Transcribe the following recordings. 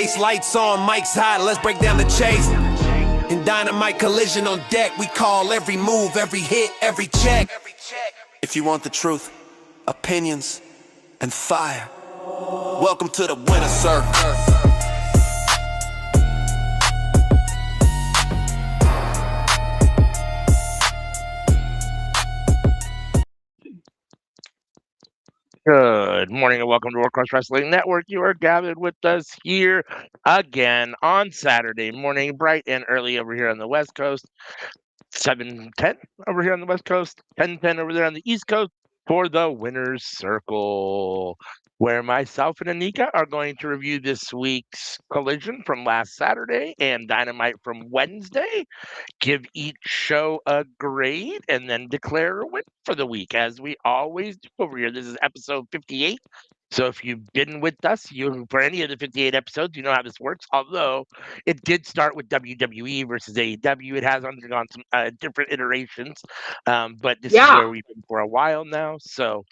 face, lights on, mics hot, let's break down the chase. In Dynamite Collision on deck, we call every move, every hit, every check. If you want the truth, opinions, and fire, welcome to the winner circle. Good morning and welcome to World Wrestling Network. You are gathered with us here again on Saturday morning, bright and early over here on the West Coast, 7:10 over here on the West Coast, 10:10 over there on the East Coast for the Winner's Circle, where myself and Anika are going to review this week's Collision from last Saturday and Dynamite from Wednesday, give each show a grade, and then declare a win for the week, as we always do over here. This is episode 58. So if you've been with us for any of the 58 episodes, you know how this works. Although it did start with WWE versus AEW. It has undergone some different iterations, but this is where we've been for a while now. So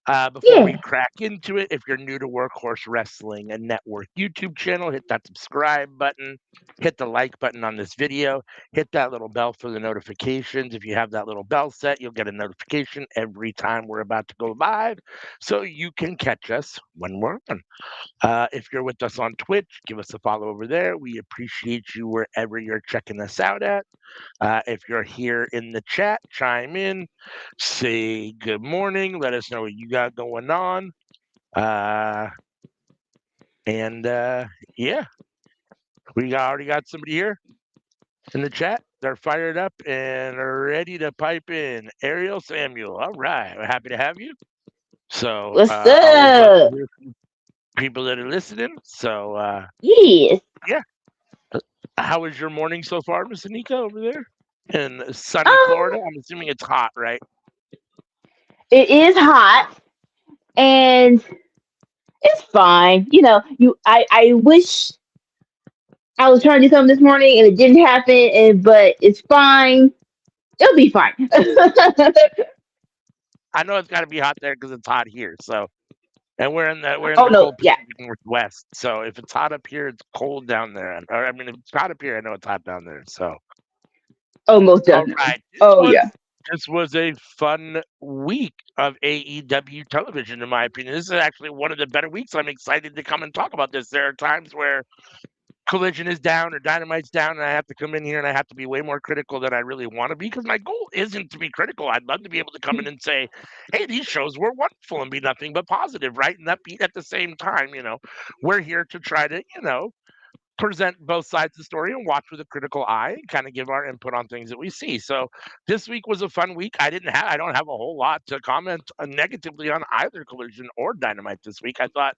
before we crack into it, if you're new to Workhorse Wrestling and Network YouTube channel, hit that subscribe button, hit the like button on this video, hit that little bell for the notifications. If you have that little bell set, you'll get a notification every time we're about to go live, so you can catch us when we're on. If you're with us on Twitch, give us a follow over there. We appreciate you wherever you're checking us out at. If you're here in the chat, chime in, say good morning, let us know what you got going on. Yeah, we already got somebody here in the chat. They're fired up and ready to pipe in. Ariel Samuel, all right, we're happy to have you. So what's always love up? to hear from people that are listening. So Yes. yeah, how was your morning so far, Miss Anika, over there in sunny Florida? I'm assuming it's hot, right? It is hot, and it's fine. You know, I wish I was trying to do something this morning and it didn't happen, but it's fine. It'll be fine. I know it's got to be hot there because it's hot here. So, and we're in the Oh no, cold Pacific Northwest. So if it's hot up here, it's cold down there. Or, I mean, if it's hot up here, I know it's hot down there. So, most definitely. All right. Yeah. This was a fun week of AEW television, in my opinion. This is actually one of the better weeks. I'm excited to come and talk about this. There are times where Collision is down or Dynamite's down, and I have to come in here and I have to be way more critical than I really want to be, because my goal isn't to be critical. I'd love to be able to come in and say, hey, these shows were wonderful, and be nothing but positive, right? And upbeat at the same time. We're here to try to, present both sides of the story and watch with a critical eye and kind of give our input on things that we see. So this week was a fun week. I don't have a whole lot to comment negatively on either Collision or Dynamite this week. I thought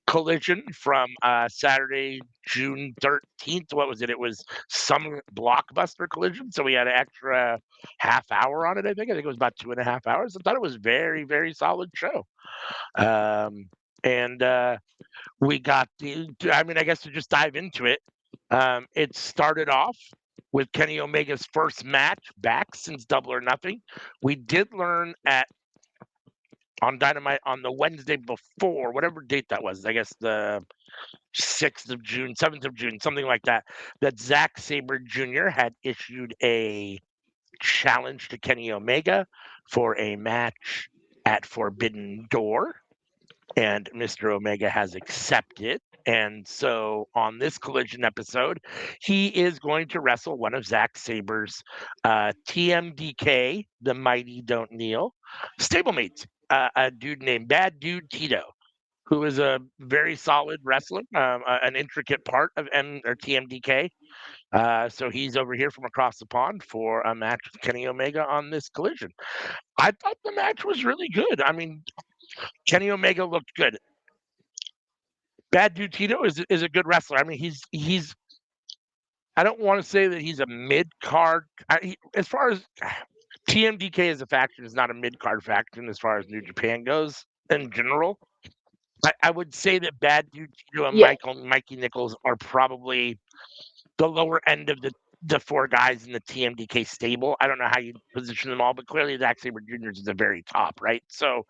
Collision from Saturday, June 13th, what was it? It was some blockbuster Collision. So we had an extra half hour on it, I think. I think it was about 2.5 hours. I thought it was very, very solid show. We got I guess to just dive into it. It started off with Kenny Omega's first match back since Double or Nothing. We did learn on Dynamite on the Wednesday before, whatever date that was, I guess the 6th of June, 7th of June, something like that, that Zack Sabre Jr. had issued a challenge to Kenny Omega for a match at Forbidden Door. And Mr. Omega has accepted. And so on this Collision episode, he is going to wrestle one of Zack Sabre's TMDK, the Mighty Don't Kneel, stablemates, a dude named Bad Dude Tito, who is a very solid wrestler, an intricate part of TMDK. So he's over here from across the pond for a match with Kenny Omega on this Collision. I thought the match was really good. I mean, Kenny Omega looked good. Bad Dude Tito is a good wrestler. I mean, he's. I don't want to say that he's a mid card. As far as TMDK as a faction is not a mid card faction as far as New Japan goes in general. I would say that Bad Dude Tito and Mikey Nichols are probably the lower end of the four guys in the TMDK stable. I don't know how you position them all, but clearly Zack Sabre Jr. is the very top, right? So,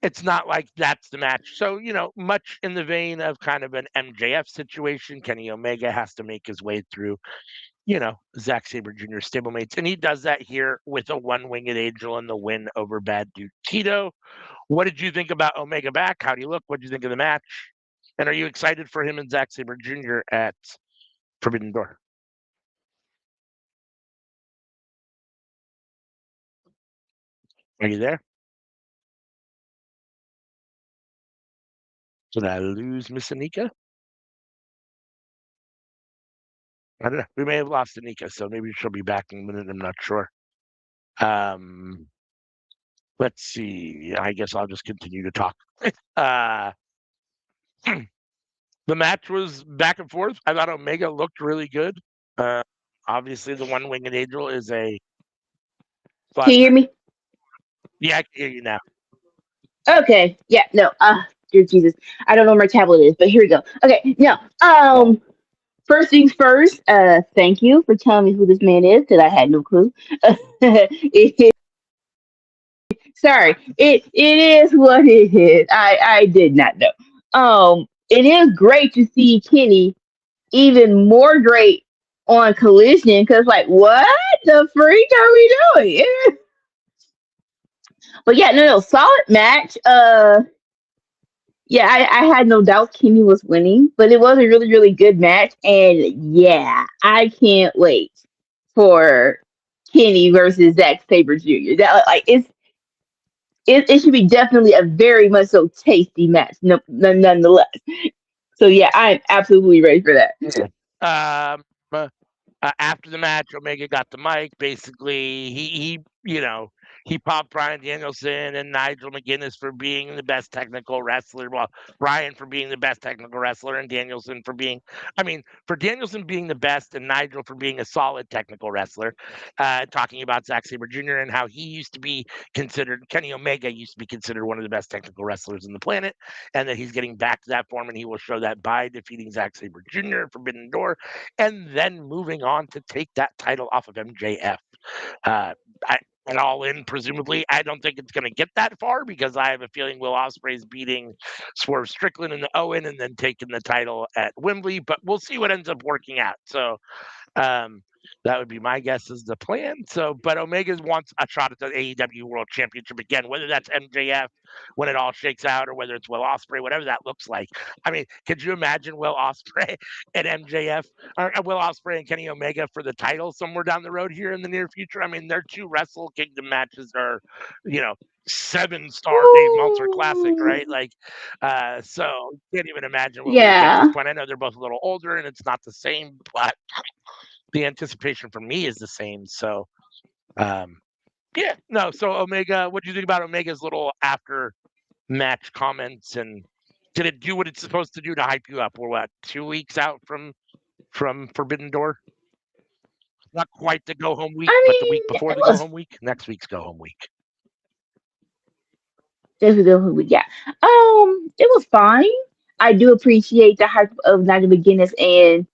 it's not like that's the match. So, much in the vein of kind of an MJF situation, Kenny Omega has to make his way through, Zack Sabre Jr. stablemates. And he does that here with a one-winged angel and the win over Bad Dude Tito. What did you think about Omega back? How do you look? What did you think of the match? And are you excited for him and Zack Sabre Jr. at Forbidden Door? Are you there? Did I lose Miss Anika? I don't know. We may have lost Anika, so maybe she'll be back in a minute. I'm not sure. Um, let's see. I guess I'll just continue to talk. Uh, the match was back and forth. I thought Omega looked really good. Uh, obviously, the one-winged angel is a. Can you hear me? Yeah, I can hear you now. Okay. Yeah. No. Dear Jesus, I don't know where my tablet is, but here we go. Okay. No. First things first. Thank you for telling me who this man is, because I had no clue. Sorry. It is what it is. I did not know. It is great to see Kenny even more great on Collision, because like, what the freak are we doing? But yeah, no, solid match. Yeah, I had no doubt Kenny was winning, but it was a really, really good match. And yeah, I can't wait for Kenny versus Zack Sabre Jr. That like it should be definitely a very much so tasty match, nonetheless. So yeah, I'm absolutely ready for that. Um, after the match, Omega got the mic. Basically, he popped Bryan Danielson and Nigel McGuinness for being the best technical wrestler. Well, Bryan for being the best technical wrestler, and Danielson for for Danielson being the best, and Nigel for being a solid technical wrestler. Talking about Zack Sabre Jr. and how he used to be considered, Kenny Omega used to be considered one of the best technical wrestlers on the planet, and that he's getting back to that form, and he will show that by defeating Zack Sabre Jr. at Forbidden Door, and then moving on to take that title off of MJF. Uh, and All In, presumably. I don't think it's going to get that far, because I have a feeling Will Ospreay's beating Swerve Strickland in the Owen and then taking the title at Wembley, but we'll see what ends up working out. So um, that would be my guess is the plan. So, but Omega wants a shot at the AEW World Championship again, whether that's MJF when it all shakes out, or whether it's Will Ospreay, whatever that looks like. I mean, could you imagine Will Ospreay and MJF, or Will Ospreay and Kenny Omega for the title somewhere down the road here in the near future? I mean, their two Wrestle Kingdom matches are, 7-star Dave Meltzer classic, Ooh, right? Like, so can't even imagine what we would get at this yeah. point. I know they're both a little older and it's not the same, but the anticipation for me is the same. So, um, yeah, no. So Omega, what do you think about Omega's little after match comments, and did it do what it's supposed to do to hype you up? We're what, 2 weeks out from Forbidden Door? Not quite the go home week, I but the week mean, before it the go was home week. Next week's go home week. definitely, yeah. It was fine. I do appreciate the hype of Nigel McGuinness and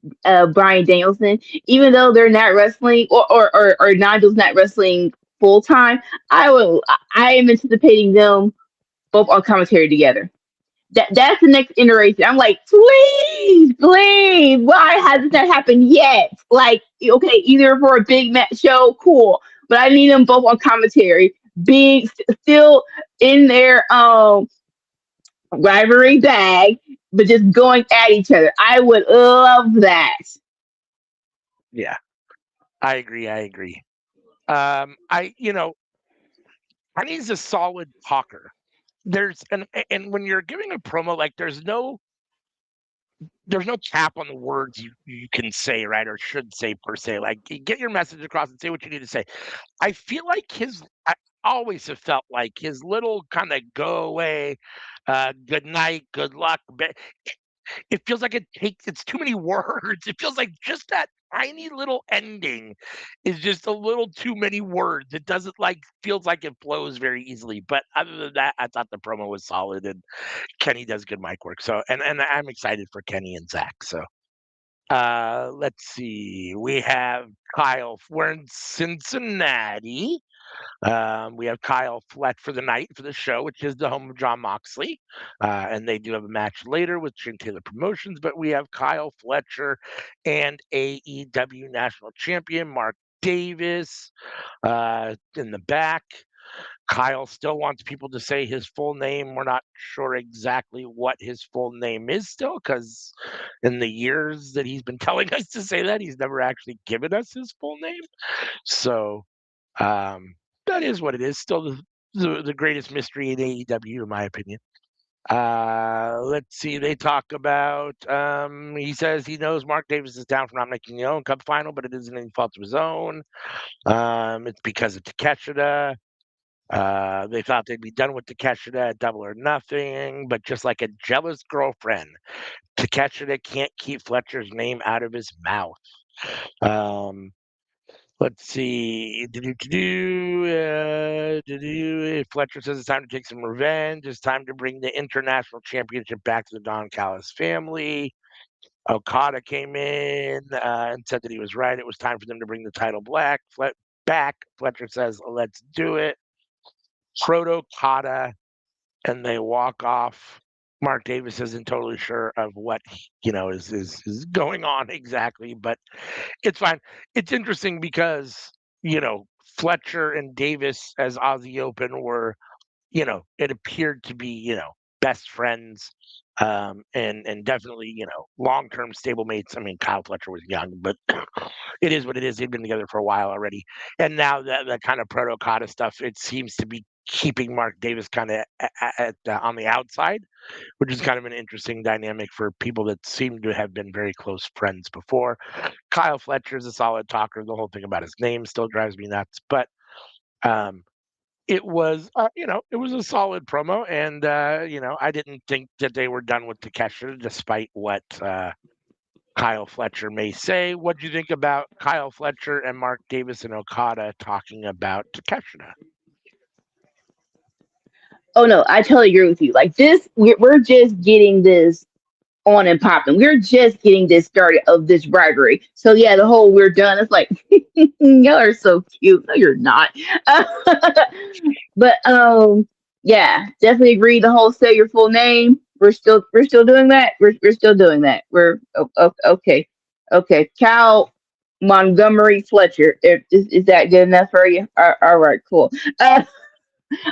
Brian Danielson, even though they're not wrestling, or Nigel's not wrestling full time. I am anticipating them both on commentary together. That's the next iteration. I'm like, please, please, why hasn't that happened yet? Like, okay, either for a big match show, cool, but I need them both on commentary, being still in their rivalry bag, but just going at each other. I would love that. Yeah, I agree. I agree. Honey's a solid talker. And when you're giving a promo, like there's no cap on the words you can say, right, or should say per se. Like, get your message across and say what you need to say. I feel like I always have felt like his little kind of go away, good night, good luck. It feels like it's too many words. It feels like just that tiny little ending is just a little too many words. It doesn't feels like it flows very easily. But other than that, I thought the promo was solid, and Kenny does good mic work. So, and I'm excited for Kenny and Zach. So, let's see. We have Kyle. We're in Cincinnati. We have Kyle Fletcher for the night for the show, which is the home of John Moxley. And they do have a match later with Shane Taylor Promotions, but we have Kyle Fletcher and AEW National Champion Mark Davis in the back. Kyle still wants people to say his full name. We're not sure exactly what his full name is still, because in the years that he's been telling us to say that, he's never actually given us his full name. So that is what it is. Still the greatest mystery in AEW, in my opinion. Let's see. They talk about. He says he knows Mark Davis is down for not making the own Cup final, but it isn't any fault of his own. It's because of Takeshita. They thought they'd be done with Takeshita at Double or Nothing, but just like a jealous girlfriend, Takeshita can't keep Fletcher's name out of his mouth. Let's see. Fletcher says it's time to take some revenge. It's time to bring the international championship back to the Don Callis family. Okada came in and said that he was right. It was time for them to bring the title back. Fletcher says, let's do it. Proto Okada, and they walk off. Mark Davis isn't totally sure of what is going on exactly, but it's fine. It's interesting because Fletcher and Davis as Aussie Open were, it appeared to be best friends, and definitely long-term stablemates. I mean, Kyle Fletcher was young, but it is what it is. They've been together for a while already, and now that kind of proto Okada stuff, it seems to be keeping Mark Davis kind of on the outside, which is kind of an interesting dynamic for people that seem to have been very close friends before. Kyle Fletcher is a solid talker. The whole thing about his name still drives me nuts, but it was, it was a solid promo, and I didn't think that they were done with Takeshita, despite what Kyle Fletcher may say. What do you think about Kyle Fletcher and Mark Davis and Okada talking about Takeshita? Oh no, I totally agree with you. Like this, we're just getting this on and popping. We're just getting this started of this rivalry. So yeah, the whole we're done. It's like y'all are so cute. No, you're not. But yeah, definitely agree. The whole say your full name. We're still doing that. We're still doing that. Okay. Okay. Cal Montgomery Fletcher. Is that good enough for you? All right, cool.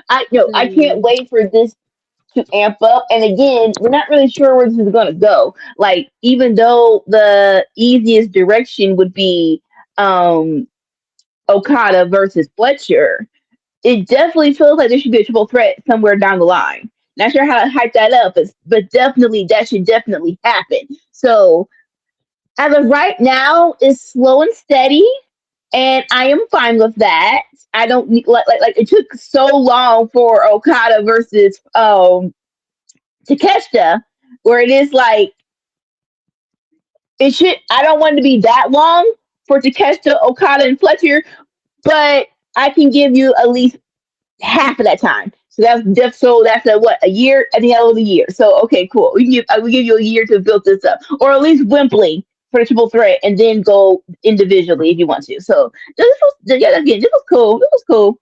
I can't wait for this to amp up. And again, we're not really sure where this is going to go. Like, even though the easiest direction would be Okada versus Fletcher, it definitely feels like there should be a triple threat somewhere down the line. Not sure how to hype that up, but definitely that should definitely happen. So as of right now, it's slow and steady, and I am fine with that. I don't need like it took so long for Okada versus Takeshita, where it is like it should. I don't want it to be that long for Takeshita, Okada, and Fletcher, but I can give you at least half of that time. So that's a year. I think that was a year. So okay, cool. I will give you a year to build this up, or at least Wembley for the triple threat, and then go individually if you want to. So this was cool. This was cool.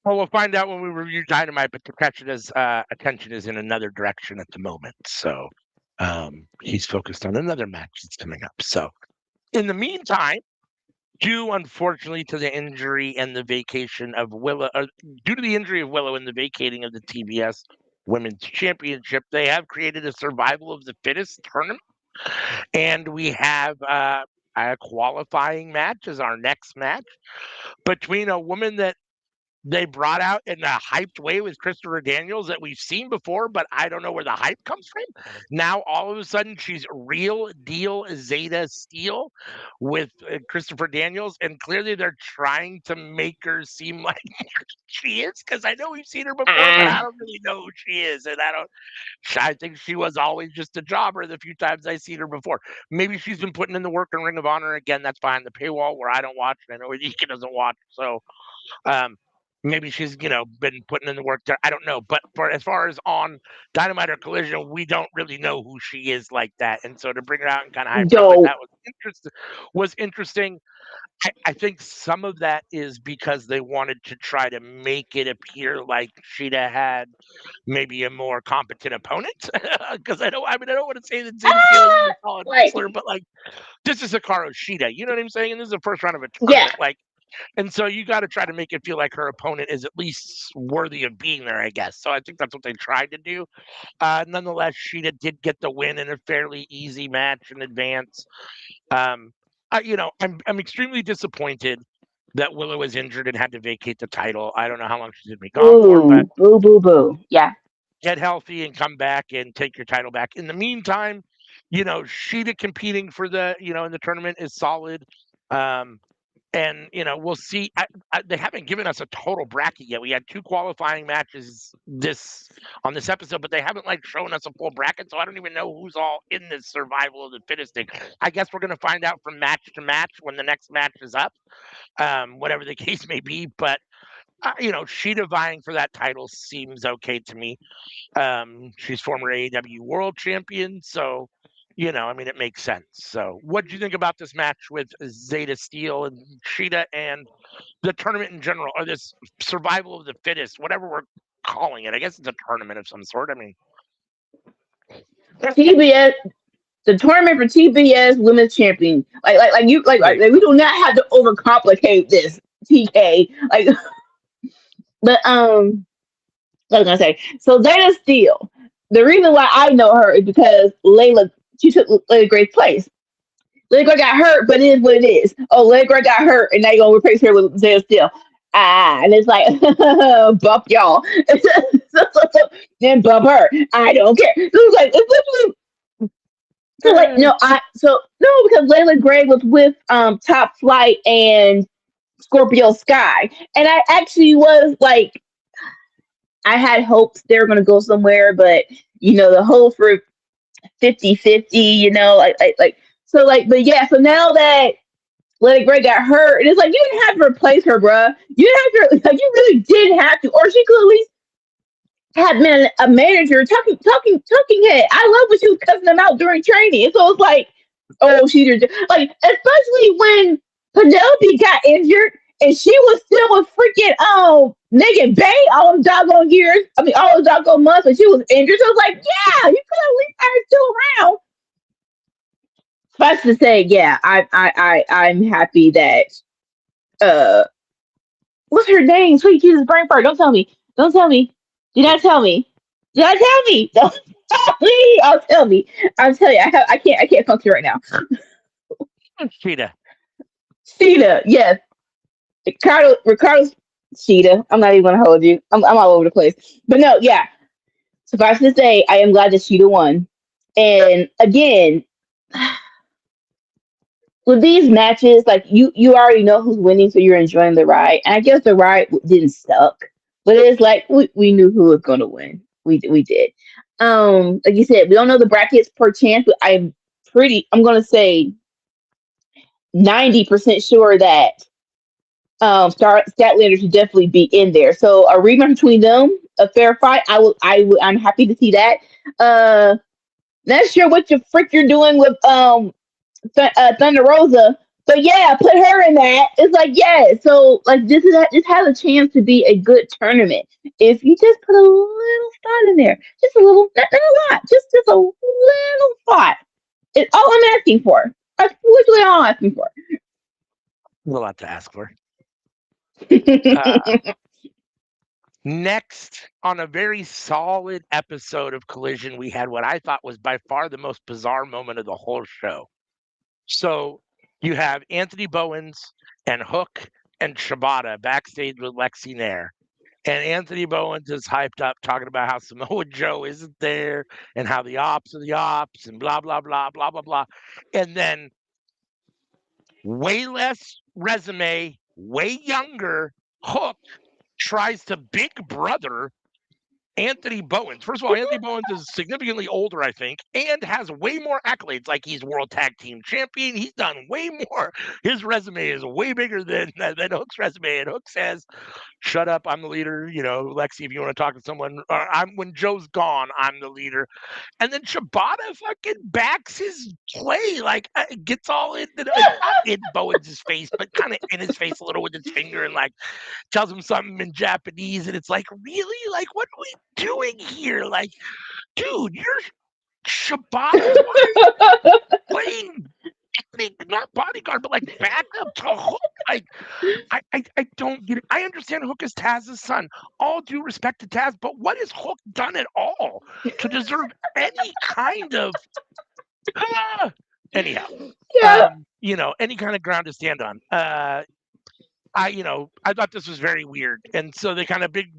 Well, we'll find out when we review Dynamite, but Takeshita's attention is in another direction at the moment. So he's focused on another match that's coming up. So in the meantime, unfortunately to the injury and the vacation of Willow, due to the injury of Willow and the vacating of the TBS Women's Championship, they have created a survival of the fittest tournament. And we have a qualifying match as our next match between a woman that they brought out in a hyped way with Christopher Daniels that we've seen before, but I don't know where the hype comes from. Now, all of a sudden, she's real deal Zeta Steel with Christopher Daniels, and clearly they're trying to make her seem like she is, because I know we've seen her before, but I don't really know who she is, and I think she was always just a jobber the few times I've seen her before. Maybe she's been putting in the work in Ring of Honor. Again, that's behind the paywall where I don't watch, and I know Ika doesn't watch, so maybe she's, been putting in the work there. I don't know. But as far as on Dynamite or Collision, we don't really know who she is like that. And so to bring her out and kind of hype her up like Dope. that was interesting. I think some of that is because they wanted to try to make it appear like Sheeta had maybe a more competent opponent. Because I don't want to say that Zeta Steele isn't a solid Right. wrestler, but like this is Hikaru Shida. You know what I'm saying? And this is the first round of a Yeah. tournament. Like, and so you got to try to make it feel like her opponent is at least worthy of being there, I guess. So I think that's what they tried to do. Nonetheless, Shida did get the win in a fairly easy match in advance. Um, I'm extremely disappointed that Willow was injured and had to vacate the title. I don't know how long she's gonna be gone for, but Boo, boo, boo, boo. Yeah. get healthy and come back and take your title back. In the meantime, Sheeta competing for the in the tournament is solid. And we'll see. They haven't given us a total bracket yet. We had 2 qualifying matches on this episode, but they haven't like shown us a full bracket, so I don't even know who's all in this survival of the fittest thing. I guess we're gonna find out from match to match when the next match is up, whatever the case may be. But Sheeta vying for that title seems okay to me. She's former AEW World Champion, so it makes sense. So, what do you think about this match with Zeta Steel and Sheeta and the tournament in general, or this survival of the fittest, whatever we're calling it? I guess it's a tournament of some sort. I mean, TBS, the tournament for TBS Women's Champion. Like we do not have to overcomplicate this. TK. Like, but what was I gonna say? So Zeta Steel. The reason why I know her is because she took Layla Gray's place. Layla Gray got hurt, but it is what it is. Oh, Layla Gray got hurt, and now you're gonna replace her with Zeta Steel. And it's like bump y'all. Then bump her. I don't care. So it's like it's literally so like no because Layla Gray was with Top Flight and Scorpio Sky, and I actually was like I had hopes they were gonna go somewhere, but the hope for 50-50, but yeah, so now that Lady Gray got hurt, and it's like you didn't have to replace her, bruh. You didn't have to, like, you really didn't have to, or she could at least have been a manager talking head. I love when she was cussing them out during training. So it's like, oh, she just like, especially when Penelope got injured and she was still with freaking Megan Bay all those doggone years. I mean, all those doggone months when she was injured. So it's like, yeah, you could at least have her still around. Suffice to say, yeah, I'm happy that uh what's her name? Sweet Jesus Brain Fart. Don't tell me. Don't tell me. Do not tell me. Do not tell me. Don't tell me. I'll tell me. I'll tell you. I can't function right now. Sheeta. Sheeta, yes. Ricardo Sheeta. I'm not even gonna hold you. I'm all over the place. But no, yeah. Suffice to say, I am glad that Sheeta won. And again, with these matches, like you already know who's winning, so you're enjoying the ride. And I guess the ride didn't suck, but it's like we knew who was gonna win. We did. Like you said, we don't know the brackets per chance, but I'm gonna say 90% sure that Statlander should definitely be in there. So a rematch between them, a fair fight. I'm happy to see that. Not sure what your frick you're doing with Thunder Rosa. But yeah, put her in that. It's like, yeah. So like this has a chance to be a good tournament if you just put a little thought in there, just a little, not a lot, just a little thought. It's all I'm asking for. That's literally all I'm asking for. A lot to ask for. Next, on a very solid episode of Collision, we had what I thought was by far the most bizarre moment of the whole show. So you have Anthony Bowens and Hook and Shibata backstage with Lexi Nair. And Anthony Bowens is hyped up talking about how Samoa Joe isn't there and how the ops are the ops and blah, blah, blah, blah, blah, blah. And then way less resume, way younger Hook tries to big brother Anthony Bowens. First of all, Anthony Bowens is significantly older, I think, and has way more accolades. Like he's World Tag Team Champion. He's done way more. His resume is way bigger than Hook's resume. And Hook says, "Shut up, I'm the leader." You know, Lexi, if you want to talk to someone, when Joe's gone, I'm the leader. And then Shibata fucking backs his play, like gets all in, not in Bowens' face, but kind of in his face a little with his finger, and like tells him something in Japanese, and it's like, really, like, what are we doing here? Like, dude, you're Shibata. Why are you playing? Not bodyguard, but like backup to Hook. Like, I don't get it. I understand Hook is Taz's son. All due respect to Taz, but what has Hook done at all to deserve any kind of anyhow? Yeah. Any kind of ground to stand on. I thought this was very weird. And so they kind of big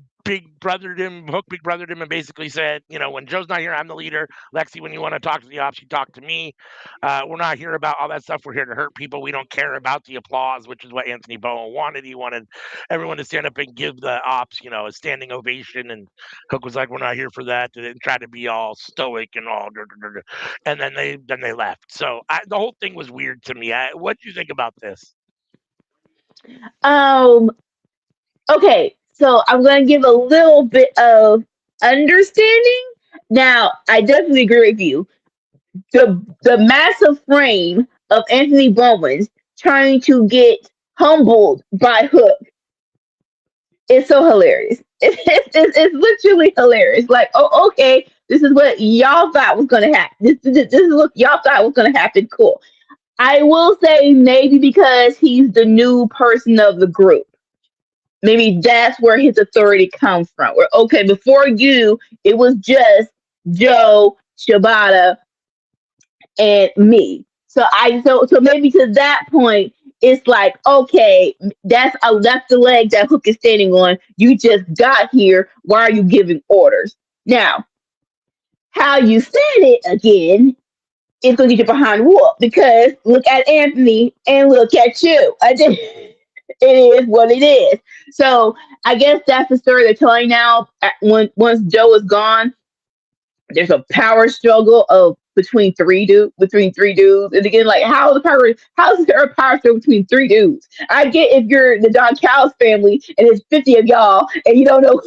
brothered him, Hook big brothered him, and basically said, when Joe's not here, I'm the leader. Lexi, when you want to talk to the ops, you talk to me. We're not here about all that stuff. We're here to hurt people. We don't care about the applause, which is what Anthony Bowen wanted. He wanted everyone to stand up and give the ops, a standing ovation. And Hook was like, we're not here for that. They didn't try to be all stoic and all, and then they left. So the whole thing was weird to me. What do you think about this? Okay, so I'm going to give a little bit of understanding. Now, I definitely agree with you. The massive frame of Anthony Bowens trying to get humbled by Hook is so hilarious. It's literally hilarious. Like, oh, okay, this is what y'all thought was going to happen. This is what y'all thought was going to happen. Cool. I will say maybe because he's the new person of the group. Maybe that's where his authority comes from. Where, okay, before you, it was just Joe, Shibata, and me. So maybe to that point, it's like, okay, that's the leg that Hook is standing on. You just got here. Why are you giving orders? Now, how you said it again is going to get your behind whoop because look at Anthony and look at you. It is what it is. So I guess that's the story they're telling now. Once Joe is gone, there's a power struggle of between three dudes. And again, like how's there a power struggle between three dudes? I get if you're the Don Callis family and it's 50 of y'all and you don't know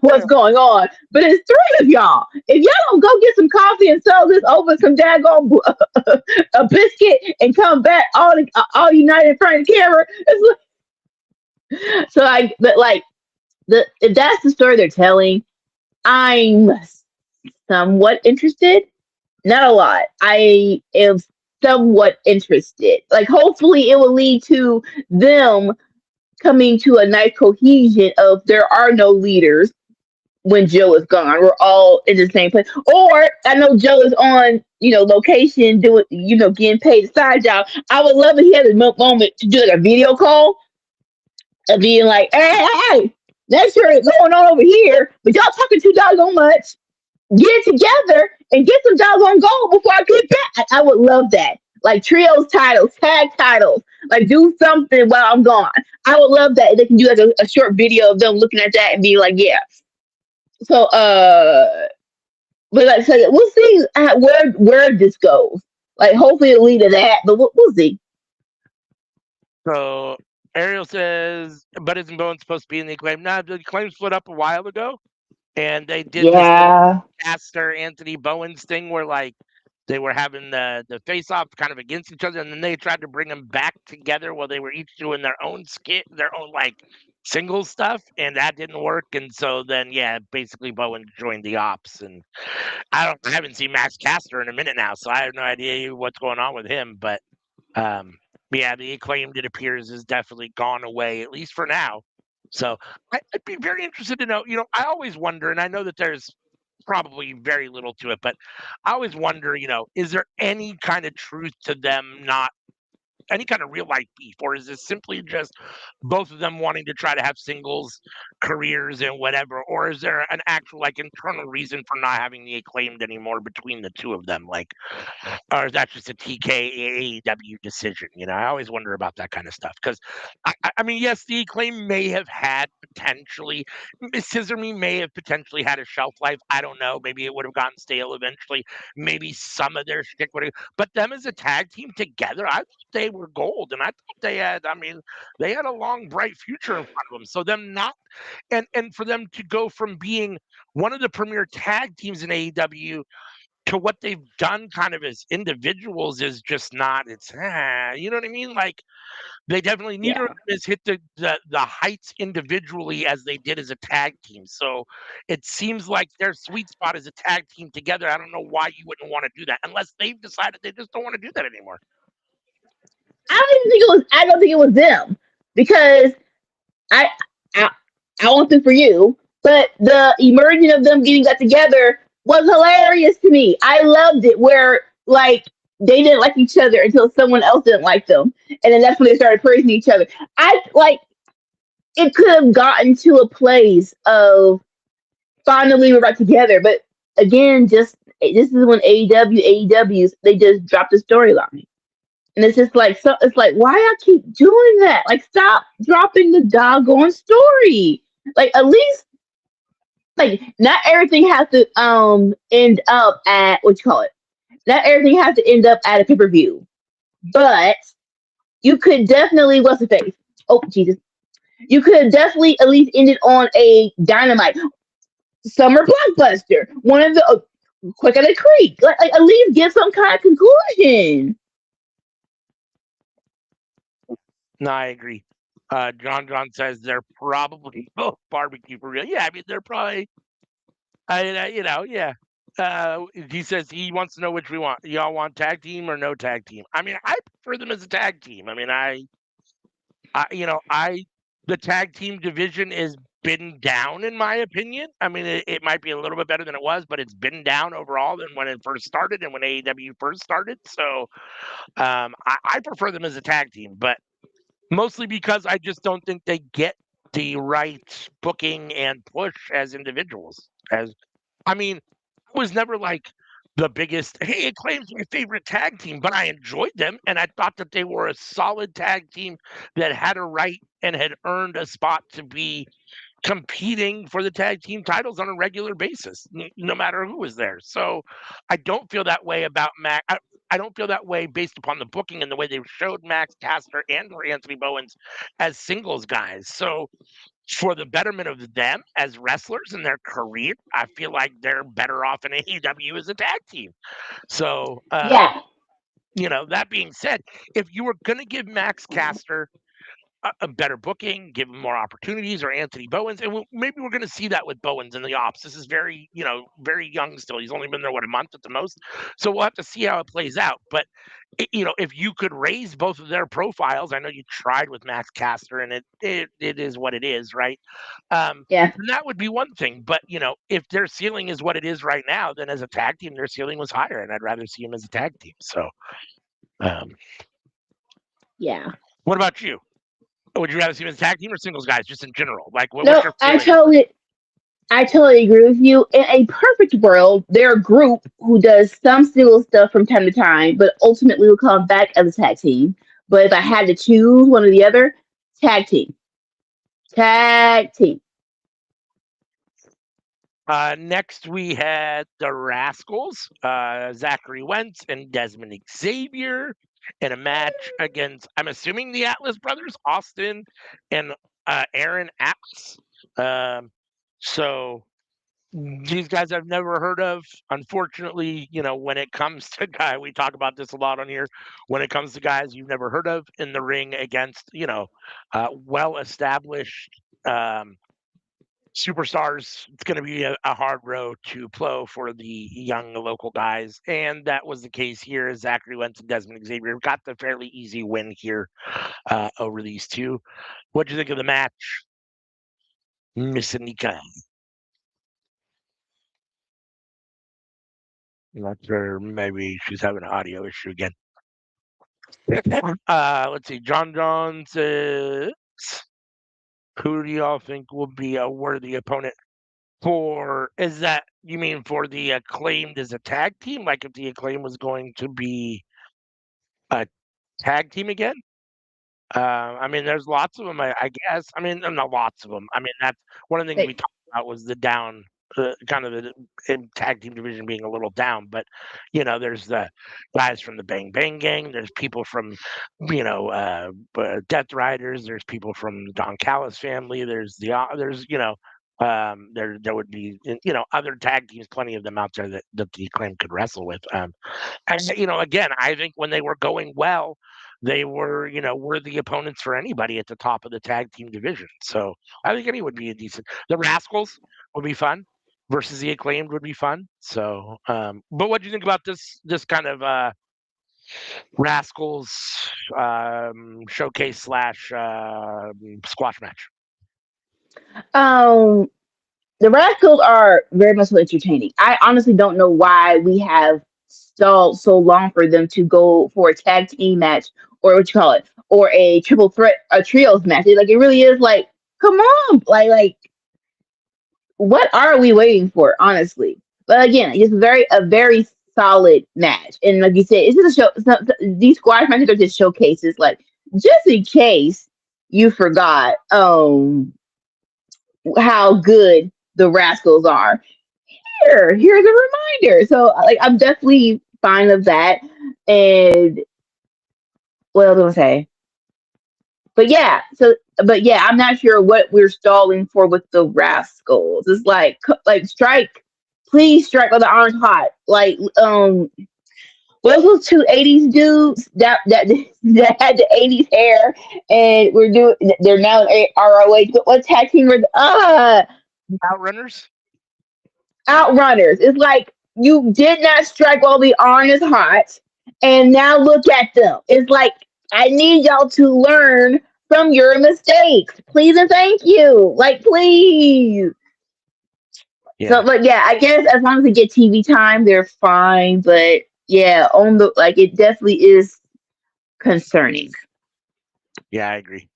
what's going on, but it's three of y'all. If y'all don't go get some coffee and sell this over some daggone a biscuit and come back all united in front of the camera, so but like if that's the story they're telling, I'm somewhat interested. Not a lot. I am somewhat interested. Like, hopefully, it will lead to them coming to a nice cohesion of there are no leaders when Joe is gone. We're all in the same place. Or I know Joe is on, location doing, getting paid a side job. I would love if he had a moment to do like a video call and being like, hey, that's sure it's going on over here, but y'all talking too doggone much. Get it together and get some doggone gold before I get back. I would love that. Like trios titles, tag titles, like do something while I'm gone. I would love that. They can do like a short video of them looking at that and be like, yeah. So, but like I said, we'll see where this goes. Like, hopefully it'll lead to that, but we'll see. So Ariel says, but isn't Bowen supposed to be in the Acclaim? Nah, the Acclaim split up a while ago. And they did Yeah. this Caster Anthony Bowens thing where like they were having the face off kind of against each other, and then they tried to bring them back together while they were each doing their own skit, their own like single stuff, and that didn't work. And so then basically Bowen joined the ops, and I haven't seen Max Caster in a minute now, so I have no idea what's going on with him. But the Acclaimed, it appears, is definitely gone away, at least for now. So I'd be very interested to know, I always wonder, and I know that there's probably very little to it, but I always wonder, is there any kind of truth to them not any kind of real life beef, or is this simply just both of them wanting to try to have singles careers and whatever, or is there an actual like internal reason for not having the Acclaimed anymore between the two of them, like, or is that just a TK AEW decision? I always wonder about that kind of stuff because I mean, yes, the Acclaim may have had potentially, Scissor Me may have potentially had a shelf life. I don't know. Maybe it would have gotten stale eventually. Maybe some of their shtick would have, but them as a tag team together, I thought they were gold, and I thought they had. I mean, they had a long, bright future in front of them. So them not, and for them to go from being one of the premier tag teams in AEW to what they've done kind of as individuals is just not. It's you know what I mean? Like they definitely neither of Yeah. them has hit the heights individually as they did as a tag team. So it seems like their sweet spot is a tag team together. I don't know why you wouldn't want to do that unless they've decided they just don't want to do that anymore. I don't think it was them because I I, I want them for you, but the emerging of them getting that together was hilarious to me. I loved it where like they didn't like each other until someone else didn't like them, and then that's when they started praising each other. I like it could have gotten to a place of finally we're back together, but again, just this is when AEW's they just dropped the storyline. And it's just like so. It's like why I keep doing that? Like stop dropping the doggone story. Like at least like not everything has to end up at what you call it. Not everything has to end up at a pay per view. But you could definitely what's the face? Oh Jesus! You could definitely at least end it on a Dynamite summer blockbuster. One of the Quick at a Creek. Like at least give some kind of conclusion. No, I agree. John says they're probably both barbecue for real. Yeah, I mean they're probably. Yeah. He says he wants to know which we want. Y'all want tag team or no tag team? I mean, I prefer them as a tag team. I mean, I the tag team division is been down in my opinion. I mean, it might be a little bit better than it was, but it's been down overall than when it first started and when AEW first started. So I prefer them as a tag team, but mostly because I just don't think they get the right booking and push as individuals. As I mean, I was never like the biggest, hey, Acclaim's my favorite tag team, but I enjoyed them and I thought that they were a solid tag team that had a right and had earned a spot to be competing for the tag team titles on a regular basis, no matter who was there. So I don't feel that way about Mac. I don't feel that way based upon the booking and the way they showed Max Caster and or Anthony Bowens as singles guys. So for the betterment of them as wrestlers in their career, I feel like they're better off in AEW as a tag team. So, Yeah, that being said, if you were going to give Max Caster a better booking, give him more opportunities, or Anthony Bowens. And maybe we're going to see that with Bowens in the ops. This is very, very young still. He's only been there, a month at the most. So we'll have to see how it plays out. But, if you could raise both of their profiles, I know you tried with Max Caster and it is what it is, right? yeah, And that would be one thing. But, if their ceiling is what it is right now, then as a tag team, their ceiling was higher. And I'd rather see him as a tag team. So, um, yeah. what about you? Would you rather see him as tag team or singles guys, just in general? Like, what's No, your feeling? I totally agree with you. In a perfect world, they're a group who does some single stuff from time to time, but ultimately will come back as a tag team. But if I had to choose one or the other, tag team, tag team. Next, we had the Rascals, Zachary Wentz and Desmond Xavier, in a match against, I'm assuming, the Atlas brothers, Austin and Aaron Atlas. So these guys I've never heard of. Unfortunately, when it comes to we talk about this a lot on here. When it comes to guys you've never heard of in the ring against, well-established superstars, it's going to be a hard road to plow for the young local guys. And that was the case here. Zachary Wentz and Desmond Xavier got the fairly easy win here over these two. What do you think of the match, Miss Anika? Not sure. Maybe she's having an audio issue again. Let's see. John John says, who do y'all think will be a worthy opponent for? Is that you mean for the Acclaimed as a tag team? Like if the Acclaim was going to be a tag team again? I mean, there's lots of them, I guess. I mean, not lots of them. I mean, that's one of the things we Like, talked about was the down, kind of the tag team division being a little down. But there's the guys from the Bang Bang Gang. There's people from, Death Riders. There's people from the Don Callis family. There would be other tag teams, plenty of them out there that the Acclaim could wrestle with. And again, I think when they were going well, they were, worthy opponents for anybody at the top of the tag team division. So I think any would be a decent. The Rascals would be fun versus the Acclaimed would be fun. So, but what do you think about this kind of Rascals showcase slash squash match? um, the Rascals are very much so entertaining. I honestly don't know why we have stalled so long for them to go for a tag team match, or what you call it, or a triple threat, a trios match. Like it really is like, come on, like what are we waiting for, honestly? But again, it's a very solid match, and like you said, it's just a show. These squash matches are just showcases, like just in case you forgot, how good the Rascals are. Here's a reminder. So like I'm definitely fine of that. And what else do I say? But yeah, I'm not sure what we're stalling for with the Rascals. It's like strike, please strike on the orange hot. Like what those two '80s dudes that had the '80s hair and we're doing they're now in ROH. What tag team were Outrunners. Outrunners. It's like you did not strike while the iron is hot, and now look at them. It's like I need y'all to learn from your mistakes, please and thank you. Like please. So, Yeah. but yeah, I guess as long as they get TV time, they're fine. But yeah, on the like, it definitely is concerning. Yeah, I agree.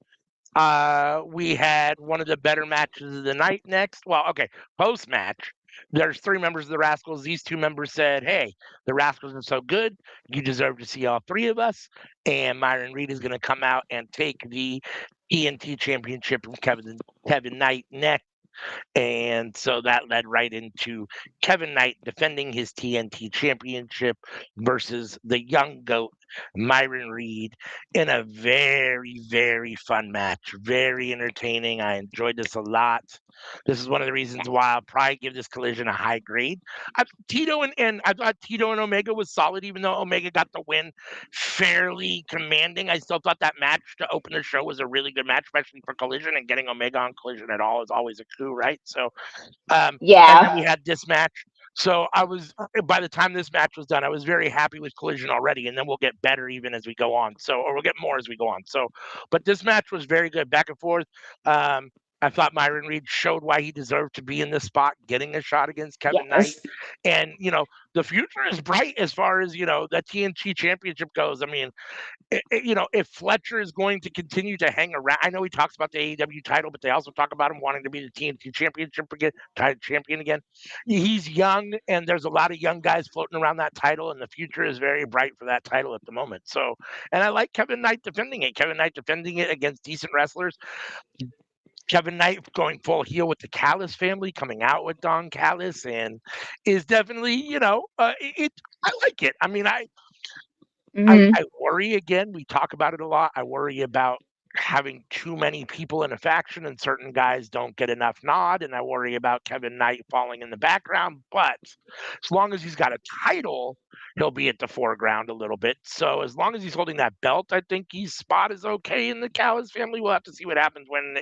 We had one of the better matches of the night next. Well, okay, post match. There's three members of the Rascals. These two members said, "Hey, the Rascals are so good, you deserve to see all three of us." And Myron Reed is going to come out and take the ENT championship from Kevin Knight next. And so that led right into Kevin Knight defending his TNT championship versus the young goat, Myron Reed, in a very, very fun match. Very entertaining. I enjoyed this a lot. This is one of the reasons why I'll probably give this collision a high grade. I thought Tito and Omega was solid, even though Omega got the win fairly commanding. I still thought that match to open the show was a really good match, especially for Collision, and getting Omega on Collision at all is always a coup, right? So, and then Yeah. we had this match. So by the time this match was done, I was very happy with Collision already, and then we'll get better even as we go on. So, or we'll get more as we go on. So, but this match was very good, back and forth. I thought Myron Reed showed why he deserved to be in this spot, getting a shot against Kevin Knight. Yes. And, the future is bright as far as, the TNT championship goes. I mean, if Fletcher is going to continue to hang around, I know he talks about the AEW title, but they also talk about him wanting to be the TNT champion again. He's young, and there's a lot of young guys floating around that title, and the future is very bright for that title at the moment. So, and I like Kevin Knight defending it. Kevin Knight defending it against decent wrestlers. Kevin Knight going full heel with the Callis family, coming out with Don Callis, and is definitely, I like it. I mean, Hmm. I worry again. We talk about it a lot. I worry about having too many people in a faction and certain guys don't get enough nod. And I worry about Kevin Knight falling in the background. But as long as he's got a title, he'll be at the foreground a little bit. So as long as he's holding that belt, I think his spot is okay in the Callis family. We'll have to see what happens when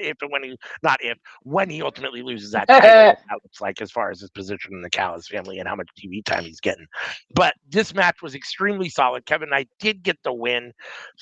he ultimately loses that title, what that looks like as far as his position in the Callis family and how much TV time he's getting. But this match was extremely solid. Kevin Knight did get the win,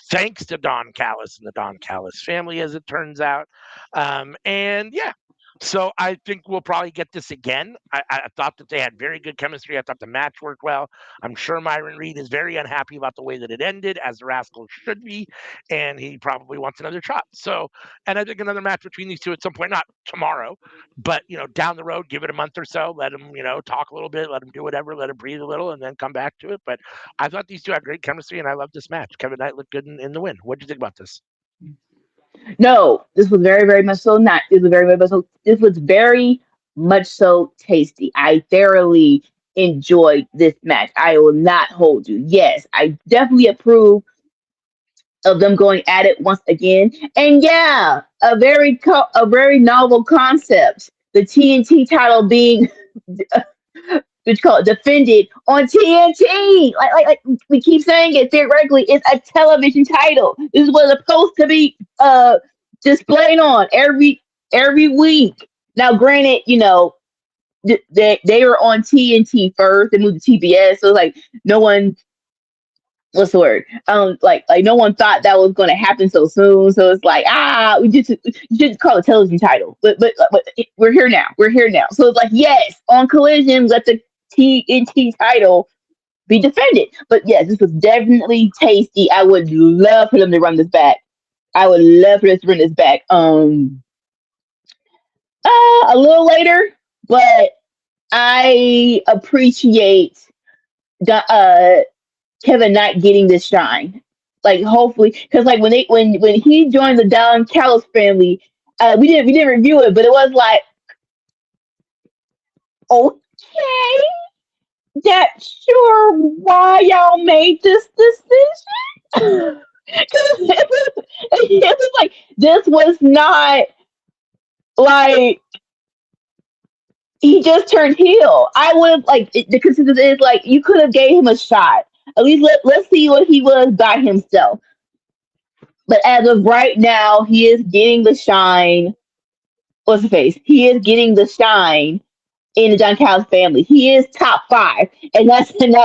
thanks to Don Callis and the Don Callis family, as it turns out. And yeah, So I think we'll probably get this again. I thought that they had very good chemistry. I thought the match worked well. I'm sure Myron Reed is very unhappy about the way that it ended, as the Rascals should be, and he probably wants another shot. So, and I think another match between these two at some point, not tomorrow, but down the road, give it a month or so, let them talk a little bit, let them do whatever, let them breathe a little, and then come back to it. But I thought these two had great chemistry, and I love this match. Kevin Knight looked good in the win. What do you think about this? No, this was very, very much so not. This was very, very much so. This was very much so tasty. I thoroughly enjoyed this match. I will not hold you. Yes, I definitely approve of them going at it once again. And yeah, a very novel concept. The TNT title being which call it defended on TNT. Like we keep saying it theoretically, it's a television title. This is what it's supposed to be displayed on every week. Now, granted, they were on TNT first, they moved to TBS, so like no one what's the word? Like no one thought that was going to happen so soon. So it's like we just call it television title. But we're here now. We're here now. So it's like yes, on Collision, let the TNT title be defended. But yes, this was definitely tasty. I would love for them to run this back. I would love for them to run this back. A little later, but I appreciate the Kevin Knight getting this shine. Like hopefully, because like when he joined the Don Callis family, we didn't review it, but it was like okay, that's sure why y'all made this decision. 'Cause it was like this was not like he just turned heel. I would have like the consensus is like you could have gave him a shot. At least let's see what he was by himself. But as of right now, he is getting the shine. What's the face? He is getting the shine in the John Callis family. He is top five, and as many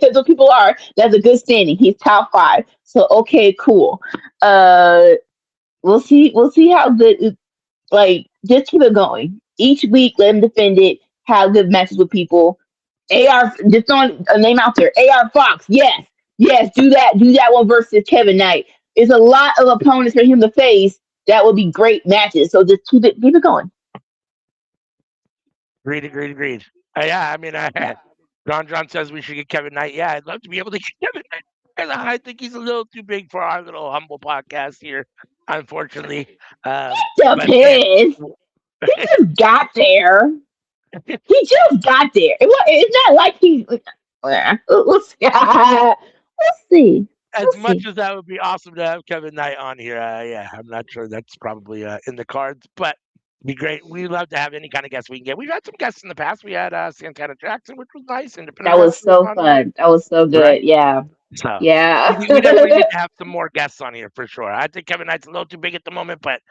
as those people are, that's a good standing. He's top five. So okay, cool. Uh, we'll see. We'll see how good. Like just keep it going. Each week, let him defend it. Have good matches with people. AR, just throwing a name out there. AR Fox, yes, yes, do that. Do that one versus Kevin Knight. It's a lot of opponents for him to face. That would be great matches. So just keep it going. Agreed. Yeah, I mean, John says we should get Kevin Knight. Yeah, I'd love to be able to get Kevin Knight. And I think he's a little too big for our little humble podcast here, unfortunately. But man, Depends. He just got there. He just got there. It's not like he. We'll see. We'll see. as We'll much see. as that would be awesome to have Kevin Knight on here, yeah, I'm not sure that's probably in the cards, but be great. We love to have any kind of guest we can get. We've had some guests in the past. We had Santana Jackson, which was nice. Independent That was wrestler was so on here, fun. That was so good. right? Yeah. So Yeah. we definitely need to have some more guests on here for sure. I think Kevin Knight's a little too big at the moment, but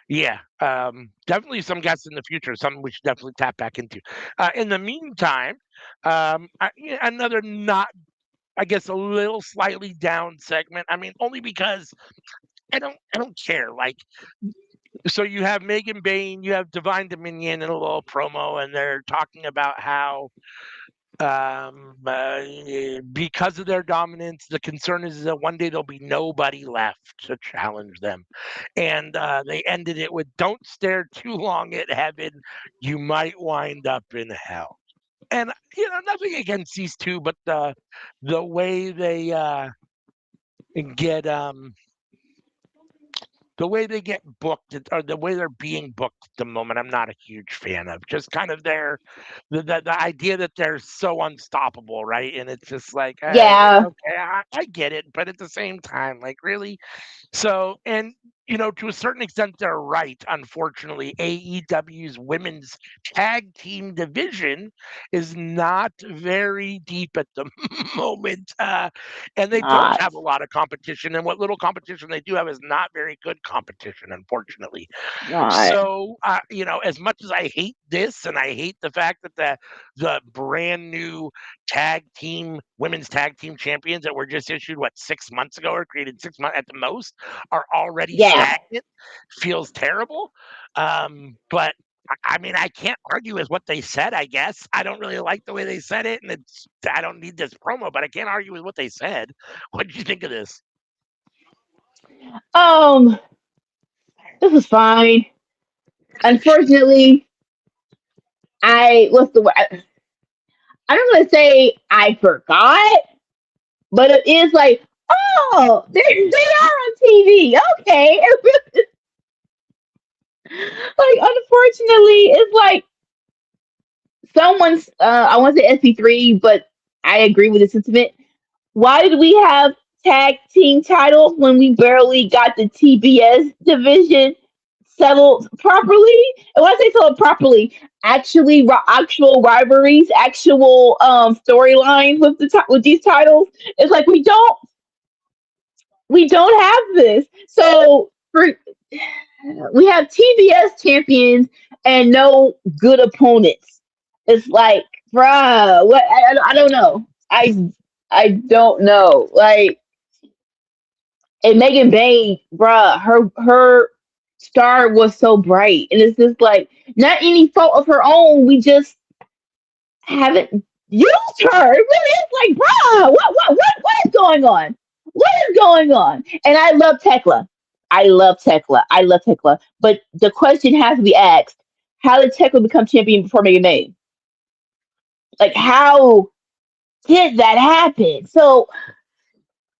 yeah, definitely some guests in the future. Something we should definitely tap back into. In the meantime, another not, I guess, a little slightly down segment. I mean, only because I don't care. Like, so you have Megan Bain, you have Divine Dominion in a little promo, and they're talking about how because of their dominance, the concern is that one day there'll be nobody left to challenge them. And they ended it with "Don't stare too long at heaven, you might wind up in hell." And nothing against these two, but the way they get the way they get booked or the way they're being booked at the moment, I'm not a huge fan of. Just kind of the idea that they're so unstoppable, right? And it's just like, Yeah. okay, I get it, but at the same time, like, really? So, and to a certain extent, they're right. Unfortunately, AEW's women's tag team division is not very deep at the moment, and they don't Not. have a lot of competition. And what little competition they do have is not very good competition, unfortunately. Not. So, as much as I hate this, and I hate the fact that the brand new women's tag team champions that were just issued, 6 months ago, or created 6 months at the most, are already Yeah. stagnant, feels terrible. But I mean, I can't argue with what they said, I guess. I don't really like the way they said it, and I don't need this promo, but I can't argue with what they said. What did you think of this? This was fine. Unfortunately, what's the word? I don't want to say I forgot, but it is like, oh, they are on TV. Okay. Like, unfortunately, it's like someone's, I want to say SP3, but I agree with the sentiment. Why did we have tag team titles when we barely got the TBS division settled properly? And when I say settled properly, actual rivalries, actual storylines with with these titles. It's like we don't have this. So we have TBS champions and no good opponents. It's like, bruh, what? I don't know. I don't know. Like, and Megan Bay, bruh, her star was so bright, and it's just like not any fault of her own. We just haven't used her. It really is like, bruh, what is going on? What is going on? And I love Tekla. I love Tekla. I love Tekla. But the question has to be asked: how did Tekla become champion before Megan Bay? Like, how did that happen? So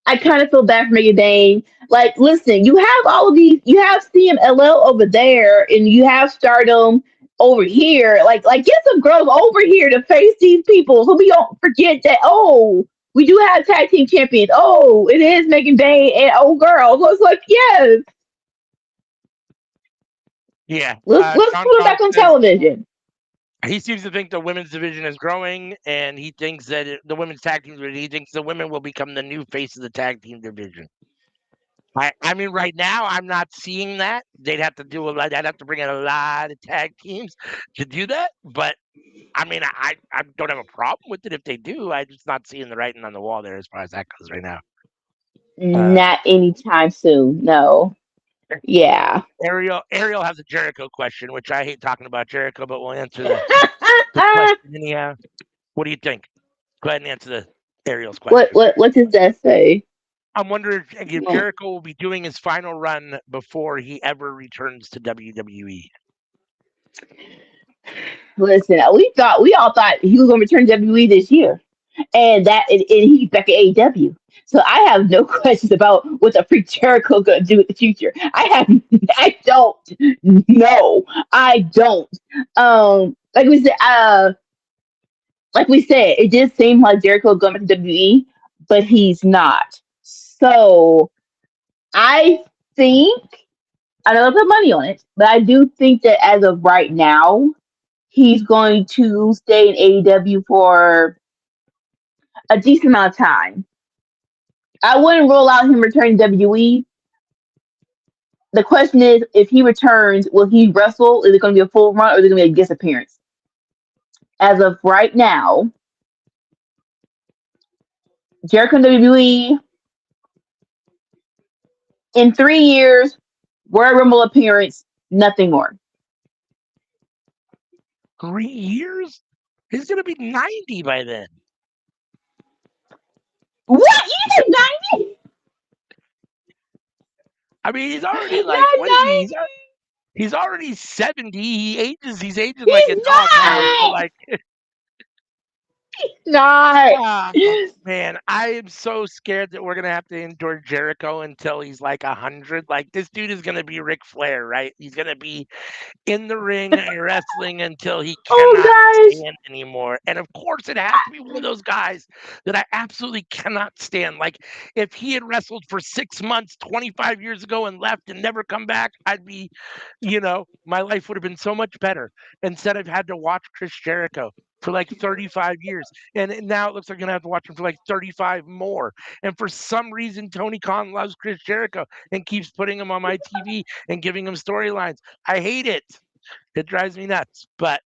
I kind of feel bad for Megan Dane. Like, listen, you have all of these. You have CMLL over there, and you have Stardom over here. Like, get some girls over here to face these people, so we don't forget that. Oh, we do have tag team champions. Oh, it is Megan Dane and girls. So it's like, yes, Yeah. let's John put them John back on says television. he seems to think the women's division is growing, and he thinks that the women's tag team division, he thinks the women will become the new face of the tag team division. I mean, right now, I'm not seeing that. They'd have to They'd have to bring in a lot of tag teams to do that. But I mean, I don't have a problem with it if they do. I'm just not seeing the writing on the wall there as far as that goes right now. Uh, Not anytime soon. No. Yeah. Ariel has a Jericho question, which I hate talking about Jericho, but we'll answer the question anyhow. What do you think? Go ahead and answer Ariel's question. what does that say? I'm wondering if Jericho will be doing his final run before he ever returns to WWE. Listen, we all thought he was going to return to WWE this year, and he's back at AEW. So I have no questions about what the freak Jericho going to do in the future. I don't know. I don't. Like we said, it did seem like Jericho going back to WWE, but he's not. So I think I don't put money on it, but I do think that as of right now, he's going to stay in AEW for a decent amount of time. I wouldn't rule out him returning to WWE. The question is, if he returns, will he wrestle? Is it going to be a full run, or is it going to be a guest appearance? As of right now, Jericho WWE in 3 years, Royal Rumble appearance, nothing more. 3 years? He's going to be 90 by then. What? You think 90? I mean, he's already like, Not what is he? 90. He's already 70. He's aging like a He's dog now. So not. like, Not. man, I am so scared that we're gonna have to endure Jericho until he's like 100. Like, this dude is gonna be Ric Flair, right? He's gonna be in the ring wrestling until he cannot Oh gosh. stand anymore. And of course, it has to be one of those guys that I absolutely cannot stand. Like, if he had wrestled for 6 months 25 years ago and left and never come back, I'd be, my life would have been so much better. Instead, I've had to watch Chris Jericho for like 35 years. And now it looks like I'm going to have to watch him for like 35 more. And for some reason, Tony Khan loves Chris Jericho and keeps putting him on my TV and giving him storylines. I hate it. It drives me nuts. But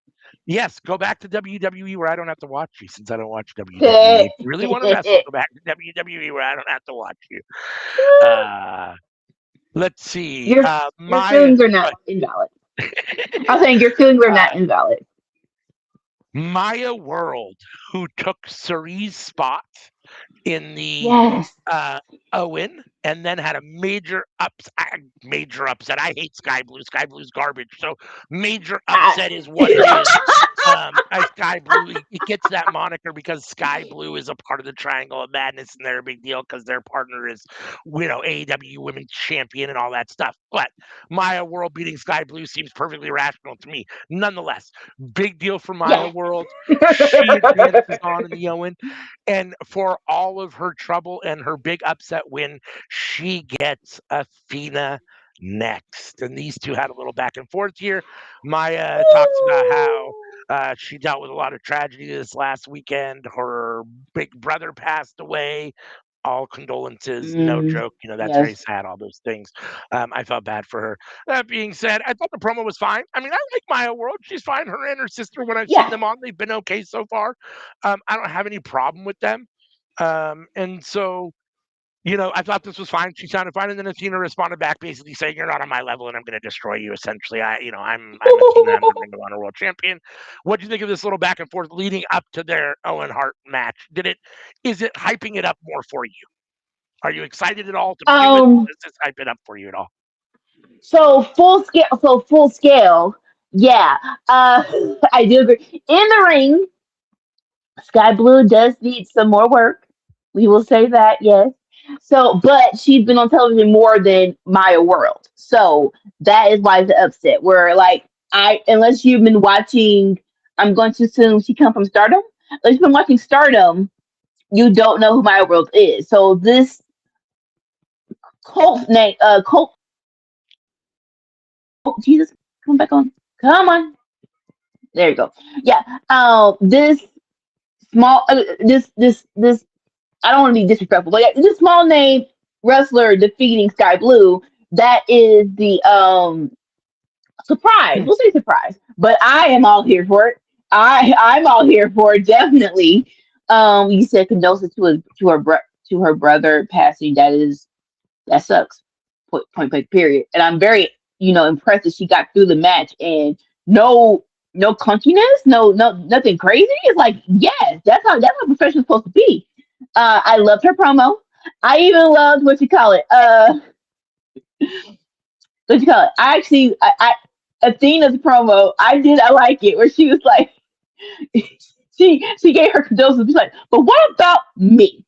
Yes, go back to WWE where I don't have to watch you since I don't watch WWE. If you really want to wrestle, go back to WWE where I don't have to watch you. Let's see. Your feelings are not invalid. I'm saying your feelings are not invalid. Maya World, who took Cerie's spot in the Yes. Owen, and then had a major upset. I hate Sky Blue. Sky Blue's garbage. So major upset is what it is. Sky Blue, it gets that moniker because Sky Blue is a part of the Triangle of Madness, and they're a big deal because their partner is, AEW Women's Champion and all that stuff. But Maya World beating Sky Blue seems perfectly rational to me. Nonetheless, big deal for Maya World. She advances on in the Owen, and for all of her trouble and her big upset win, she gets Athena next. And these two had a little back and forth here. Maya talks about how she dealt with a lot of tragedy this last weekend. Her big brother passed away. All condolences, no joke. That's very sad, all those things. I felt bad for her. That being said, I thought the promo was fine. I mean, I like Maya World. She's fine. Her and her sister, when I've seen them on, they've been okay so far. I don't have any problem with them. And so, I thought this was fine. She sounded fine, and then Athena responded back, basically saying, "You're not on my level, and I'm going to destroy you." Essentially, I'm Athena. I'm the Ring of Honor World Champion. What do you think of this little back and forth leading up to their Owen Hart match? Is it hyping it up more for you? Are you excited at all to begin with? Or does this hype it up for you at all? So full scale. Yeah. I do agree. In the ring, Sky Blue does need some more work. We will say that, yes. So, but she's been on television more than Maya World. So that is why the upset. Where like unless you've been watching, I'm going to assume she come from Stardom. Unless you've been watching Stardom, you don't know who Maya World is. So this cult. Oh, Jesus, come back on. Come on. There you go. Yeah. This small. This. I don't want to be disrespectful, but yeah, this small name wrestler defeating Sky Blue. That is the surprise. We'll say surprise, but I am all here for it. I'm all here for it. Definitely. You said condolences to her brother passing. That sucks. Point blank. Period. And I'm very impressed that she got through the match and no clunkiness, nothing crazy. It's like yes, that's how professional's supposed to be. I loved her promo. I even loved what you call it. What you call it? I Athena's promo. I like it where she was like, she gave her condolences. She's like, but what about me?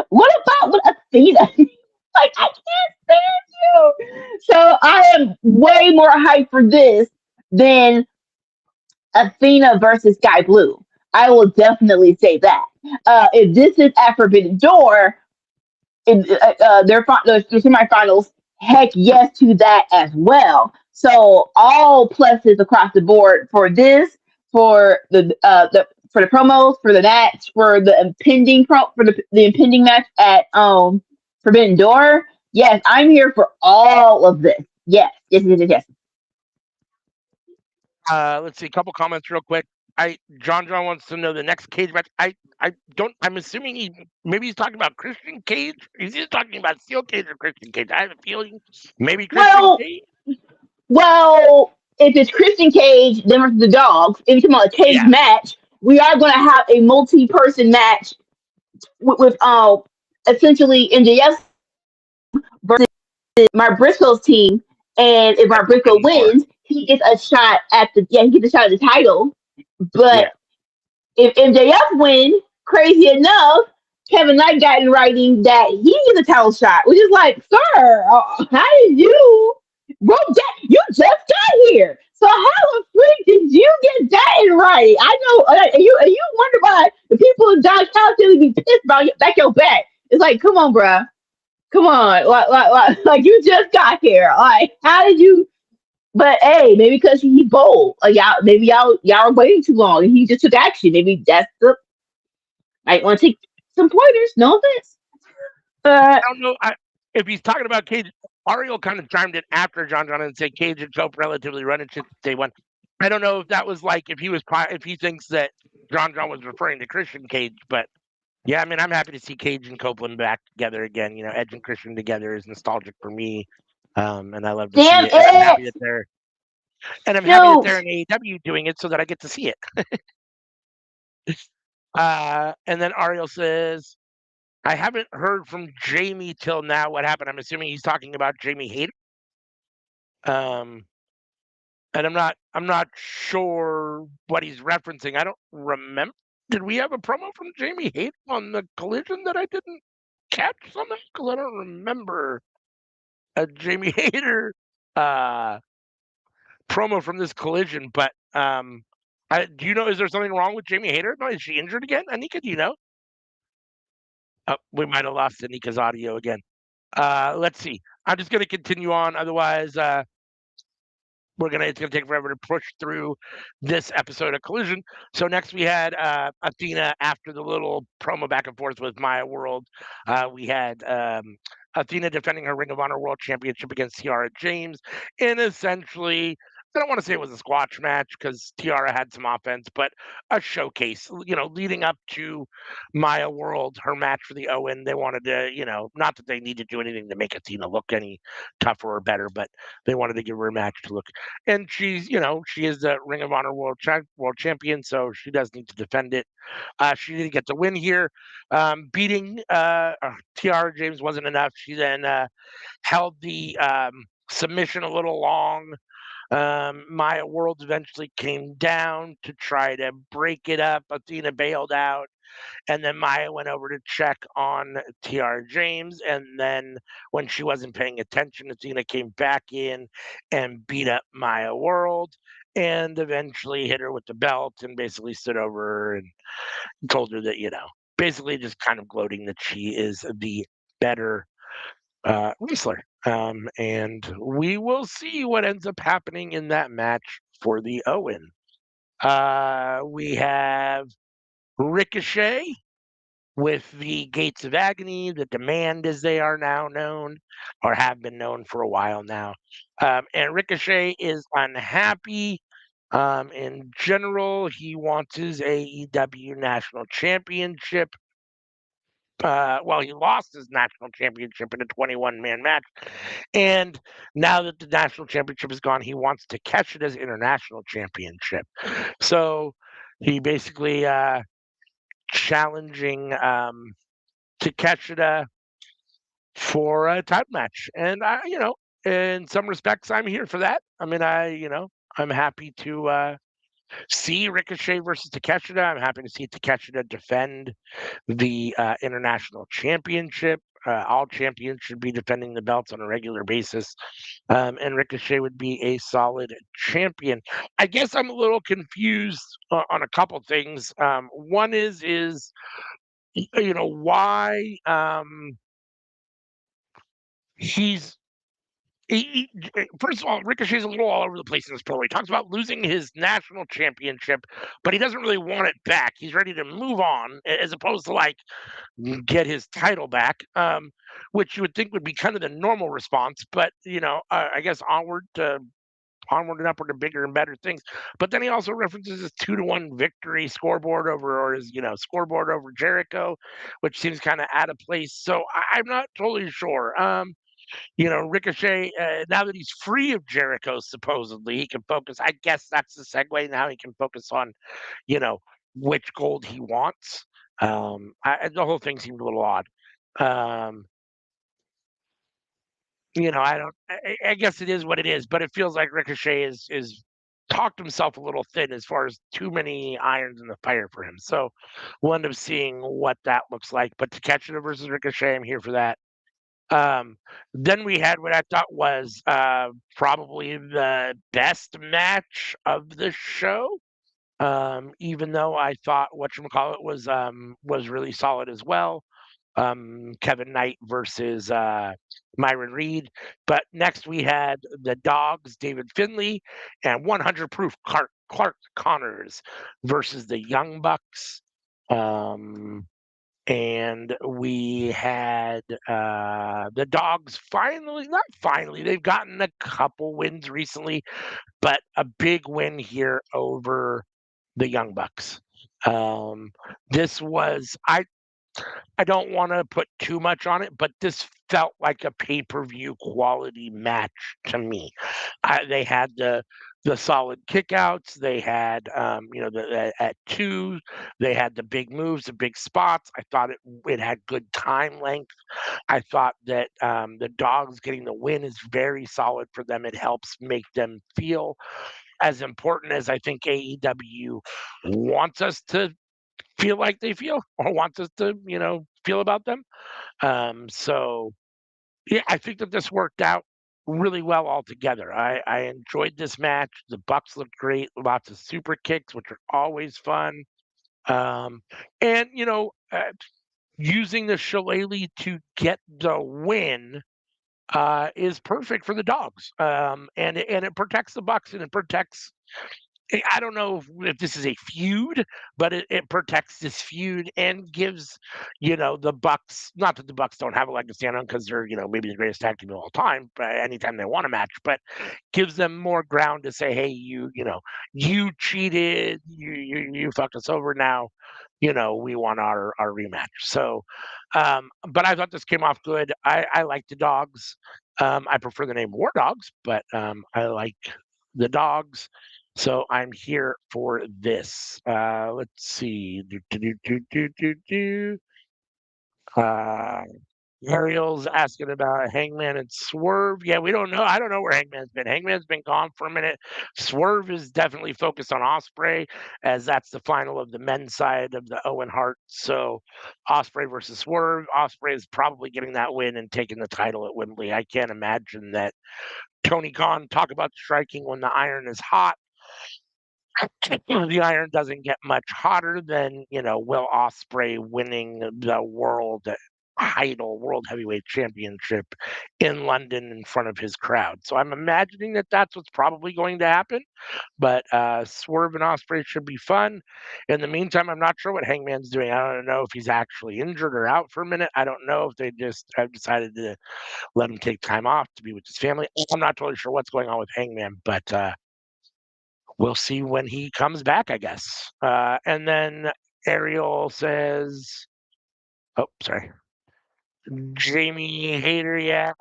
What about with Athena? Like I can't stand you. So I am way more hyped for this than Athena versus Sky Blue. I will definitely say that. If this is at Forbidden Door, in their semifinals, heck yes to that as well. So all pluses across the board for this, for the promos, for the match, for the the impending match at Forbidden Door. Yes, I'm here for all of this. Yes. Let's see, a couple comments real quick. John wants to know the next cage match. I'm assuming maybe he's talking about Christian Cage. Is he talking about Steel Cage or Christian Cage? I have a feeling maybe Christian Cage. Well, if it's Christian Cage, then versus the Dogs. If you're talking about a cage match, we are going to have a multi-person match with essentially MJF versus Mark Briscoe's team. And if Mark Briscoe wins, he gets a shot at the title. But if MJF wins, crazy enough, Kevin Knight got in writing that he needs a title shot, which is like, sir, how did you? Bro, you just got here. So how the freak did you get that in writing? I know, and you wonder why the people in Dodge House be pissed about your back. It's like, come on, bruh. Come on, like you just got here. Like, how did you? But hey, maybe because he's bold. Like y'all are waiting too long, and he just took action. Maybe that's the. I want to take some pointers. No offense. I don't know if he's talking about Cage. Ariel kind of chimed in after John and said Cage and Joe relatively running shit day one. I don't know if that was like if he thinks that John was referring to Christian Cage, but yeah, I mean, I'm happy to see Cage and Copeland back together again. You know, Edge and Christian together is nostalgic for me, and I love to see Damn it. And it! I'm happy that Shoot! they're in AEW doing it so that I get to see it. And then Ariel says, "I haven't heard from Jamie till now. What happened?" I'm assuming he's talking about Jamie Hayter. And I'm not sure what he's referencing. I don't remember. Did we have a promo from Jamie Hayter on the Collision that I didn't catch somehow? Because I don't remember a Jamie Hayter uh, promo from this Collision. But do you know? Is there something wrong with Jamie Hayter? No, is she injured again? Anika, do you know? Oh, we might have lost Anika's audio again. Let's see. I'm just going to continue on. Otherwise, it's gonna take forever to push through this episode of Collision. So next we had Athena after the little promo back and forth with Maya World. We had Athena defending her Ring of Honor World Championship against Tiara James in essentially. I don't want to say it was a squash match because Tiara had some offense, but a showcase, leading up to Maya World, her match for the Owen. They wanted to, not that they needed to do anything to make Athena look any tougher or better, but they wanted to give her a match to look, and she is the Ring of Honor World Champion, so she does need to defend it. She didn't get the win here. Beating Tiara James wasn't enough. She then held the submission a little long. Maya World eventually came down to try to break it up. Athena bailed out. And then Maya went over to check on Tiara James. And then when she wasn't paying attention, Athena came back in and beat up Maya World and eventually hit her with the belt and basically stood over her and told her that, basically just kind of gloating that she is the better wrestler. And we will see what ends up happening in that match for the Owen. We have Ricochet with the Gates of Agony, the Demand as they are now known, or have been known for a while now. And Ricochet is unhappy. In general, he wants his AEW National Championship. He lost his national championship in a 21-man match. And now that the national championship is gone, he wants to catch it as international championship. So he basically challenging Takeshita for a title match. And in some respects, I'm here for that. I mean, I'm happy to see Ricochet versus Takeshita. I'm happy to see Takeshita defend the international championship. All champions should be defending the belts on a regular basis, and Ricochet would be a solid champion. I guess I'm a little confused on a couple things. One is why he's first of all, Ricochet's a little all over the place in this promo. He talks about losing his national championship, but he doesn't really want it back. He's ready to move on, as opposed to like get his title back, which you would think would be kind of the normal response. But I guess onward and upward to bigger and better things. But then he also references his 2-1 victory scoreboard or his scoreboard over Jericho, which seems kind of out of place. So I'm not totally sure. Ricochet, now that he's free of Jericho, supposedly, he can focus. I guess that's the segue. Now he can focus on, which gold he wants. The whole thing seemed a little odd. I guess it is what it is, but it feels like Ricochet is talked himself a little thin as far as too many irons in the fire for him. So we'll end up seeing what that looks like. But Takeshita versus Ricochet, I'm here for that. Then we had what I thought was probably the best match of the show. Even though I thought whatchamacallit was really solid as well. Kevin Knight versus Myron Reed. But next we had the Dogs, David Finlay, and 100 Proof Clark Connors versus the Young Bucks. and we had the Dogs not finally, they've gotten a couple wins recently, but a big win here over the Young Bucks. This was I don't want to put too much on it, but this felt like a pay-per-view quality match to me. They had the solid kickouts. They had at two, they had the big moves, the big spots. I thought it had good time length. I thought that the Dogs getting the win is very solid for them. It helps make them feel as important as I think AEW wants us to feel like they feel or wants us to, feel about them. So yeah, I think that this worked out really well altogether. I enjoyed this match. The Bucks looked great, lots of super kicks, which are always fun. And using the shillelagh to get the win is perfect for the Dogs. And it protects the Bucks and it protects I don't know if this is a feud, but it protects this feud and gives, the Bucks, not that the Bucks don't have a leg to stand on because they're, maybe the greatest tag team of all time, but anytime they want a match, but gives them more ground to say, hey, you cheated, you fucked us over now, we want our rematch. So, but I thought this came off good. I like the Dogs. I prefer the name War Dogs, but I like the Dogs. So I'm here for this. Let's see. Uh, Ariel's asking about Hangman and Swerve. Yeah, we don't know. I don't know where Hangman's been. Hangman's been gone for a minute. Swerve is definitely focused on Ospreay, as that's the final of the men's side of the Owen Hart. So Ospreay versus Swerve. Ospreay is probably getting that win and taking the title at Wembley. I can't imagine that Tony Khan talk about striking when the iron is hot. The iron doesn't get much hotter than Will Ospreay winning the world title, world heavyweight championship in London in front of his crowd. So I'm imagining that that's what's probably going to happen. But Swerve and Ospreay should be fun. In the meantime, I'm not sure what Hangman's doing. I don't know if he's actually injured or out for a minute. I don't know if they just have decided to let him take time off to be with his family. I'm not totally sure what's going on with Hangman, but we'll see when he comes back, I guess. And then Ariel says, "Oh, sorry, Jamie Hayter. Yeah,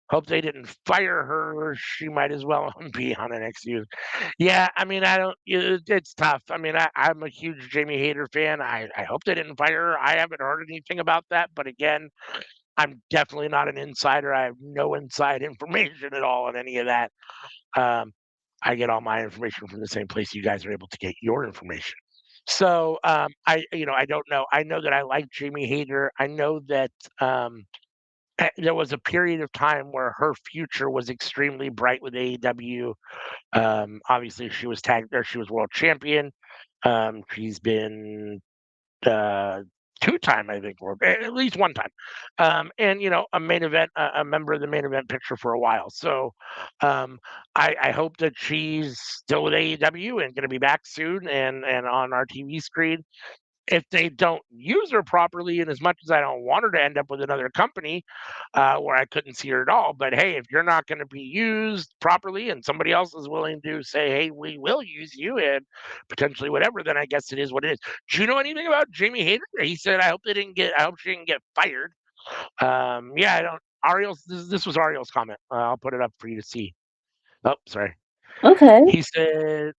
hope they didn't fire her. She might as well be on NXT." Yeah, I mean, I don't. It's tough. I mean, I'm a huge Jamie Hayter fan. I hope they didn't fire her. I haven't heard anything about that, but again, I'm definitely not an insider. I have no inside information at all on any of that. I get all my information from the same place you guys are able to get your information. So I don't know. I know that I like Jamie Hayter. I know that there was a period of time where her future was extremely bright with AEW. Obviously, she was tagged there. She was world champion. She's been uh, two-time, I think, or at least one time, and a main event, a member of the main event picture for a while. So I hope that she's still with AEW and going to be back soon and on our TV screen. If they don't use her properly, and as much as I don't want her to end up with another company where I couldn't see her at all, but hey, if you're not going to be used properly and somebody else is willing to say, hey, we will use you and potentially whatever, then I guess it is what it is. Do you know anything about Jamie Hayter? He said, I hope she didn't get fired. Yeah, I don't. Ariel's, this was Ariel's comment. I'll put it up for you to see. Oh, sorry. Okay. He said,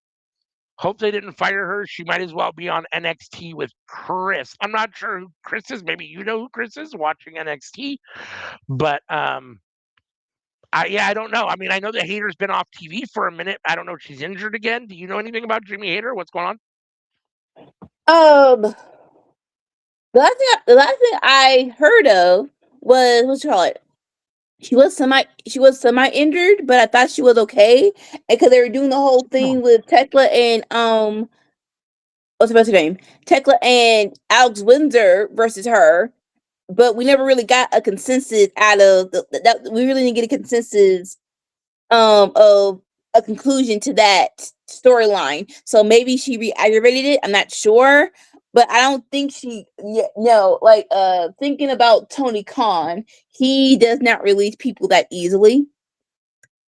hope they didn't fire her. She might as well be on NXT with Chris. I'm not sure who Chris is. Maybe you know who Chris is watching NXT. But I don't know. I mean, I know that Hayter's been off TV for a minute. I don't know if she's injured again. Do you know anything about Jamie Hayter? What's going on? The last thing I heard of was what's you call it? She was semi injured, but I thought she was okay because they were doing the whole thing with Tekla and what's her name? Tekla and Alex Windsor versus her, but we never really got a consensus out of that. We really didn't get a consensus of a conclusion to that storyline. So maybe she re-aggravated it. I'm not sure, but I don't think she. Yeah, no, like thinking about Tony Khan, he does not release people that easily.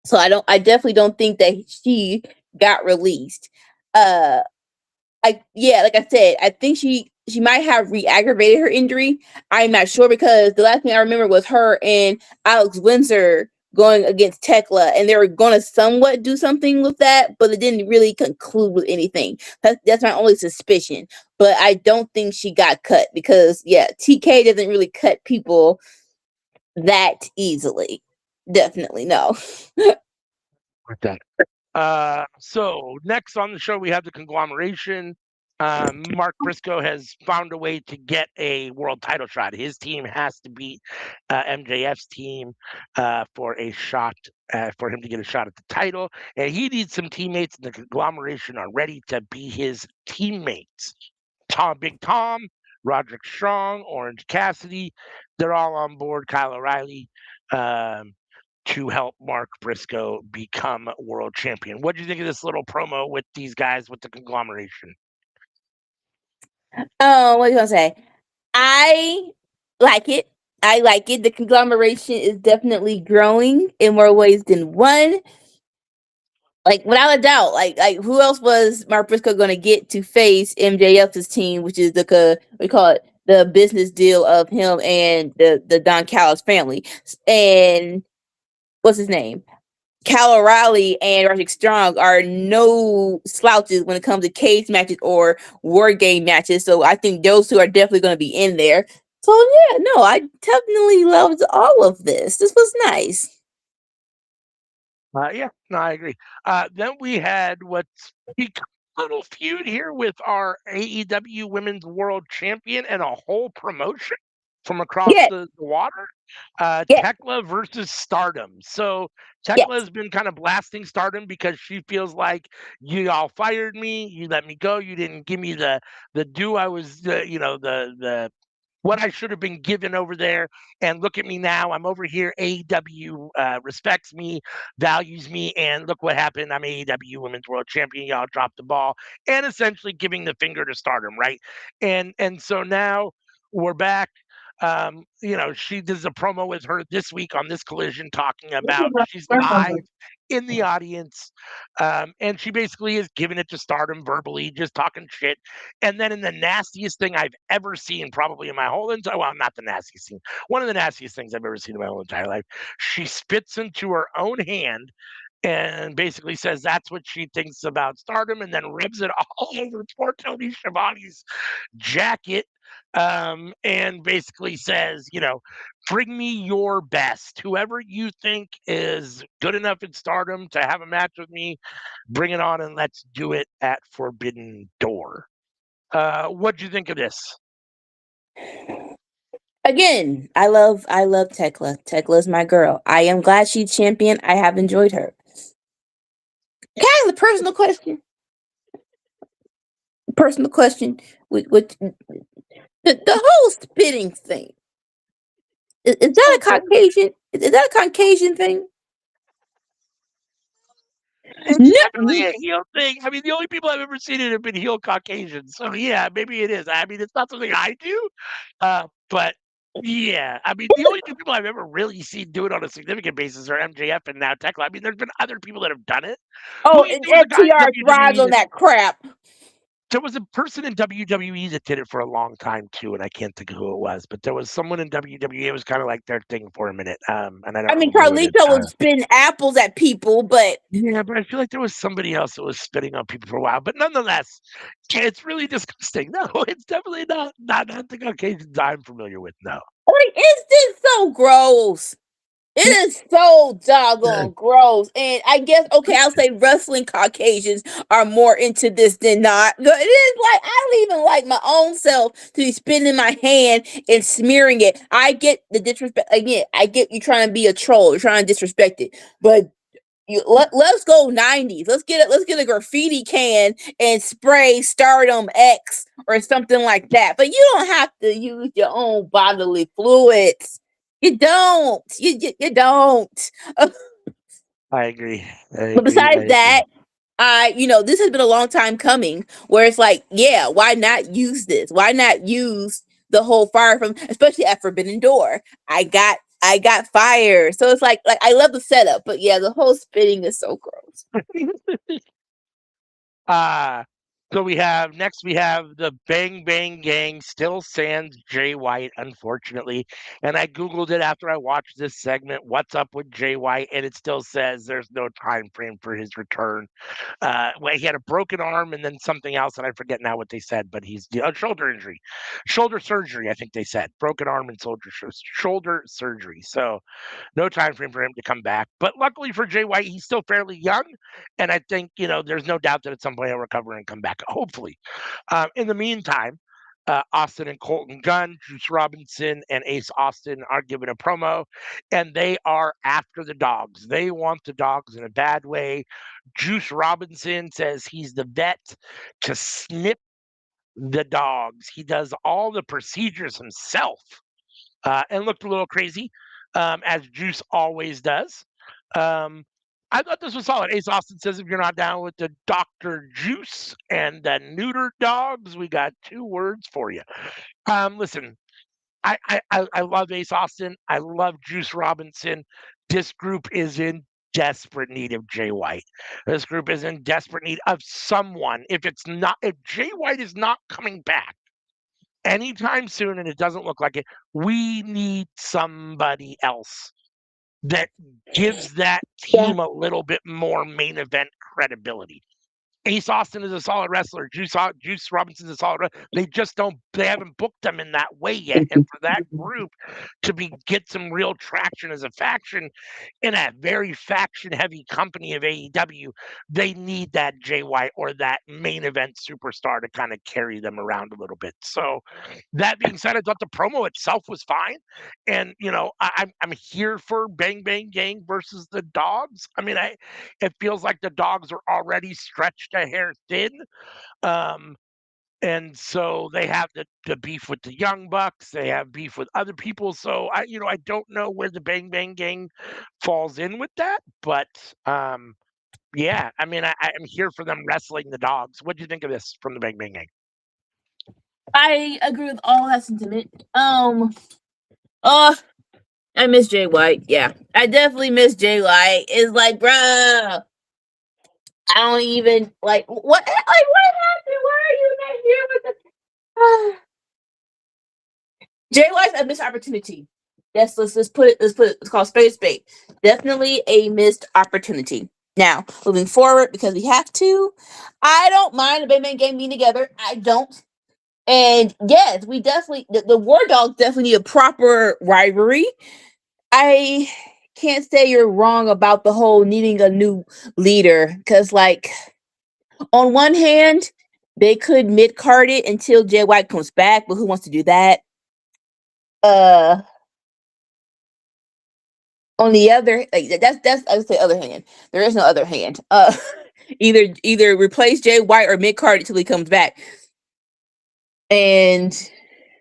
So I definitely don't think that she got released. Uh, like I said, I think she might have re-aggravated her injury. I'm not sure because the last thing I remember was her and Alex Windsor going against Tekla, and they were going to somewhat do something with that, but it didn't really conclude with anything. That's my only suspicion. But I don't think she got cut because yeah, TK doesn't really cut people that easily. Definitely no. With that. So next on the show, we have the conglomeration. Mark Briscoe has found a way to get a world title shot. His team has to beat MJF's team for a shot, for him to get a shot at the title. And he needs some teammates in the conglomeration are ready to be his teammates. Big Tom, Roderick Strong, Orange Cassidy, they're all on board. Kyle O'Reilly. To help Mark Briscoe become world champion. What do you think of this little promo with these guys with the conglomeration? Oh, what are you gonna say? I like it. I like it. The conglomeration is definitely growing in more ways than one. Like without a doubt, like who else was Mark Briscoe going to get to face MJF's team, which is we call it the business deal of him and the Don Callis family, and what's his name? Cal O'Reilly and Roderick Strong are no slouches when it comes to cage matches or war game matches. So I think those two are definitely going to be in there. So yeah, no, I definitely loved all of this. This was nice. Yeah, no, I agree. Then we had what's become a little feud here with our AEW Women's World Champion and a whole promotion from across Yeah, the water. yeah, Tekla versus Stardom. So yeah. Tekla has been kind of blasting Stardom because she feels like you all fired me, you let me go, you didn't give me the due I was, the what I should have been given over there. And look at me now. I'm over here. AEW respects me, values me, and look what happened. I'm AEW Women's World Champion. Y'all dropped the ball, and essentially giving the finger to Stardom, right? And so now we're back. She does a promo with her this week on this Collision, talking about she's live in the audience, and she basically is giving it to Stardom verbally, just talking shit. And then in the nastiest thing I've ever seen, probably in my whole entire, well, not the nastiest thing, one of the nastiest things I've ever seen in my whole entire life, she spits into her own hand and basically says that's what she thinks about Stardom, and then rubs it all over poor Tony Schiavone's jacket, and basically says, bring me your best. Whoever you think is good enough in Stardom to have a match with me, bring it on and let's do it at Forbidden Door. What do you think of this? Again, I love Tekla. Tekla is my girl. I am glad she's champion. I have enjoyed her. Can I ask a personal question? Personal question with the whole spitting thing. Is that a Caucasian? Is that a Caucasian thing? It's definitely No. a heel thing. I mean, the only people I've ever seen it have been heel Caucasians. So yeah, maybe it is. I mean, it's not something I do, but yeah, I mean, the only two people I've ever really seen do it on a significant basis are MJF and now Tekla. I mean, there's been other people that have done it. Oh, There was a guy in FTR thrives WWE on that crap. there was a person in WWE that did it for a long time too, and I can't think of who it was, but there was someone in WWE. It was kind of like their thing for a minute, and I don't I mean, remember who it is. Carlito was spitting apples at people, but Yeah, but I feel like there was somebody else that was spitting on people for a while. But nonetheless, it's really disgusting. No, it's definitely not the Caucasians I'm familiar with. No. like, is this so gross? It is so doggone gross. And I guess, okay, I'll say wrestling Caucasians are more into this than not. But it is like, I don't even like my own self to be spitting in my hand and smearing it. I get the disrespect. Again, I get you trying to be a troll. You're trying to disrespect it. But let's go 90s. Let's get a graffiti can and spray Stardom X or something like that. But you don't have to use your own bodily fluids. You don't. You don't. I agree. I But agree. I besides that, agree. This has been a long time coming where it's like, yeah, why not use this? Why not use the whole fire from, especially at Forbidden Door? I got fire. So it's like I love the setup, but yeah, the whole spitting is so gross. Uh, so we have the Bang Bang Gang still sans Jay White, unfortunately. And I Googled it after I watched this segment, what's up with Jay White, and it still says there's no time frame for his return. Well, he had a broken arm and then something else, and I forget now what they said, but he's a shoulder injury, shoulder surgery, I think they said. Broken arm and shoulder surgery. So no time frame for him to come back. But luckily for Jay White, he's still fairly young, and I think there's no doubt that at some point he'll recover and come back. Hopefully. In the meantime, Austin and Colton Gunn, Juice Robinson, and Ace Austin are giving a promo, and they are after the dogs. They want the dogs in a bad way. Juice Robinson says he's the vet to snip the dogs. He does all the procedures himself, and looked a little crazy, as Juice always does. Um, I thought this was solid. Ace Austin says if you're not down with the Dr. Juice and the neuter dogs, we got 2 words for you. Listen, I love Ace Austin. I love Juice Robinson. This group is in desperate need of Jay White. This group is in desperate need of someone. If Jay White is not coming back anytime soon, and it doesn't look like it, we need somebody else that gives that Yeah. team a little bit more main event credibility. Ace Austin is a solid wrestler. Juice Robinson's a solid wrestler. They haven't booked them in that way yet. And for that group to get some real traction as a faction in a very faction heavy company of AEW, they need that Jay White or that main event superstar to kind of carry them around a little bit. So that being said, I thought the promo itself was fine. And I'm here for Bang Bang Gang versus the Dogs. I mean, it feels like the dogs are already stretched a hair thin. Um, and so they have the beef with the Young Bucks. They have beef with other people. So I don't know where the Bang Bang Gang falls in with that. But yeah, I mean, I'm here for them wrestling the dogs. What do you think of this from the Bang Bang Gang? I agree with all that sentiment. Uh, I miss Jay White. Yeah, I definitely miss Jay White. It's like, bruh, I don't even like what. Like, what happened? Why are you not here with the? Jay White's a missed opportunity. Yes, let's put it. Let's call spade a spade. Definitely a missed opportunity. Now, moving forward, because we have to, I don't mind the Big Man Gang being together. I don't. And yes, we definitely the War Dogs definitely need a proper rivalry. I can't say you're wrong about the whole needing a new leader because, like, on one hand, they could mid card it until Jay White comes back, but who wants to do that? Uh, on the other, like, that's I would say other hand. There is no other hand. Either replace Jay White or mid card until he comes back. And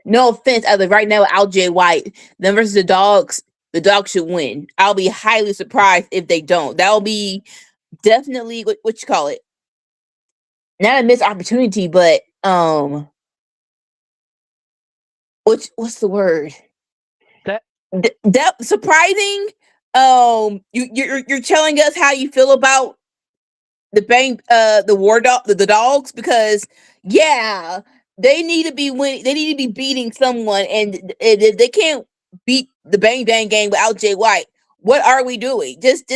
no offense, as of right now, without Jay White, them versus the dogs should win. I'll be highly surprised if they don't. That'll be definitely what you call it. Not a missed opportunity, but what's the word? That That surprising. You're telling us how you feel about the war dog the dogs because yeah they need to be winning, they need to be beating someone, and they can't beat the Bang Bang Gang without Jay White. What are we doing? Just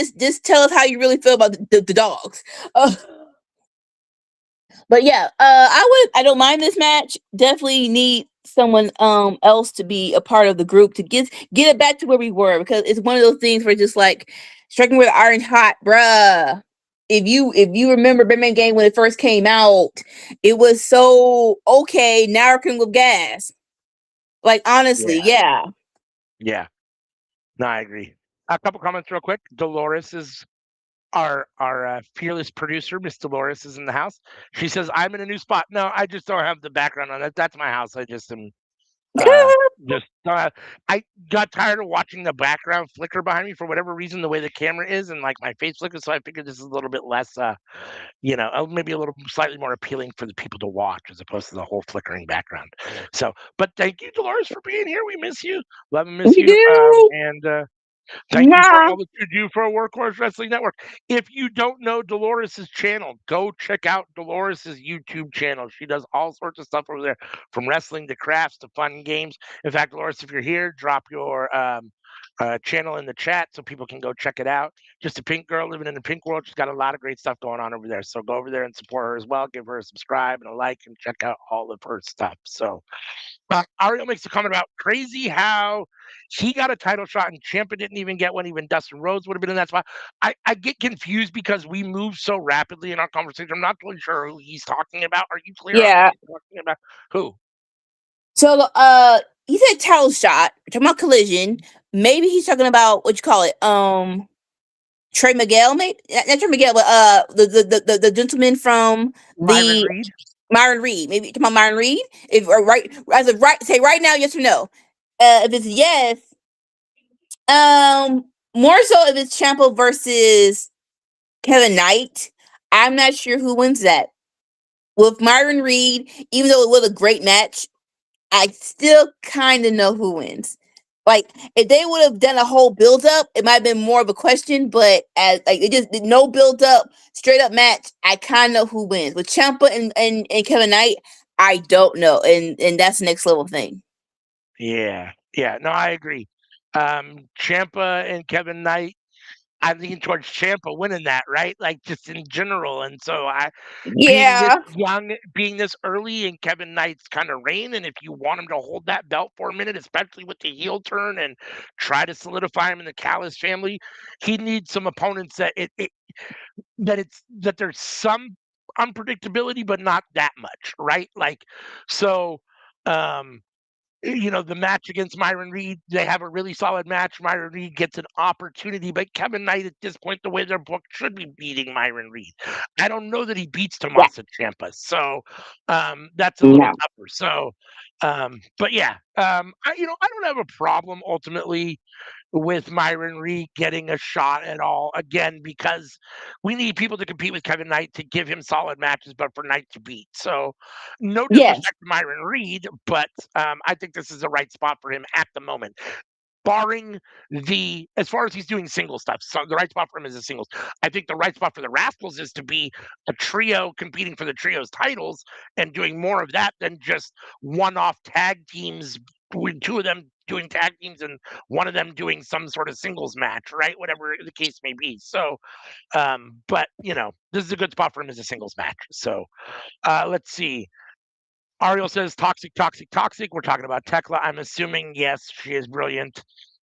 tell us how you really feel about the dogs. uh, but yeah, I don't mind this match. Definitely need someone else to be a part of the group to get it back to where we were, because it's one of those things where just like striking with iron hot, bruh. If you remember Batman Game when it first came out, it was so okay. Now we're cooking with gas. Like honestly, Yeah, yeah. yeah. No, I agree. A couple comments real quick. Dolores is our fearless producer, Miss Dolores, is in the house. She says, "I'm in a new spot." No, I just don't have the background on it. That's my house. I just am Just I got tired of watching the background flicker behind me for whatever reason, the way the camera is and like my face flickers. So I figured this is a little bit less, maybe a little slightly more appealing for the people to watch as opposed to the whole flickering background. So, but thank you, Dolores, for being here. We miss you. Love and miss You you. do? And thank you for Nah. all that you do for Workhorse Wrestling Network. If you don't know Dolores's channel, go check out Dolores's YouTube channel. She does all sorts of stuff over there, from wrestling to crafts to fun games. In fact, Dolores, if you're here, drop your channel in the chat so people can go check it out. Just a pink girl living in the pink world. She's got a lot of great stuff going on over there. So go over there and support her as well. Give her a subscribe and a like and check out all of her stuff. So Ariel makes a comment about crazy how he got a title shot and Ciampa didn't even get one. Even Dustin Rhodes would have been in that spot. I get confused because we move so rapidly in our conversation. I'm not really sure who he's talking about. Are you clear on who Yeah. he's talking about? Who? So, he said title shot. We're talking about Collision. Maybe he's talking about what you call it. Trey Miguel, maybe not Trey Miguel, but the gentleman from Myron the Reed? Myron Reed. Maybe talking about Myron Reed. If or right as of right, say right now, yes or no. If it's yes, more so if it's Ciampa versus Kevin Knight. I'm not sure who wins that. With Myron Reed, even though it was a great match, I still kind of know who wins. Like, if they would have done a whole build up, it might have been more of a question. But as like it just no build up, straight up match, I kind of know who wins. With Ciampa and Kevin Knight, I don't know, and that's the next level thing. Yeah. Yeah. No, I agree. Ciampa and Kevin Knight. I'm leaning towards Ciampa winning that, right? Like just in general. And so being this Yeah, young, being this early in Kevin Knight's kind of reign, and if you want him to hold that belt for a minute, especially with the heel turn and try to solidify him in the Callis family, he needs some opponents that there's some unpredictability, but not that much, right? Like so. Um, the match against Myron Reed, they have a really solid match. Myron Reed gets an opportunity, but Kevin Knight at this point, the way they're booked, should be beating Myron Reed. I don't know that he beats yeah, Tommaso Ciampa, so that's a little no, tougher. So, but yeah, I don't have a problem ultimately with Myron Reed getting a shot at all again because we need people to compete with Kevin Knight to give him solid matches, but for Knight to beat. So, no yes, disrespect to Myron Reed, but I think this is the right spot for him at the moment. Barring as far as he's doing single stuff, so the right spot for him is a singles. I think the right spot for the Rascals is to be a trio competing for the trios titles and doing more of that than just one-off tag teams with two of them doing tag teams and one of them doing some sort of singles match, right? Whatever the case may be. So, but this is a good spot for him as a singles match. So, let's see. Ariel says toxic, toxic, toxic. We're talking about Tekla. I'm assuming yes, she is brilliant.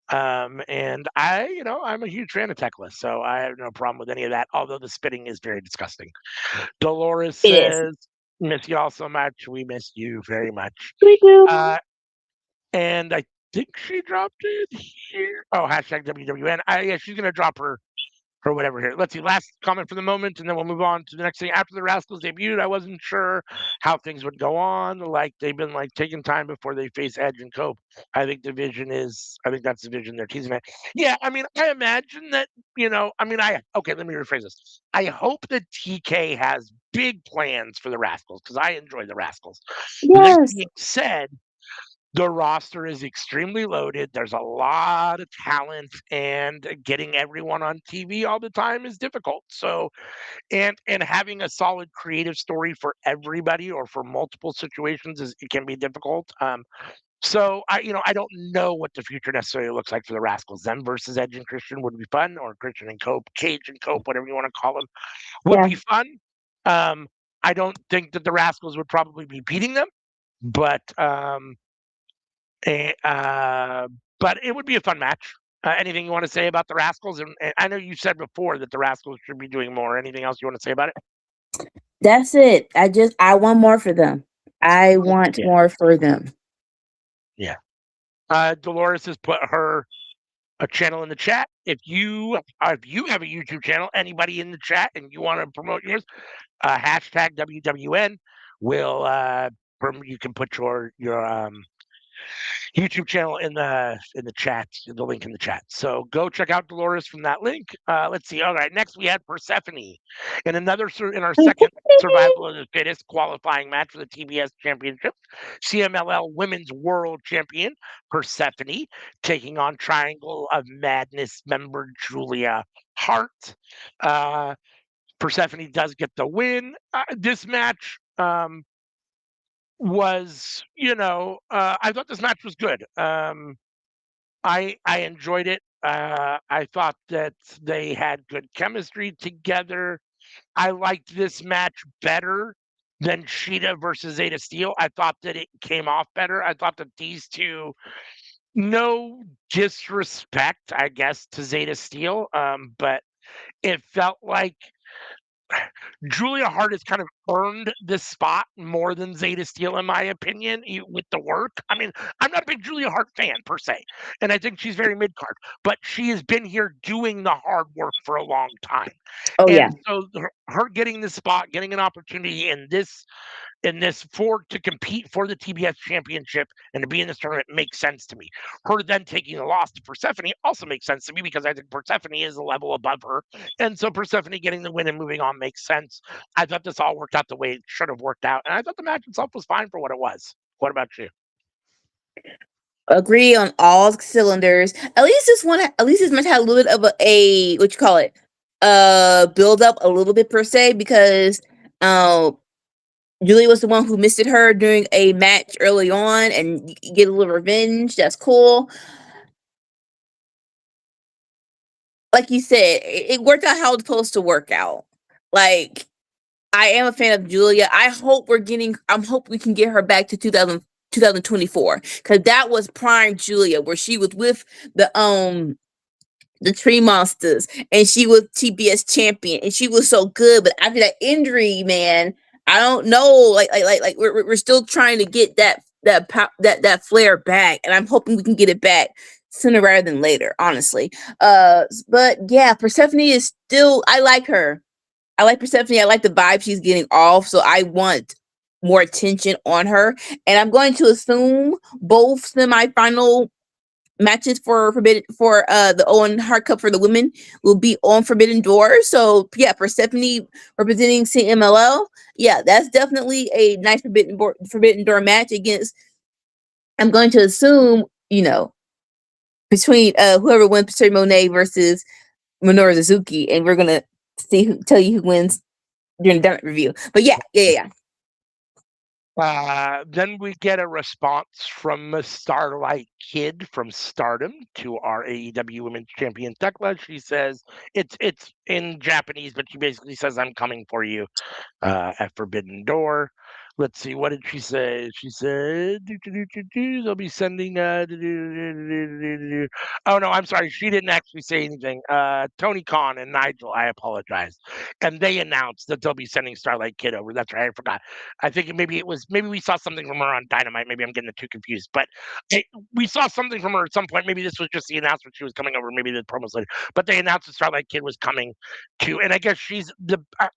And I'm a huge fan of Tekla, so I have no problem with any of that. Although the spitting is very disgusting. Dolores it is. says, "Miss y'all so much. We miss you very much." We do. And I think she dropped it here. Oh, hashtag WWN. Yeah, she's gonna drop her or whatever here. Let's see. Last comment for the moment, and then we'll move on to the next thing. After the Rascals debuted, I wasn't sure how things would go on. Like they've been taking time before they face Edge and Cope. I think that's the vision they're teasing at. Yeah, I mean, I imagine that, okay, let me rephrase this. I hope that TK has big plans for the Rascals because I enjoy the Rascals. That Yes, being said, the roster is extremely loaded. There's a lot of talent, and getting everyone on TV all the time is difficult. So, and having a solid creative story for everybody or for multiple situations it can be difficult. So I don't know what the future necessarily looks like for the Rascals. Them versus Edge and Christian would be fun, or Christian and Cope, Cage and Cope, whatever you want to call them, would yeah, be fun. I don't think that the Rascals would probably be beating them, but Eh, uh, but it would be a fun match. Anything you want to say about the Rascals? And I know you said before that the Rascals should be doing more. Anything else you want to say about it? that's it. I want more for them. I want Yeah, more for them. yeah. Dolores has put her a channel in the chat. If you have a YouTube channel, anybody in the chat, and you want to promote yours, hashtag WWN will you can put your YouTube channel in the chat, the link in the chat. So go check out Dolores from that link. Let's see. All right, next we had Persephone in in our second Survival of the Fittest qualifying match for the TBS Championship. CMLL Women's World Champion Persephone taking on Triangle of Madness member Julia Hart. Persephone does get the win. This match was, I thought this match was good. I enjoyed it. I thought that they had good chemistry together. I liked this match better than Sheeta versus Zeta Steel. I thought that it came off better. I thought that these two, no disrespect, I guess, to Zeta Steel, but it felt like Julia Hart has kind of earned this spot more than Zeta Steel, in my opinion, with the work. I mean, I'm not a big Julia Hart fan per se, and I think she's very mid card, but she has been here doing the hard work for a long time. Oh yeah. And so her getting this spot, getting an opportunity in this to compete for the TBS championship and to be in this tournament makes sense to me. Her then taking the loss to Persephone also makes sense to me because I think Persephone is a level above her. And so Persephone getting the win and moving on makes sense. I thought this all worked out the way it should have worked out. And I thought the match itself was fine for what it was. What about you? Agree on all cylinders. At least this match had a little bit of a what you call it, build up a little bit per se, because Julie was the one who missed her during a match early on, and you get a little revenge. That's cool. Like you said, it worked out how it's supposed to work out. Like, I am a fan of Julia. I hope we can get her back to 2024, because that was prime Julia, where she was with the Tree Monsters, and she was TBS champion, and she was so good. But after that injury, man, I don't know. Like we're still trying to get that flair back, and I'm hoping we can get it back sooner rather than later. Honestly, but yeah, Persephone is still. I like her. I like Persephone. I like the vibe she's getting off. So I want more attention on her, and I'm going to assume both semifinal matches for the Owen Hart Cup for the women will be on Forbidden Door. So yeah, Persephone representing CMLL. Yeah, that's definitely a nice Forbidden Door match against. I'm going to assume, between whoever wins Patricia Monet versus Minoru Suzuki, and we're gonna tell you who wins during the Dynamite review. But yeah. Then we get a response from Starlight Kid from Stardom to our AEW Women's Champion Tekla. She says it's in Japanese, but she basically says, "I'm coming for you," at Forbidden Door. Let's see, what did she say? She said, they'll be sending. Oh no, I'm sorry. She didn't actually say anything. Tony Khan and Nigel, I apologize. And they announced that they'll be sending Starlight Kid over. That's right, I forgot. I think maybe we saw something from her on Dynamite. Maybe I'm getting the two confused. But we saw something from her at some point. Maybe this was just the announcement she was coming over. Maybe the promos later. But they announced that Starlight Kid was coming to, and I guess she's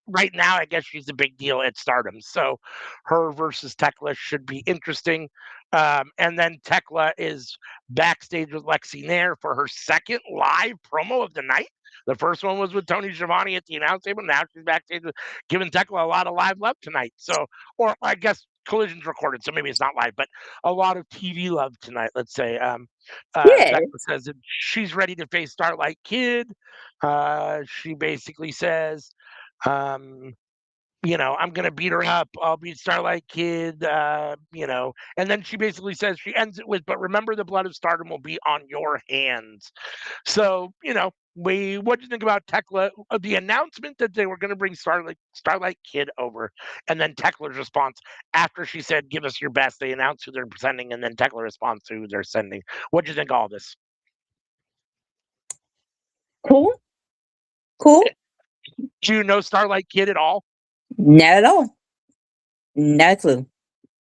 right now. I guess she's the big deal at Stardom. So her versus Tekla should be interesting. And then Tekla is backstage with Lexi Nair for her second live promo of the night. The first one was with Tony Schiavone at the announce table. Now she's backstage giving Tekla a lot of live love tonight. So, or I guess Collision's recorded, so maybe it's not live, but a lot of TV love tonight, let's say. Tekla says that she's ready to face Starlight Kid. She basically says, I'm going to beat her up. I'll beat Starlight Kid, and then she basically says, she ends it with, but remember the blood of Stardom will be on your hands. So, what do you think about Tekla? The announcement that they were going to bring Starlight Kid over, and then Tekla's response after she said, give us your best. They announced who they're sending, and then Tekla responds to who they're sending. What do you think of all this? Cool. Do you know Starlight Kid at all? Not at all. Not a clue.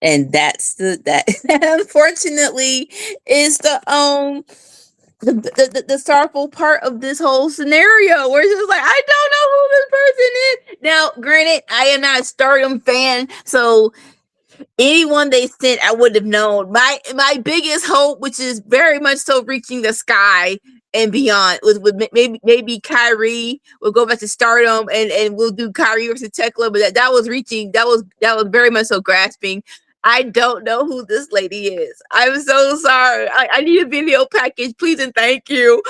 And that's that unfortunately is the sorrowful part of this whole scenario, where it's just like, I don't know who this person is. Now, granted, I am not a Stardom fan, so anyone they sent, I would have known. My biggest hope, which is very much so reaching the sky and beyond, was with maybe Kyrie will go back to Stardom and we'll do Kyrie versus Tekla, but that was reaching. That was very much so grasping. I don't know who this lady is. I'm so sorry. I need a video package, please and thank you.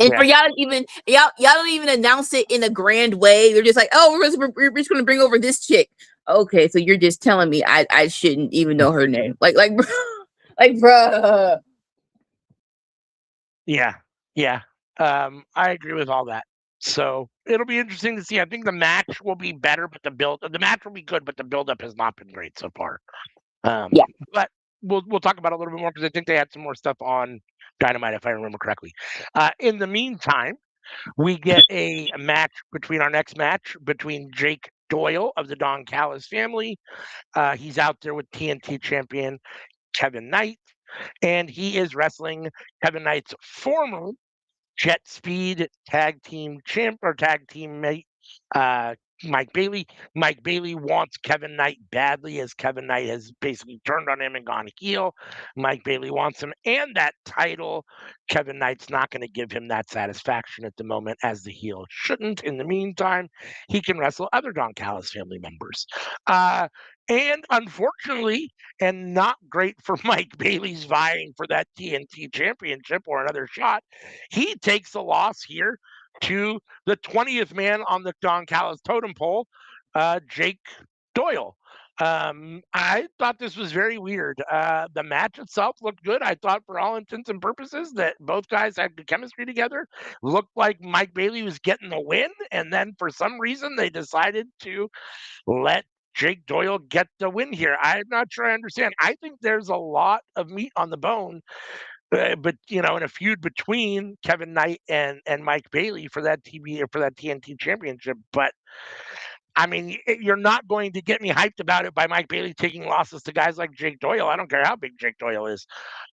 And for Yes. y'all to even y'all don't even announce it in a grand way. They're just like, oh, we're just gonna bring over this chick. Okay, so you're just telling me I shouldn't even know her name. Like bruh. Yeah. Yeah. I agree with all that. So it'll be interesting to see. I think the match will be better, but the match will be good, but the build up has not been great so far. Yeah. But we'll talk about it a little bit more because I think they had some more stuff on Dynamite, if I remember correctly. In the meantime, we get a match between our next match between Jake Doyle of the Don Callis family. He's out there with TNT champion Kevin Knight, and he is wrestling Kevin Knight's former Jet Speed tag team champ or tag teammate, uh, Mike Bailey. Mike Bailey wants Kevin Knight badly, as Kevin Knight has basically turned on him and gone heel. Mike Bailey wants him and that title. Kevin Knight's not going to give him that satisfaction at the moment, as the heel shouldn't. In the meantime, he can wrestle other Don Callis family members. And unfortunately, and not great for Mike Bailey's vying for that TNT championship or another shot, he takes a loss here to the 20th man on the Don Callis totem pole, Jake Doyle. I thought this was very weird. The match itself looked good. I thought, for all intents and purposes, that both guys had good chemistry together. Looked like Mike Bailey was getting the win, and then for some reason they decided to let Jake Doyle get the win here. I'm not sure I understand. I think there's a lot of meat on the bone, but in a feud between Kevin Knight and Mike Bailey for that TV or for that TNT championship. But I mean, you're not going to get me hyped about it by Mike Bailey taking losses to guys like Jake Doyle. I don't care how big Jake Doyle is.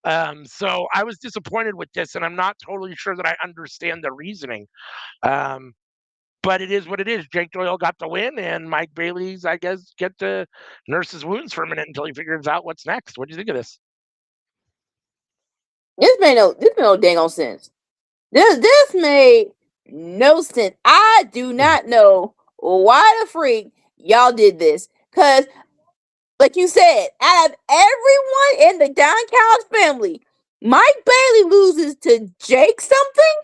So I was disappointed with this, and I'm not totally sure that I understand the reasoning. Um, but it is what it is. Jake Doyle got the win, and Mike Bailey's, I guess, get to nurse his wounds for a minute until he figures out what's next. What do you think of this? This made no dang on sense. This made no sense. I do not know why the freak y'all did this. Cause like you said, out of everyone in the Don Callis family, Mike Bailey loses to Jake something.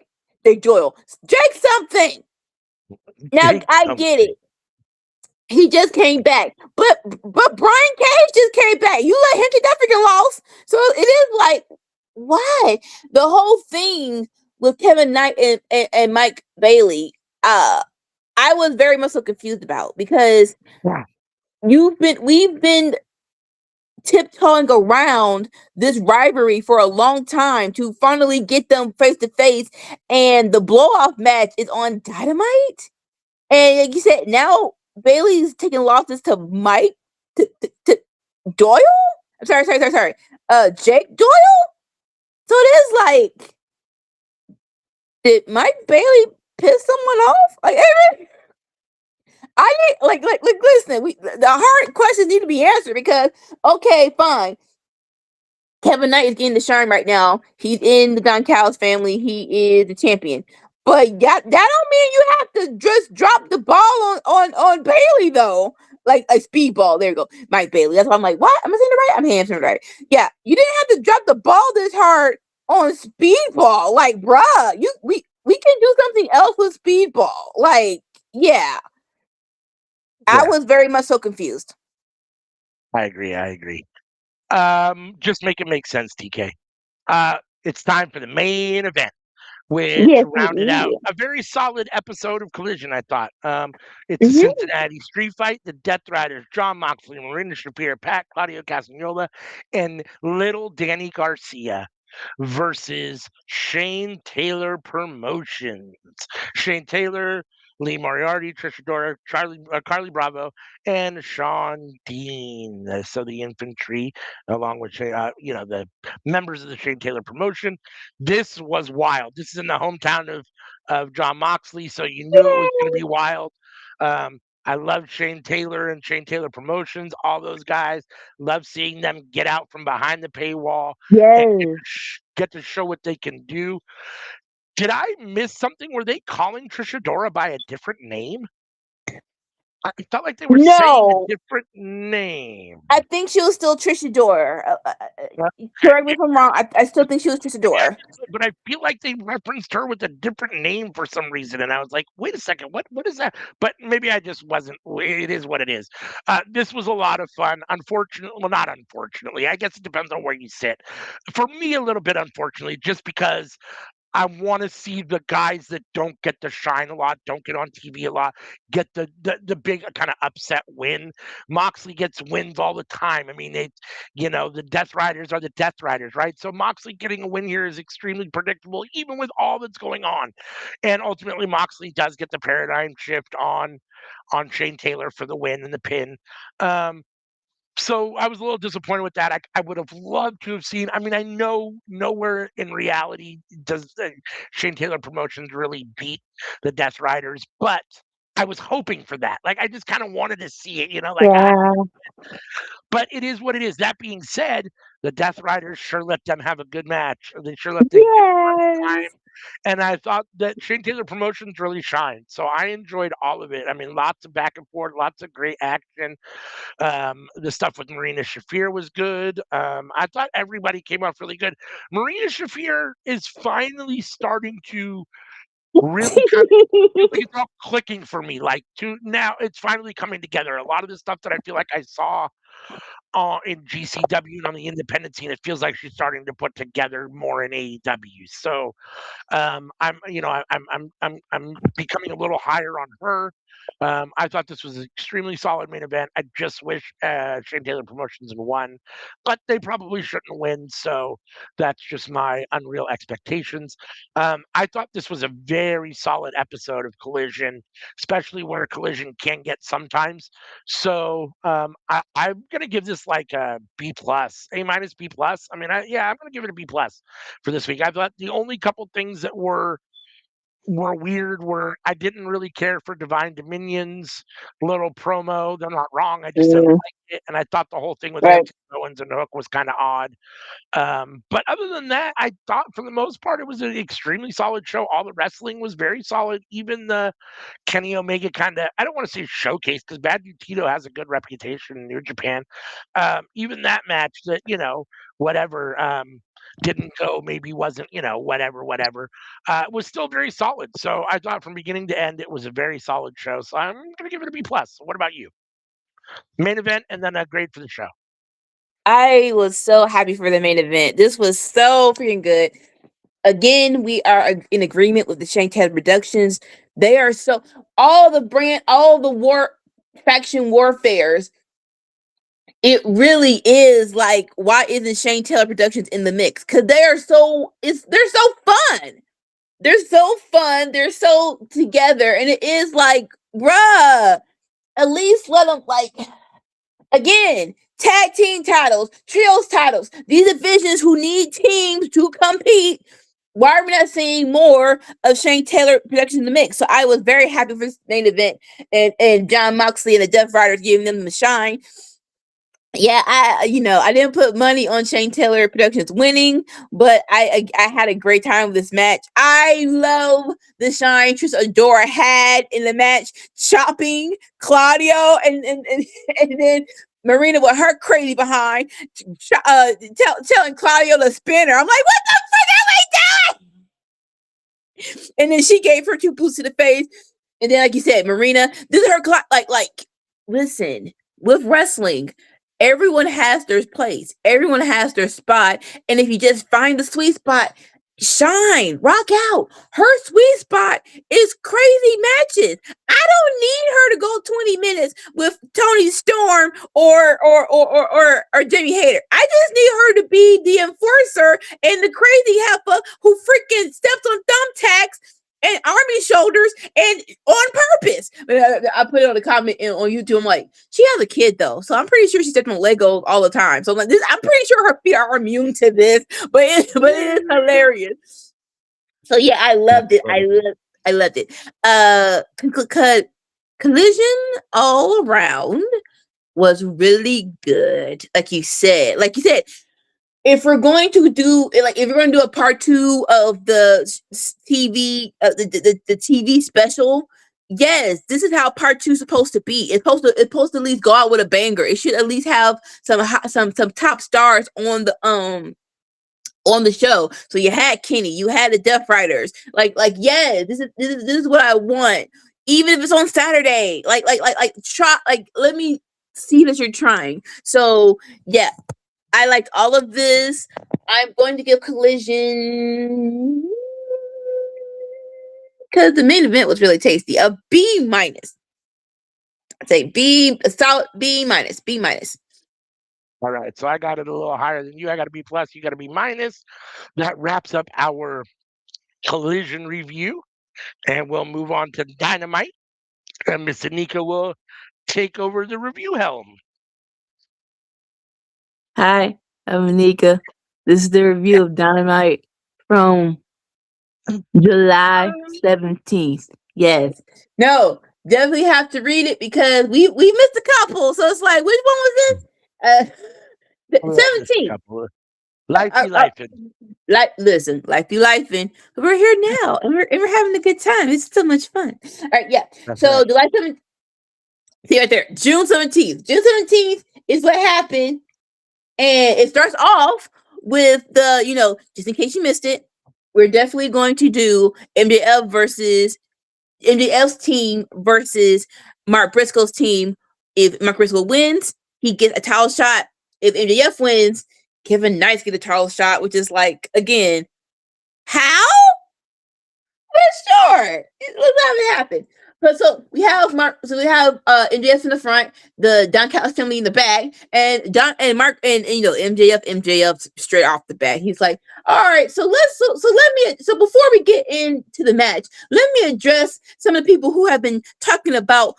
Jake Doyle. Jake something. Now Jake I get something. it. He just came back. But Brian Cage just came back. You let him get that freaking loss. So it is like, why? The whole thing with Kevin Knight and Mike Bailey, I was very much so confused about, because Yeah. we've been tiptoeing around this rivalry for a long time to finally get them face to face, and the blow off match is on Dynamite. And like you said, now Bailey's taking losses to Mike to Doyle. I'm sorry. Jake Doyle. So it is like, did Mike Bailey piss someone off? I need like listen. The hard questions need to be answered, because okay, fine. Kevin Knight is getting the shine right now. He's in the Don Callis family. He is the champion. But that don't mean you have to just drop the ball on Bailey, though. Like a speedball. There you go. Mike Bailey. That's why I'm like, what? Am I saying it right? I'm answering it right. Yeah. You didn't have to drop the ball this hard on speedball. Like, bruh, we can do something else with speedball. Like, yeah. I Yeah, was very much so confused. I agree. I agree. Just make it make sense, TK. It's time for the main event, which Yes, rounded out it a very solid episode of Collision, I thought. It's a is. Cincinnati street fight. The Death Riders, John Moxley, Marina Shapiro, Pat Claudio Castagnoli, and little Danny Garcia versus Shane Taylor Promotions. Shane Taylor, Lee Moriarty, Trish Adora, Carly Bravo, and Sean Dean. So the infantry, along with the members of the Shane Taylor promotion. This was wild. This is in the hometown of John Moxley, so you knew it was going to be wild. I love Shane Taylor and Shane Taylor Promotions, all those guys. Love seeing them get out from behind the paywall and Yes. get to show what they can do. Did I miss something? Were they calling Trish Adora by a different name? I felt like they were saying a No, different name. I think she was still Trisha Dora. Uh, Correct me if I'm wrong. I still think she was Trisha Dora. but I feel like they referenced her with a different name for some reason, and I was like, "Wait a second, what is that?" But maybe I just wasn't. It is what it is. This was a lot of fun. Unfortunately, well, not unfortunately. I guess it depends on where you sit. For me, a little bit unfortunately, just because I want to see the guys that don't get to shine a lot, don't get on TV a lot, get the big kind of upset win. Moxley gets wins all the time. I mean, the Death Riders are the Death Riders, right? So Moxley getting a win here is extremely predictable, even with all that's going on. And ultimately, Moxley does get the paradigm shift on Shane Taylor for the win and the pin. Um, so I was a little disappointed with that. I would have loved to have seen. I mean, I know nowhere in reality does Shane Taylor Promotions really beat the Death Riders, but I was hoping for that. Like I just kind of wanted to see it, Yeah. but it is what it is. That being said, the Death Riders sure let them have a good match. They sure let them give time. Yes. And I thought that Shane Taylor Promotions really shined. So I enjoyed all of it. I mean, lots of back and forth, lots of great action. The stuff with Marina Shafir was good. I thought everybody came off really good. Marina Shafir is finally starting to really kind of like it's all clicking for me. Like to now, it's finally coming together. A lot of the stuff that I feel like I saw in GCW and on the independent scene, it feels like she's starting to put together more in AEW. So I'm becoming a little higher on her. I thought this was an extremely solid main event. I just wish Shane Taylor Promotions had won, but they probably shouldn't win. So that's just my unreal expectations. I thought this was a very solid episode of Collision, especially where Collision can get sometimes. So I'm gonna give this like a B plus, A minus, B plus. I mean, I'm gonna give it a B plus for this week. I thought the only couple things that were weird were I didn't really care for Divine Dominion's little promo. They're not wrong. I just didn't Mm, like it, and I thought the whole thing with right. Lacey Owens and Hook was kind of odd. But other than that, I thought for the most part it was an extremely solid show. All the wrestling was very solid. Even the Kenny Omega kind of, I don't want to say showcase because Bad Dude Tito has a good reputation in New Japan. Even that match that, whatever, didn't go, maybe wasn't, whatever, was still very solid. So I thought from beginning to end, it was a very solid show. So I'm going to give it a B plus. What about you? Main event and then a grade for the show. I was so happy for the main event. This was so freaking good. Again, we are in agreement with the Shane Taylor Productions. They are so all the war faction warfares. It really is like, why isn't Shane Taylor Productions in the mix? Because they're so fun. They're so fun. They're so together, and it is like, bruh, at least let them like again. Tag team titles, trios titles, these divisions who need teams to compete. Why are we not seeing more of Shane Taylor Productions in the mix? So I was very happy for this main event and John Moxley and the Death Riders giving them the shine. Yeah, I didn't put money on Shane Taylor Productions winning, but I had a great time with this match. I love the shine Trish Adora had in the match, chopping Claudio and then Marina with her crazy behind, telling Claudio to spin her. I'm like, what the fuck are we doing? And then she gave her two boots to the face. And then, like you said, Marina, this is her listen, with wrestling, everyone has their place. Everyone has their spot. And if you just find the sweet spot, shine, rock out. Her sweet spot is crazy matches. I don't need her to go 20 minutes with Tony Storm or Jamie Hayter. I just need her to be the enforcer and the crazy heifer who freaking steps on thumbtacks and army shoulders and on purpose. I put it on the comment on YouTube. I'm like, she has a kid though, so I'm pretty sure she's stepping on Legos all the time. So I'm like, I'm pretty sure her feet are immune to this, but it is hilarious. So yeah, I loved it. I loved it. Cut. Collision all around was really good. Like you said, if we're going to do a part two of the TV, the TV special, yes, this is how part two is supposed to be. It's supposed to at least go out with a banger. It should at least have some top stars on the show. So you had Kenny, you had the Death Riders. Yeah, this is what I want. Even if it's on Saturday, try, let me see that you're trying. So yeah, I liked all of this. I'm going to give Collision, because the main event was really tasty, a B minus. I'd say B, a solid B minus, B minus. All right, so I got it a little higher than you. I got a B plus. You got a B minus. That wraps up our Collision review, and we'll move on to Dynamite. And Miss Anika will take over the review helm. Hi, I'm Anika. This is the review of Dynamite from July 17th. Yes. No, definitely have to read it because we missed a couple. So it's like, which one was this? 17th. Life be lifing. Listen, life be lifing. We're here now, and we're having a good time. It's so much fun. All right, yeah. That's So right. July 17th. See right there, June 17th. June 17th is what happened, and it starts off with just in case you missed it, we're definitely going to do MJF versus MJF's team versus Mark Briscoe's team. If Mark Briscoe wins, he gets a title shot. If MJF wins, Kevin Knight gets a title shot, which is like, again, how? But sure, let's have it happen. But so we have MJF in the front, the Don Callis family in the back, and Don and Mark and MJF straight off the bat. He's like, all right, so before we get into the match, let me address some of the people who have been talking about.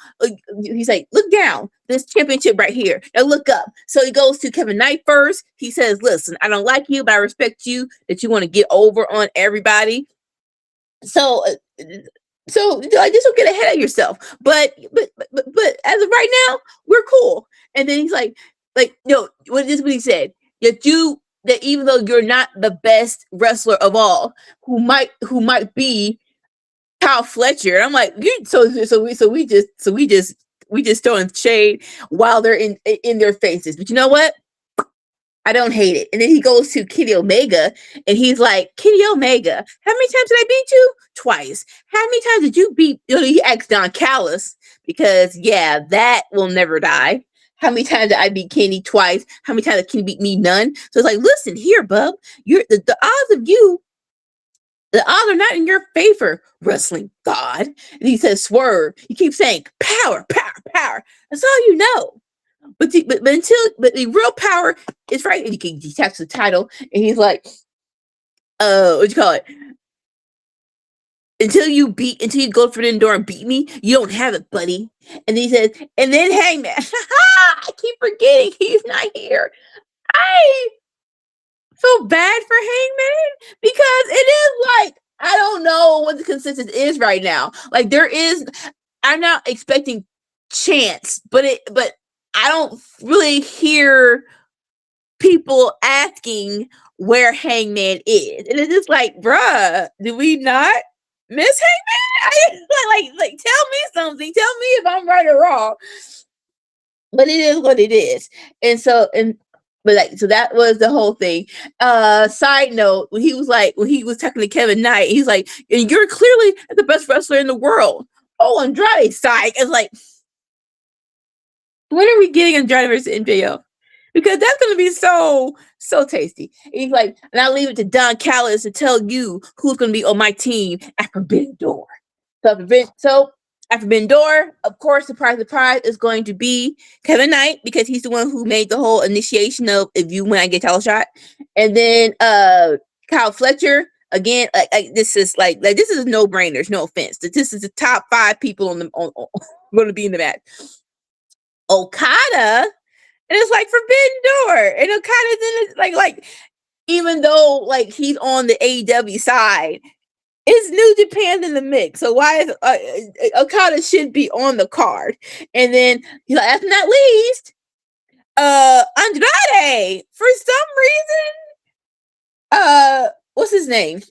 He's like, look down, this championship right here. Now look up. So he goes to Kevin Knight first. He says, listen, I don't like you, but I respect you that you want to get over on everybody. So just don't get ahead of yourself. But as of right now, we're cool. And then he's like, what is what he said? That even though you're not the best wrestler of all, who might be Kyle Fletcher. And I'm like, we just throwing shade while they're in their faces. But you know what? I don't hate it. And then he goes to Kenny Omega and he's like, Kenny Omega, how many times did I beat you? Twice. How many times did you beat, he asked Don Callis, because yeah, that will never die. How many times did I beat Kenny? Twice. How many times did Kenny beat me? None. So it's like, listen here, bub, you're the odds are not in your favor, wrestling god. And he says, swerve. You keep saying power, power, power. That's all you know. But the real power is right. And he taps the title, and he's like, what you call it? Until you go for the door and beat me, you don't have it, buddy. And he says, and then Hangman. I keep forgetting he's not here. I feel bad for Hangman because it is like, I don't know what the consensus is right now. Like I'm not expecting chance, but I don't really hear people asking where Hangman is. And it's just like, bruh, do we not miss Hangman? Like, tell me something. Tell me if I'm right or wrong. But it is what it is. So that was the whole thing. Side note, when he was talking to Kevin Knight, he's like, and you're clearly the best wrestler in the world. Oh, Andrade, psych. It's like, when are we getting Andrade versus MJF? Because that's going to be so tasty. And he's like, and I'll leave it to Don Callis to tell you who's going to be on my team at Forbidden Door. So at Forbidden Door, of course, surprise, is going to be Kevin Knight, because he's the one who made the whole initiation of if you win, I get a title shot. And then Kyle Fletcher. Again, this is this is no brainers. No offense. This is the top 5 people on going to be in the match. Okada, and it's like Forbidden Door, and Okada's in it, like even though he's on the AEW side, It's New Japan in the mix. So why is Okada should be on the card? And then last but not least, Andrade for some reason. What's his name?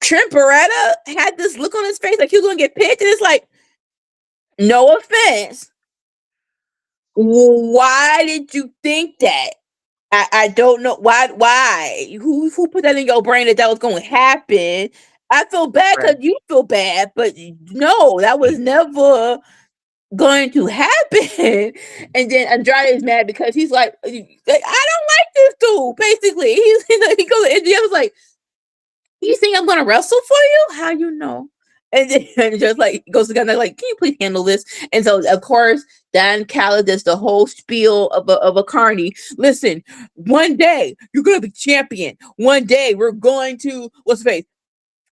Trent Beretta had this look on his face like he was gonna get picked, and it's like, no offense. Why did you think that? I don't know why. Who put that in your brain that was going to happen? I feel bad because you feel bad, but no, that was never going to happen. And then Andrade is mad because he's like, I don't like this dude. Basically, he goes to India. I was like, you think I'm going to wrestle for you? How you know? And then just like goes to Gunner, like, can you please handle this? And so of course, Don Callis does the whole spiel of a carny. Listen, one day you're gonna be champion. One day we're going to what's the face?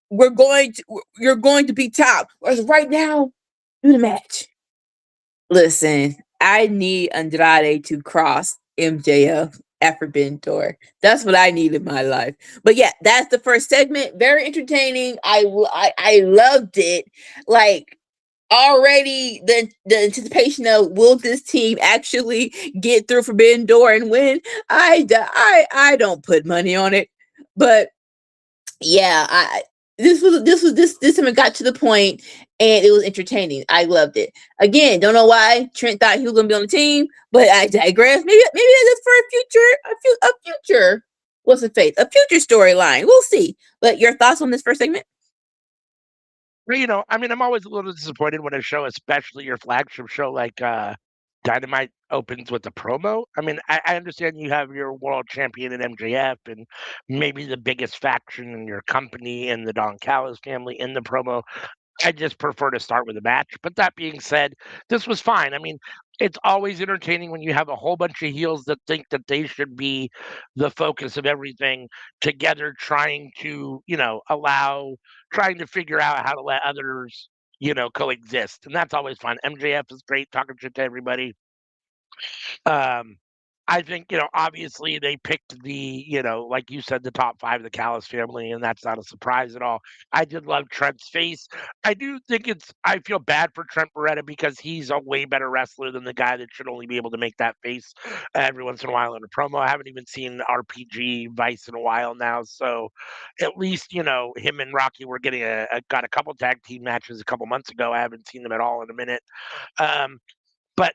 You're going to be top. Whereas right now, do the match. Listen, I need Andrade to cross MJF after Bentor. That's what I need in my life. But yeah, that's the first segment. Very entertaining. I loved it. Like already the anticipation of will this team actually get through Forbidden Door and win? I don't put money on it, but yeah, this time got to the point and it was entertaining. I loved it. Again, don't know why Trent thought he was gonna be on the team, but I digress. Maybe that's for a future. What's the face? A future storyline. We'll see. But your thoughts on this first segment? Well, I mean, I'm always a little disappointed when a show, especially your flagship show like Dynamite, opens with a promo. I mean, I understand you have your world champion in MJF and maybe the biggest faction in your company and the Don Callis family in the promo. I just prefer to start with a match. But that being said, this was fine. I mean, it's always entertaining when you have a whole bunch of heels that think that they should be the focus of everything together, trying to, trying to figure out how to let others, coexist. And that's always fun. MJF is great talking shit to everybody. Um, I think, obviously they picked like you said, the top 5 of the Callis family, and that's not a surprise at all. I did love Trent's face. I do think I feel bad for Trent Beretta because he's a way better wrestler than the guy that should only be able to make that face every once in a while in a promo. I haven't even seen RPG Vice in a while now, so at least, him and Rocky were got a couple tag team matches a couple months ago. I haven't seen them at all in a minute. But,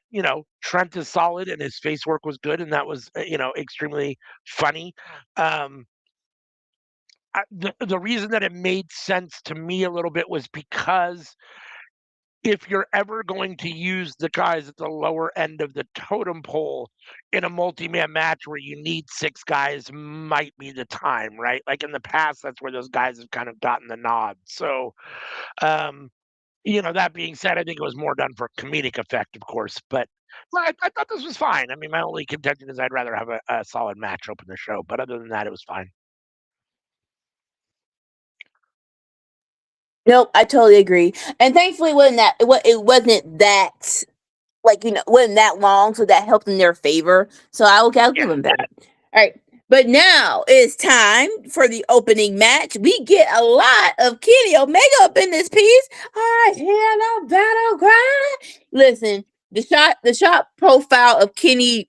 Trent is solid and his face work was good, and that was, extremely funny. The reason that it made sense to me a little bit was because if you're ever going to use the guys at the lower end of the totem pole in a multi-man match where you need 6 guys might be the time, right? Like in the past, that's where those guys have kind of gotten the nod. So, that being said, I think it was more done for comedic effect, of course, but I thought this was fine. I mean, my only contention is I'd rather have a solid match open the show, but other than that, it was fine. Nope, I totally agree. And thankfully, it wasn't that wasn't that long, so that helped in their favor. So I'll give them that. All right. But now it's time for the opening match. We get a lot of Kenny Omega up in this piece. I hear the battle cry. Listen, the shot profile of Kenny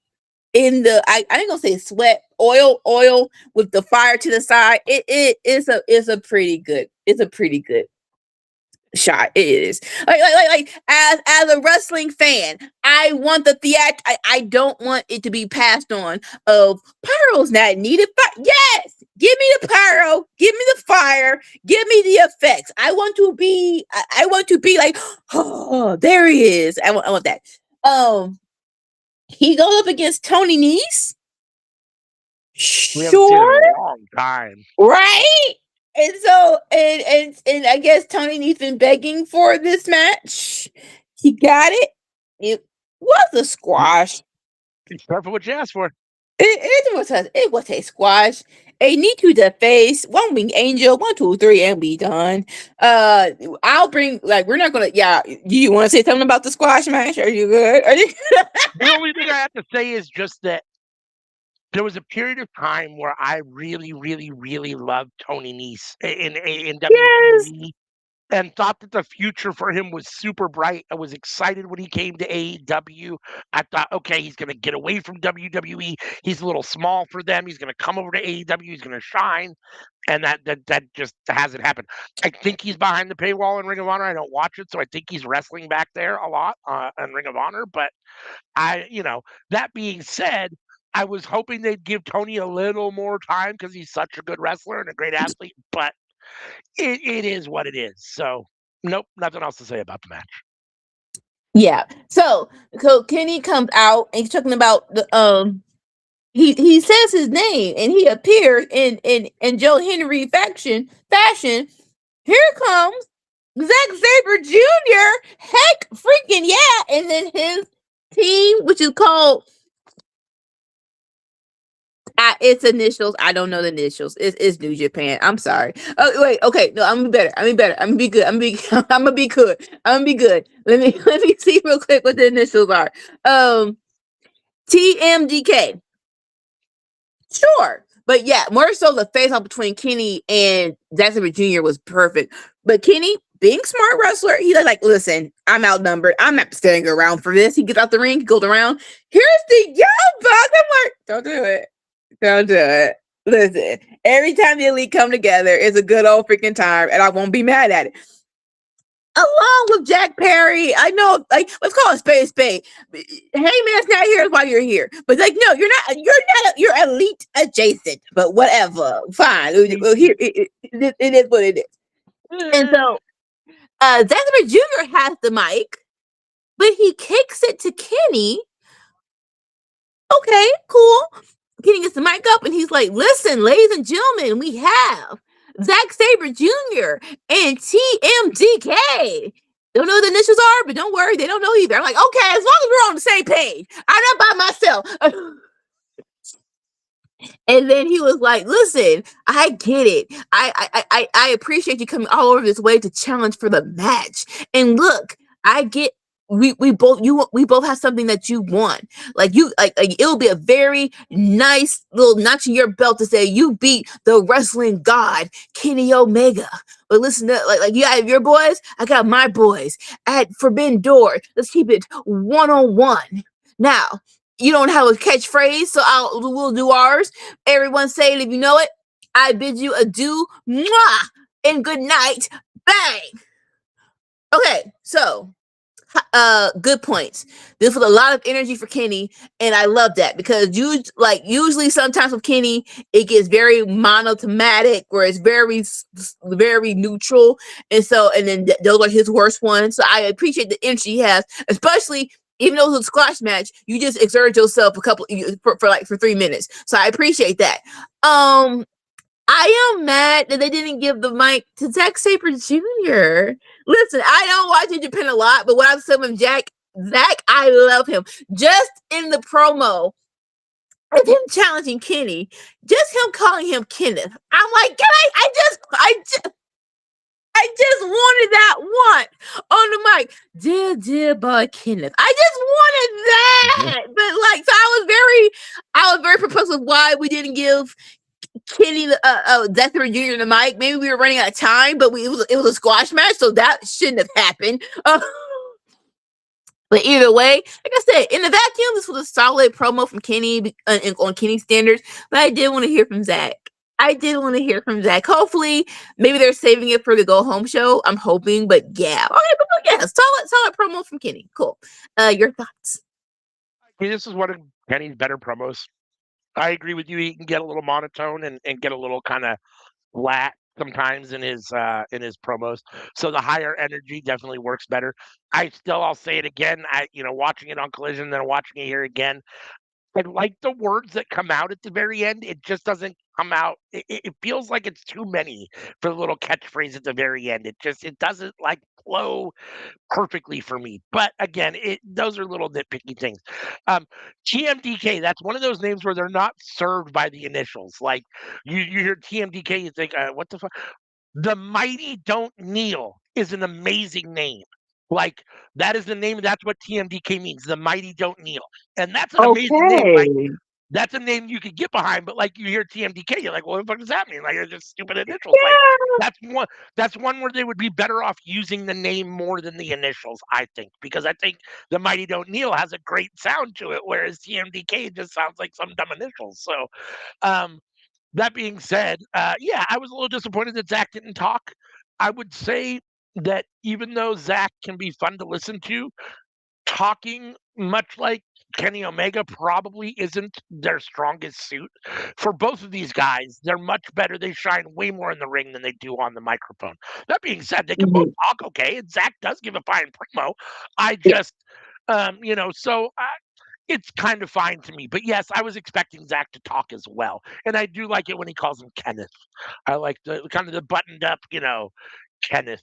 in the I ain't gonna say sweat oil with the fire to the side. It is a pretty good. It's a pretty good shot. It is like as a wrestling fan, I want the I don't want it to be passed on of pyro's not needed, but yes, give me the pyro, give me the fire, give me the effects. I want to be like, oh, there he is. I want that. He goes up against Tony Nese. We haven't seen him in a long time, right? And so, and I guess Tony Nee's been begging for this match. He got it. It was a squash. Be careful what you ask for. It was a squash. A knee to the face, 1 wing angel, 1, 2, 3, and be done. I'll bring we're not gonna. Yeah, do you want to say something about the squash match? Are you good? The only thing I have to say is just that there was a period of time where I really, really, really loved Tony Nese in Yes. WWE and thought that the future for him was super bright. I was excited when he came to AEW. I thought, okay, he's going to get away from WWE. He's a little small for them. He's going to come over to AEW. He's going to shine. And that just hasn't happened. I think he's behind the paywall in Ring of Honor. I don't watch it, so I think he's wrestling back there a lot in Ring of Honor. But that being said, I was hoping they'd give Tony a little more time because he's such a good wrestler and a great athlete. But it is what it is. So nope, nothing else to say about the match. Yeah. So Kenny comes out and he's talking about the he says his name and he appears in Joe Henry fashion. Here comes Zack Sabre Jr. Heck freaking yeah. And then his team, which is called its initials. I don't know the initials. It's New Japan. I'm sorry. Oh wait. Okay. No, I'm gonna be better. I'm gonna be good. I'm gonna be good. I'm gonna be good. Let me see real quick what the initials are. TMDK. Sure. But yeah, more so the face off between Kenny and Zack Sabre Jr. was perfect. But Kenny, being smart wrestler, he's like, listen, I'm outnumbered. I'm not staying around for this. He gets out the ring, he goes around. Here's the Young Bucks. I'm like, don't do it. Don't do it. Listen, every time the Elite come together, it's a good old freaking time, and I won't be mad at it. Along with Jack Perry, I know, like, let's call it spade a spade. Heyman's not here while you're here, but like, no, you're Elite adjacent, but whatever, fine. Here, it is what it is. And so, Zack Sabre Jr. has the mic, but he kicks it to Kenny. Okay, cool. Kenny gets the mic up and he's like, listen, ladies and gentlemen, we have Zack Sabre Jr. and TMDK. Don't know what the initials are, but don't worry, they don't know either. I'm like, okay, as long as we're on the same page, I'm not by myself. And then he was like, listen, I get it. I appreciate you coming all over this way to challenge for the match. And look, I get we both have something that you want. Like it'll be a very nice little notch in your belt to say you beat the wrestling god Kenny Omega. But listen to like you have your boys, I got my boys at Forbidden Door. Let's keep it 1-on-1. Now, you don't have a catchphrase, so we'll do ours. Everyone say it if you know it. I bid you adieu, mwah, and good night, bang. Okay, so good points. This was a lot of energy for Kenny, and I love that because usually sometimes with Kenny it gets very monothematic or it's very very neutral, and then those are his worst ones. So I appreciate the energy he has, especially. Even though it was a squash match, you just exerted yourself for 3 minutes. So I appreciate that. I am mad that they didn't give the mic to Zack Sabre Jr. Listen, I don't watch New Japan a lot, but what I've said with Zack, I love him. Just in the promo of him challenging Kenny, just him calling him Kenneth. I'm like, I just wanted that one on the mic. Dear boy Kenneth. I just wanted that. But so I was very perplexed with why we didn't give Kenny Zack Sabre Jr. the mic. Maybe we were running out of time, but it was a squash match, so that shouldn't have happened. But either way, like I said, in the vacuum, this was a solid promo from Kenny on Kenny standards. But I did want to hear from Zack. Hopefully, maybe they're saving it for the go home show. I'm hoping, but yeah. Okay, but yeah, solid promo from Kenny. Cool. Your thoughts? This is one of Kenny's better promos. I agree with you. He can get a little monotone and get a little kind of flat sometimes in his promos. So the higher energy definitely works better. I'll say it again. Watching it on Collision, then watching it here again. I like the words that come out at the very end. It just doesn't come out. It feels like it's too many for the little catchphrase at the very end. It doesn't flow perfectly for me. But again, those are little nitpicky things. TMDK, that's one of those names where they're not served by the initials. Like you hear TMDK, you think, what the fuck? The Mighty Don't Kneel is an amazing name. That is the name. That's what TMDK means. The Mighty Don't Kneel, and that's an amazing name. that's a name you could get behind, but like you hear TMDK, you're like, well, what the fuck does that mean? Like, it's just stupid initials. Like, that's one where they would be better off using the name more than the initials, I think, because I think the Mighty Don't Kneel has a great sound to it, whereas TMDK just sounds like some dumb initials. So, that being said, yeah, I was a little disappointed that Zach didn't talk. I would say that even though Zach can be fun to listen to, talking, much like Kenny Omega, probably isn't their strongest suit. For both of these guys, they're much better. They shine way more in the ring than they do on the microphone. That being said, they can both talk okay, and Zach does give a fine promo. I just, so it's kind of fine to me. But yes, I was expecting Zach to talk as well. And I do like it when he calls him Kenneth. I like the kind of the buttoned up, Kenneth.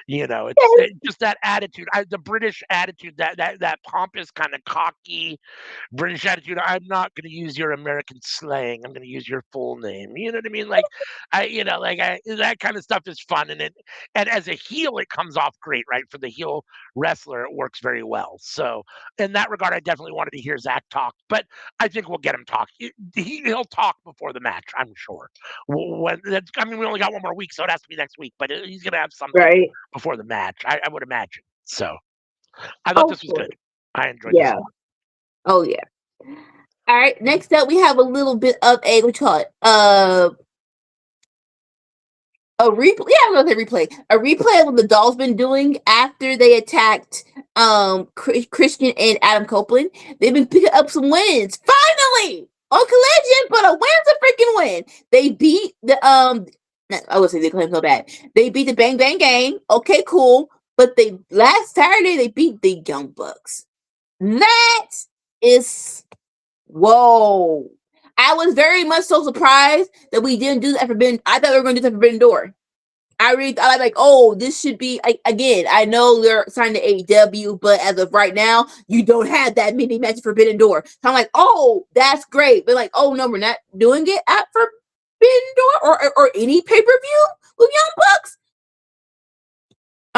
It's just that attitude. The British attitude, that pompous, kind of cocky British attitude. I'm not going to use your American slang. I'm going to use your full name. You know what I mean? Like, that kind of stuff is fun, and as a heel, it comes off great, right? For the heel wrestler, it works very well. So, in that regard, I definitely wanted to hear Zach talk, but I think we'll get him talk. He'll talk before the match, I'm sure. We only got one more week, so it has to be next week. But he's going to have something Right. before the match, I would imagine. So, I thought this was good. I enjoyed this. Oh yeah. All right. Next up, we have a little bit of a what you call it? A replay. Yeah, I'm gonna say replay. A replay of what the Dolls been doing after they attacked Christian and Adam Copeland. They've been picking up some wins. Finally on Collision, but a win's a freaking win. They beat the I would say they claim so bad. They beat the Bang Bang Gang. Okay, cool. But last Saturday they beat the Young Bucks. That is whoa. I was very much so surprised that we didn't do that Forbidden. I thought we were going to do that Forbidden Door. I really thought like, oh, this should be again. I know they're signed to AEW, but as of right now, you don't have that many matches Forbidden Door. So I'm like, oh, that's great. But like, oh no, we're not doing it at Forbidden Door or any pay per view with Young Bucks.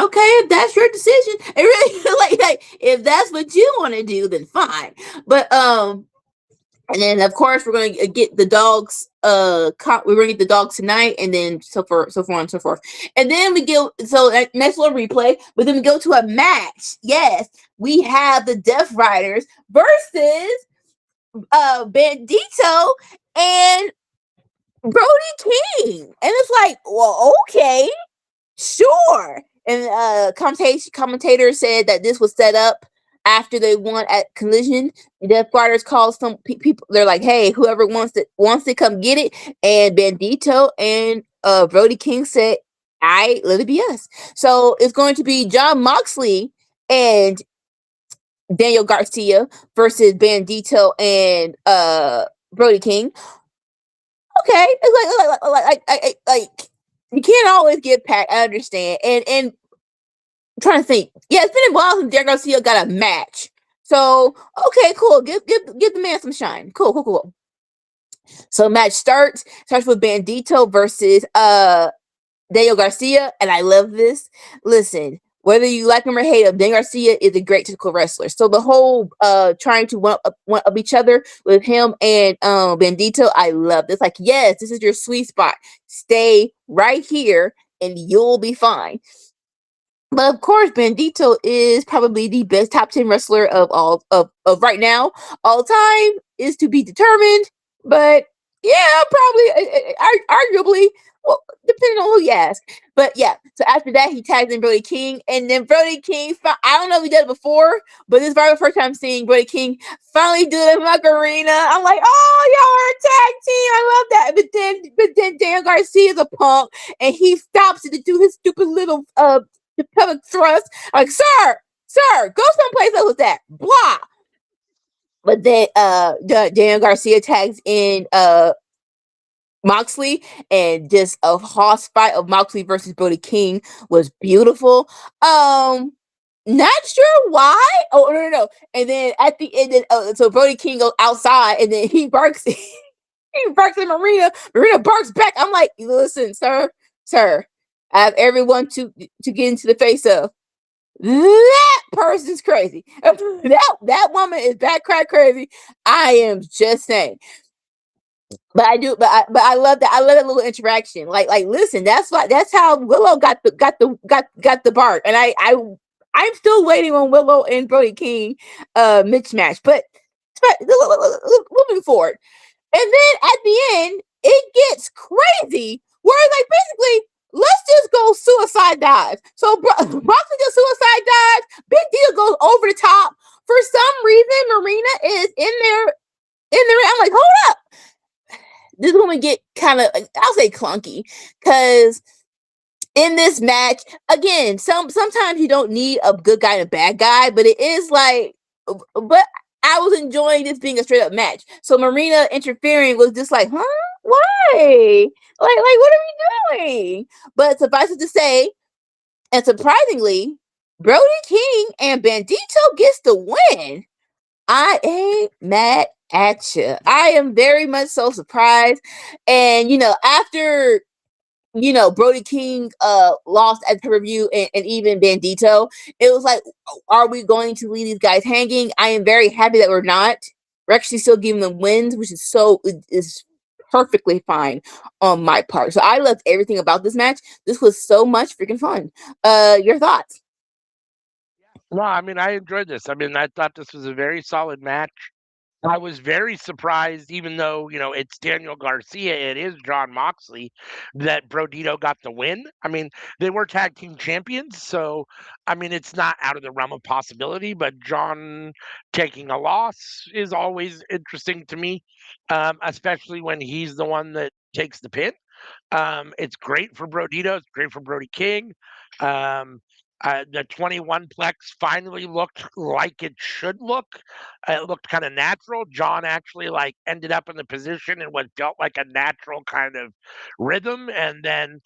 Okay, if that's your decision, it really like if that's what you want to do, then fine. But and then of course we're gonna get the dogs. We're gonna get the dogs tonight, and then so on and so forth. And then we go next little replay, but then we go to a match. Yes, we have the Death Riders versus Bandito and Brody King, and it's like, well, okay, sure. And commentator said that this was set up after they won at Collision. The Death Riders called some people. They're like, "Hey, whoever wants to come get it." And Bandito and Brody King said, let it be us." So it's going to be John Moxley and Daniel Garcia versus Bandito and Brody King. Okay, it's like you can't always get packed. I understand, and I'm trying to think. Yeah, it's been a while since Daniel Garcia got a match. So okay, cool. Give the man some shine. Cool. So match starts with Bandito versus Daniel Garcia, and I love this. Listen, whether you like him or hate him, Daniel Garcia is a great technical wrestler. So the whole trying to one up each other with him and Bandito, I love this. Like, yes, this is your sweet spot. Stay right here, and you'll be fine. But of course, Bandito is probably the best top 10 wrestler of all of right now. All time is to be determined, but yeah, probably arguably. Well, depending on who you ask. But yeah, so after that, he tags in Brody King. And then Brody King, I don't know if he did it before, but this is probably the first time seeing Brody King finally do the Macarena. I'm like, oh, y'all are a tag team. I love that. But then Dan Garcia is a punk, and he stops it to do his stupid little pelvic thrust. I'm like, sir, go someplace else with that. Blah. But then Dan Garcia tags in Moxley, and just a hoss fight of Moxley versus Brody King was beautiful. Not sure why. Oh no. And then at the end, so Brody King goes outside, and then he barks. He barks at Marina. Marina barks back. I'm like, listen, sir, I have everyone to get into the face of. that person's crazy. That woman is back crack crazy. I am just saying. But I do, but I love that. I love that little interaction. Listen, that's how Willow got the bark, and I'm still waiting on Willow and Brody King, mismatch. But moving forward, and then at the end, it gets crazy. Where like basically, let's just go suicide dive. So Broxley does suicide dive. Big Deal goes over the top. For some reason, Marina is in there. I'm like, hold up, this woman get kind of, I'll say, clunky, because in this match, again, sometimes you don't need a good guy and a bad guy, but it is like, but I was enjoying this being a straight up match. So Marina interfering was just like, huh? Why? Like what are we doing? But suffice it to say, and surprisingly, Brody King and Bandito gets the win. I ain't mad at you. I am very much so surprised. And after Brody King lost at pay-per-view, and even Bandito, it was like, are we going to leave these guys hanging? I am very happy that we're not. We're actually still giving them wins, which is perfectly fine on my part. So I loved everything about this match. This was so much freaking fun. Your thoughts? No, I mean, I enjoyed this. I mean, I thought this was a very solid match. I was very surprised, even though, it's Daniel Garcia, it is John Moxley, that Brodito got the win. I mean, they were tag team champions, so, I mean, it's not out of the realm of possibility, but John taking a loss is always interesting to me, especially when he's the one that takes the pin. It's great for Brodito. It's great for Brody King. Um, the 21 plex finally looked like it should look. It looked kind of natural. John actually ended up in the position in what felt like a natural kind of rhythm, and then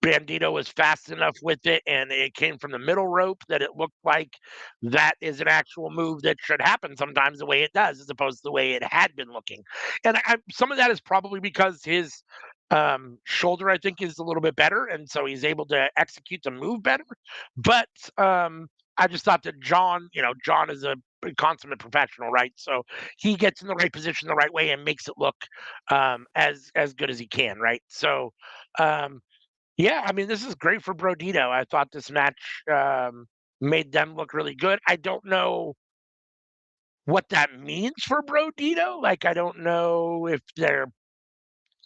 Bandito was fast enough with it, and it came from the middle rope that it looked like that is an actual move that should happen sometimes the way it does, as opposed to the way it had been looking. And some of that is probably because his shoulder, I think, is a little bit better, and so he's able to execute the move better. But I just thought that John is a consummate professional, right? So he gets in the right position the right way and makes it look as good as he can, right? So. Yeah, I mean, this is great for Brodito. I thought this match made them look really good. I don't know what that means for Brodito. Like, I don't know if they're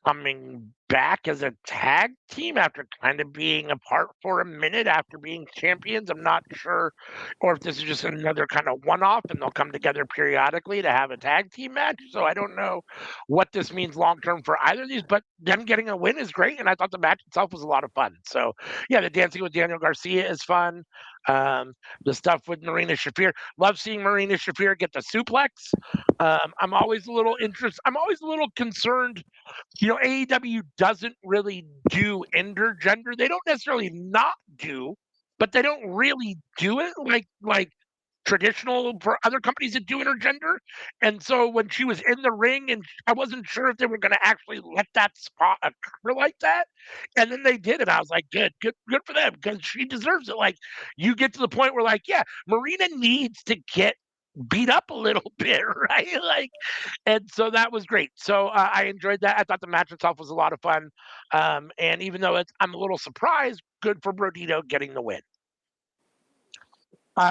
coming back as a tag team after kind of being apart for a minute after being champions. I'm not sure, or if this is just another kind of one-off and they'll come together periodically to have a tag team match. So I don't know what this means long-term for either of these, but them getting a win is great, and I thought the match itself was a lot of fun. So yeah, the dancing with Daniel Garcia is fun. Um, the stuff with Marina Shafir, love seeing Marina Shafir get the suplex. I'm always a little concerned. AEW doesn't really do intergender. They don't necessarily not do, but they don't really do it like traditional for other companies that do intergender. And so when she was in the ring, and I wasn't sure if they were going to actually let that spot occur like that, and then they did it. I was like, good for them, because she deserves it. Like, you get to the point where, yeah, Marina needs to get beat up a little bit, right? And so that was great. So I enjoyed that. I thought the match itself was a lot of fun. And even though I'm a little surprised, good for Brodito getting the win.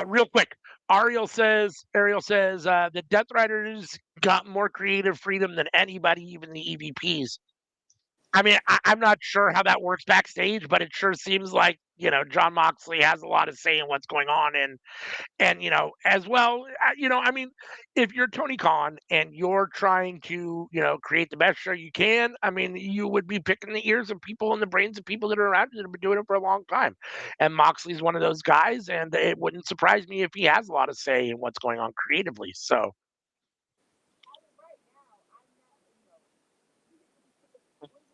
Real quick, Ariel says the Death Riders got more creative freedom than anybody, even the EVPs. I mean, I'm not sure how that works backstage, but it sure seems like John Moxley has a lot of say in what's going on, and as well, I mean, if you're Tony Khan and you're trying to create the best show you can, I mean, you would be picking the ears of people and the brains of people that are around you that have been doing it for a long time, and Moxley's one of those guys, and it wouldn't surprise me if he has a lot of say in what's going on creatively. So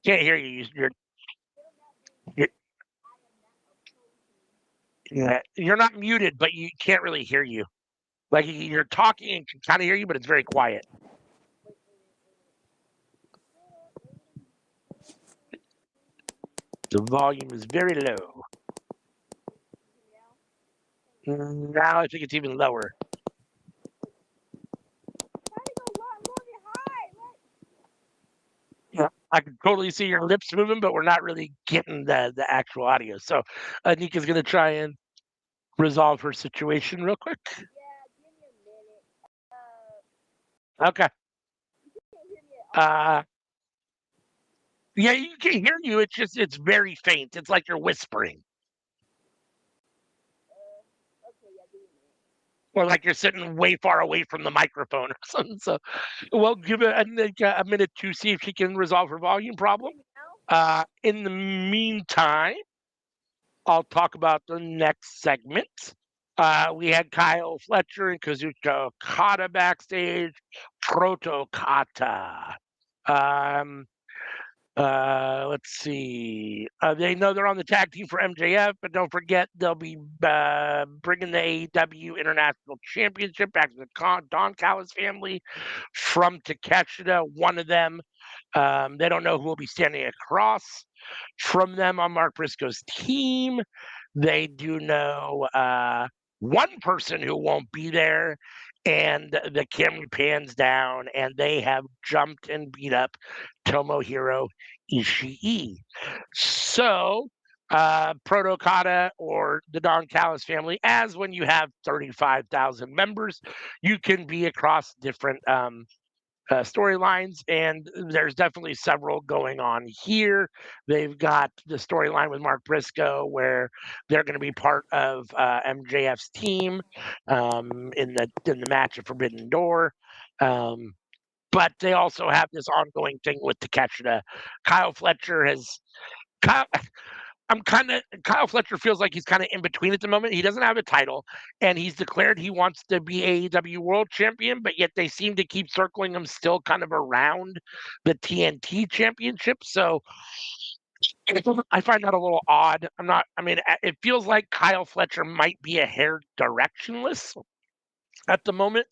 can't hear you. You're yeah, you're not muted, but you can't really hear you. Like, you're talking and can kind of hear you, but it's very quiet. The volume is very low. Now I think it's even lower. Yeah, I can totally see your lips moving, but we're not really getting the actual audio. So Nika's going to try and resolve her situation real quick. Okay. Yeah, you can hear you. It's very faint. It's like you're whispering. Or like you're sitting way far away from the microphone or something. So, well, give it a minute to see if she can resolve her volume problem. In the meantime, I'll talk about the next segment. We had Kyle Fletcher and Kazuchika Okada backstage. Proto Kata. Let's see. They know they're on the tag team for MJF, but don't forget they'll be bringing the AEW International Championship back to the Don Callis family from Takeshita. One of them. They don't know who will be standing across from them on Mark Briscoe's team. They do know one person who won't be there, and the camera pans down, and they have jumped and beat up Tomohiro Ishii. So, Proto Kata or the Don Callis family, as when you have 35,000 members, you can be across different storylines, and there's definitely several going on here. They've got the storyline with Mark Briscoe, where they're going to be part of MJF's team in the match at Forbidden Door. But they also have this ongoing thing with Takeshita. Kyle Fletcher has. Kyle Fletcher feels like he's kind of in between at the moment. He doesn't have a title, and he's declared he wants to be AEW World Champion, but yet they seem to keep circling him still kind of around the TNT Championship. So I find that a little odd. It feels like Kyle Fletcher might be a hair directionless at the moment.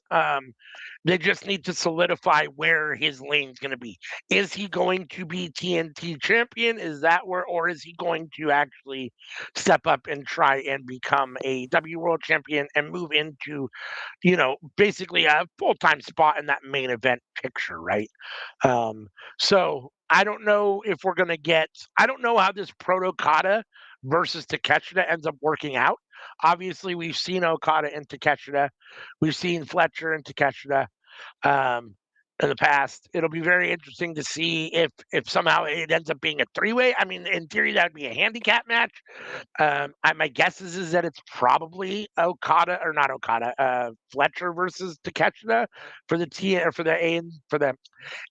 They just need to solidify where his lane's going to be. Is he going to be TNT champion? Is that where, or is he going to actually step up and try and become a W World Champion and move into, basically a full-time spot in that main event picture, right? So I don't know if we're going to get. I don't know how this Proto Kata versus Takeshita ends up working out. Obviously, we've seen Okada and Takeshita. We've seen Fletcher and Takeshita in the past. It'll be very interesting to see if somehow it ends up being a three-way. I mean, in theory, that would be a handicap match. My guess is that it's probably Fletcher versus Takeshita for the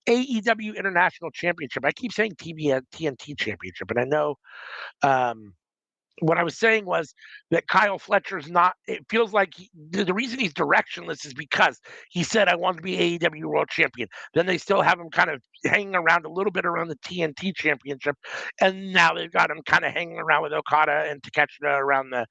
AEW International Championship. I keep saying TNT Championship, and I know. What I was saying was that Kyle Fletcher's not. It feels like the reason he's directionless is because he said, "I want to be AEW World Champion." Then they still have him kind of hanging around a little bit around the TNT Championship, and now they've got him kind of hanging around with Okada and Takeshita around the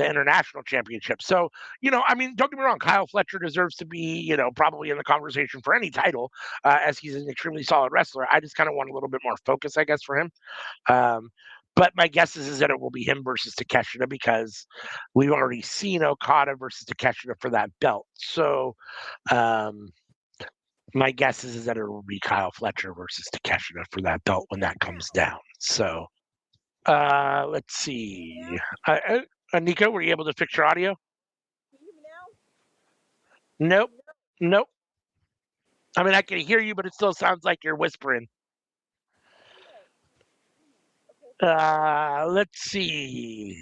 International Championship. So, don't get me wrong, Kyle Fletcher deserves to be, probably in the conversation for any title, as he's an extremely solid wrestler. I just kind of want a little bit more focus, I guess, for him. But my guess is that it will be him versus Takeshita, because we've already seen Okada versus Takeshita for that belt. So my guess is that it will be Kyle Fletcher versus Takeshita for that belt when that comes down. So let's see. Anika, were you able to fix your audio? Nope. Nope. I mean, I can hear you, but it still sounds like you're whispering. Let's see.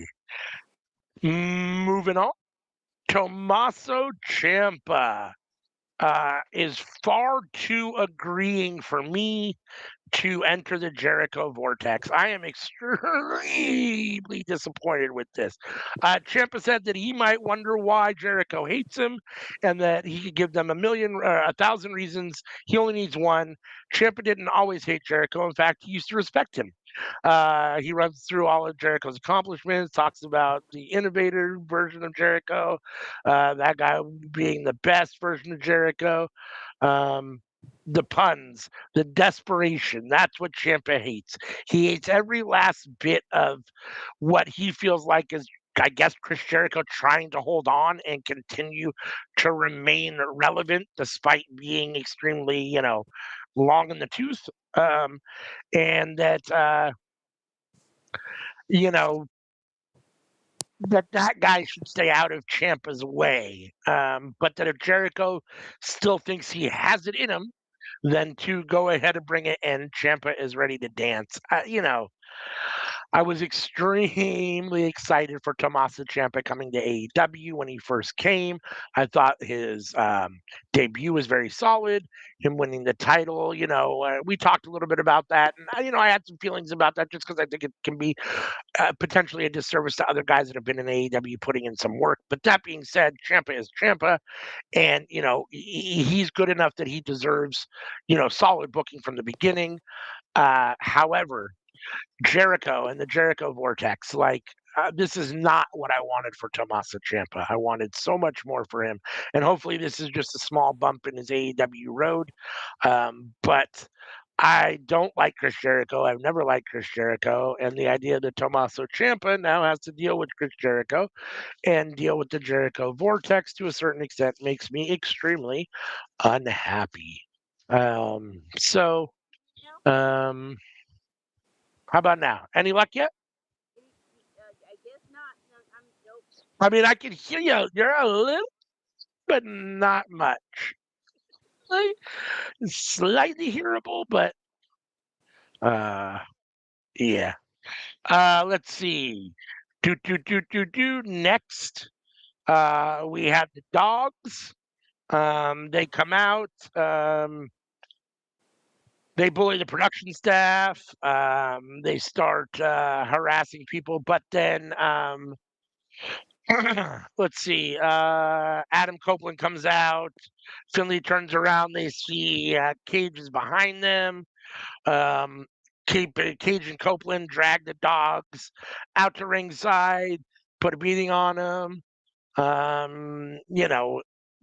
Moving on. Tommaso Ciampa is far too agreeing for me to enter the Jericho vortex. I am extremely disappointed with this. Ciampa said that he might wonder why Jericho hates him, and that he could give them 1,000 reasons. He only needs one. Ciampa didn't always hate Jericho. In fact, he used to respect him. He runs through all of Jericho's accomplishments, talks about the innovator version of Jericho, that guy being the best version of Jericho. The puns, the desperation, that's what Ciampa hates. He hates every last bit of what he feels like is I guess Chris Jericho trying to hold on and continue to remain relevant despite being extremely, long in the tooth. And that, you know, that guy should stay out of Ciampa's way. But that if Jericho still thinks he has it in him, then to go ahead and bring it in, Ciampa is ready to dance. I was extremely excited for Tommaso Ciampa coming to AEW when he first came. I thought his debut was very solid. Him winning the title, we talked a little bit about that, and I had some feelings about that just because I think it can be potentially a disservice to other guys that have been in AEW putting in some work. But that being said, Ciampa is Ciampa, and he's good enough that he deserves solid booking from the beginning. However, Jericho and the Jericho Vortex, this is not what I wanted for Tommaso Ciampa. I wanted so much more for him, and hopefully this is just a small bump in his AEW road. But I don't like Chris Jericho. I've never liked Chris Jericho, and the idea that Tommaso Ciampa now has to deal with Chris Jericho and deal with the Jericho Vortex to a certain extent makes me extremely unhappy. So, how about now? Any luck yet? I guess not. No, nope. I mean, I can hear you. You're a little, but not much. Like, slightly hearable, but yeah. Let's see. Next, we have the dogs. They come out. They bully the production staff. They start harassing people, but then let's see. Adam Copeland comes out. Finley turns around. They see Cage is behind them. Cage and Copeland drag the dogs out to ringside, put a beating on them.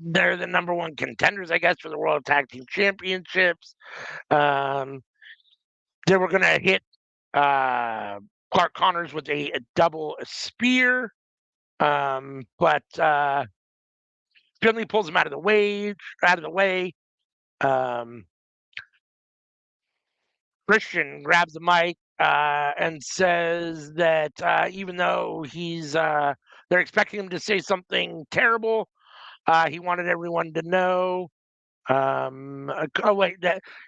They're the number one contenders, I guess, for the World Tag Team Championships. They were going to hit Clark Connors with a double spear. But Finley pulls him out of the way. Christian grabs the mic and says that even though they're expecting him to say something terrible, he wanted everyone to know.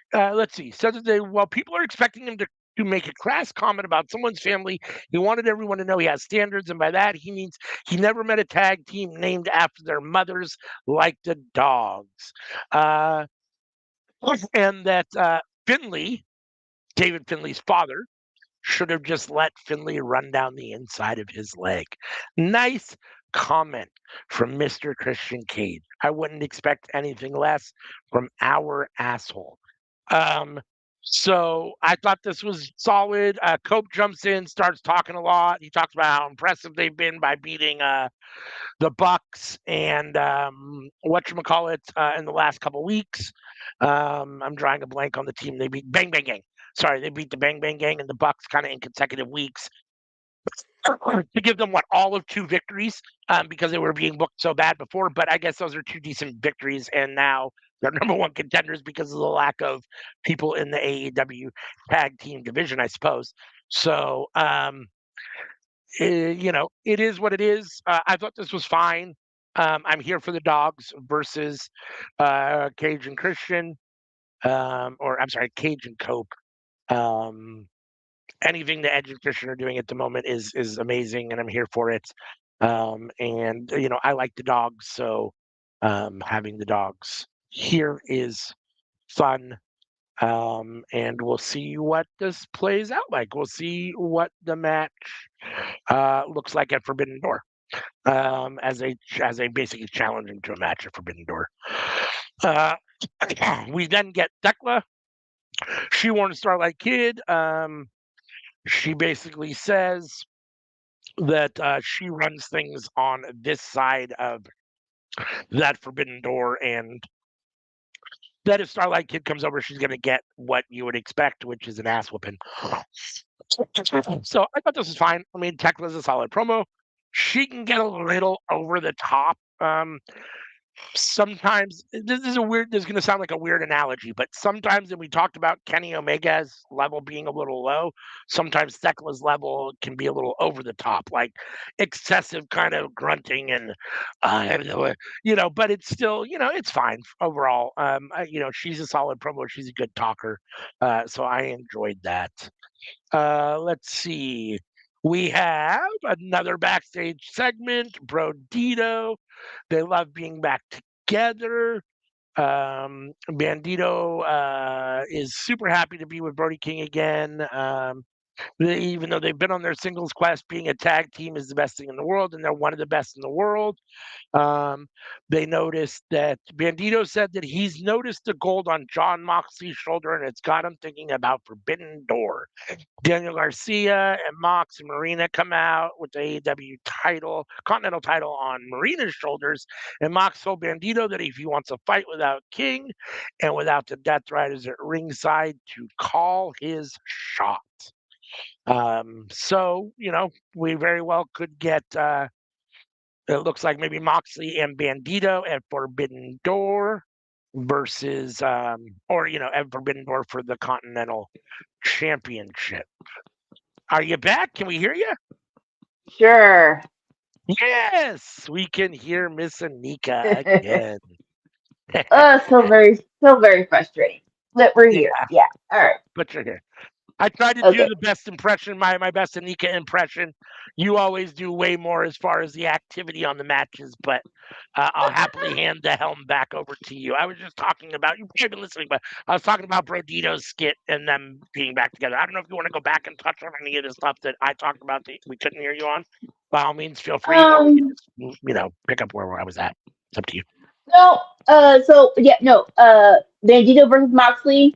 Let's see. Says that people are expecting him to make a crass comment about someone's family. He wanted everyone to know he has standards, and by that he means he never met a tag team named after their mothers like the dogs. And that David Finley's father, should have just let Finley run down the inside of his leg. Nice comment from Mr. Christian Cage. I wouldn't expect anything less from our asshole. So I thought this was solid. Cope jumps in, starts talking a lot. He talks about how impressive they've been by beating the Bucks and whatchamacallit in the last couple weeks. I'm drawing a blank on the team they beat. Bang Bang Gang. Sorry, they beat the Bang Bang Gang and the Bucks kind of in consecutive weeks to give them all of 2 victories because they were being booked so bad before. But I guess those are 2 decent victories, and now they're number 1 contenders because of the lack of people in the AEW tag team division, I suppose. So, it is what it is. I thought this was fine. I'm here for the dogs versus Cage and Christian, or I'm sorry, Cage and Cope. Anything that Edge and Christian are doing at the moment is amazing, and I'm here for it. And I like the dogs, so having the dogs here is fun. And we'll see what this plays out like. We'll see what the match looks like at Forbidden Door. As a basically challenge him to a match at Forbidden Door. We then get Thekla. She warns Starlight Kid. She basically says that she runs things on this side of that Forbidden Door, and that if Starlight Kid comes over, she's going to get what you would expect, which is an ass whooping. So I thought this was fine. I mean, Tekla's a solid promo. she can get a little over the top. Sometimes this is going to sound like a weird analogy, but sometimes, and we talked about Kenny Omega's level being a little low, sometimes Thekla's level can be a little over the top, like excessive kind of grunting and but it's still, it's fine overall. She's a solid promo, she's a good talker, so I enjoyed that. Let's see. We have another backstage segment. Brodito. They love being back together. Bandito is super happy to be with Brody King again. Even though they've been on their singles quest, being a tag team is the best thing in the world, and they're one of the best in the world. They noticed that Bandito said that he's noticed the gold on John Moxley's shoulder, and it's got him thinking about Forbidden Door. Daniel Garcia and Mox and Marina come out with the AEW title, Continental title on Marina's shoulders. And Mox told Bandito that if he wants a fight without King and without the Death Riders at ringside, to call his shot. So, we very well could get, it looks like maybe Moxley and Bandito at Forbidden Door versus, at Forbidden Door for the Continental Championship. Are you back? Can we hear you? Sure. Yes, we can hear Miss Anika again. so very frustrating. But we're here. Yeah. All right. But you're here. I tried to do the best impression, my best Anika impression. You always do way more as far as the activity on the matches, but I'll happily hand the helm back over to you. I was just talking about, you've probably been listening, but I was talking about Brodito's skit and them being back together. I don't know if you want to go back and touch on any of the stuff that I talked about that we couldn't hear you on. By all means, feel free. Or we can just, pick up where I was at. It's up to you. No. Bandito versus Moxley.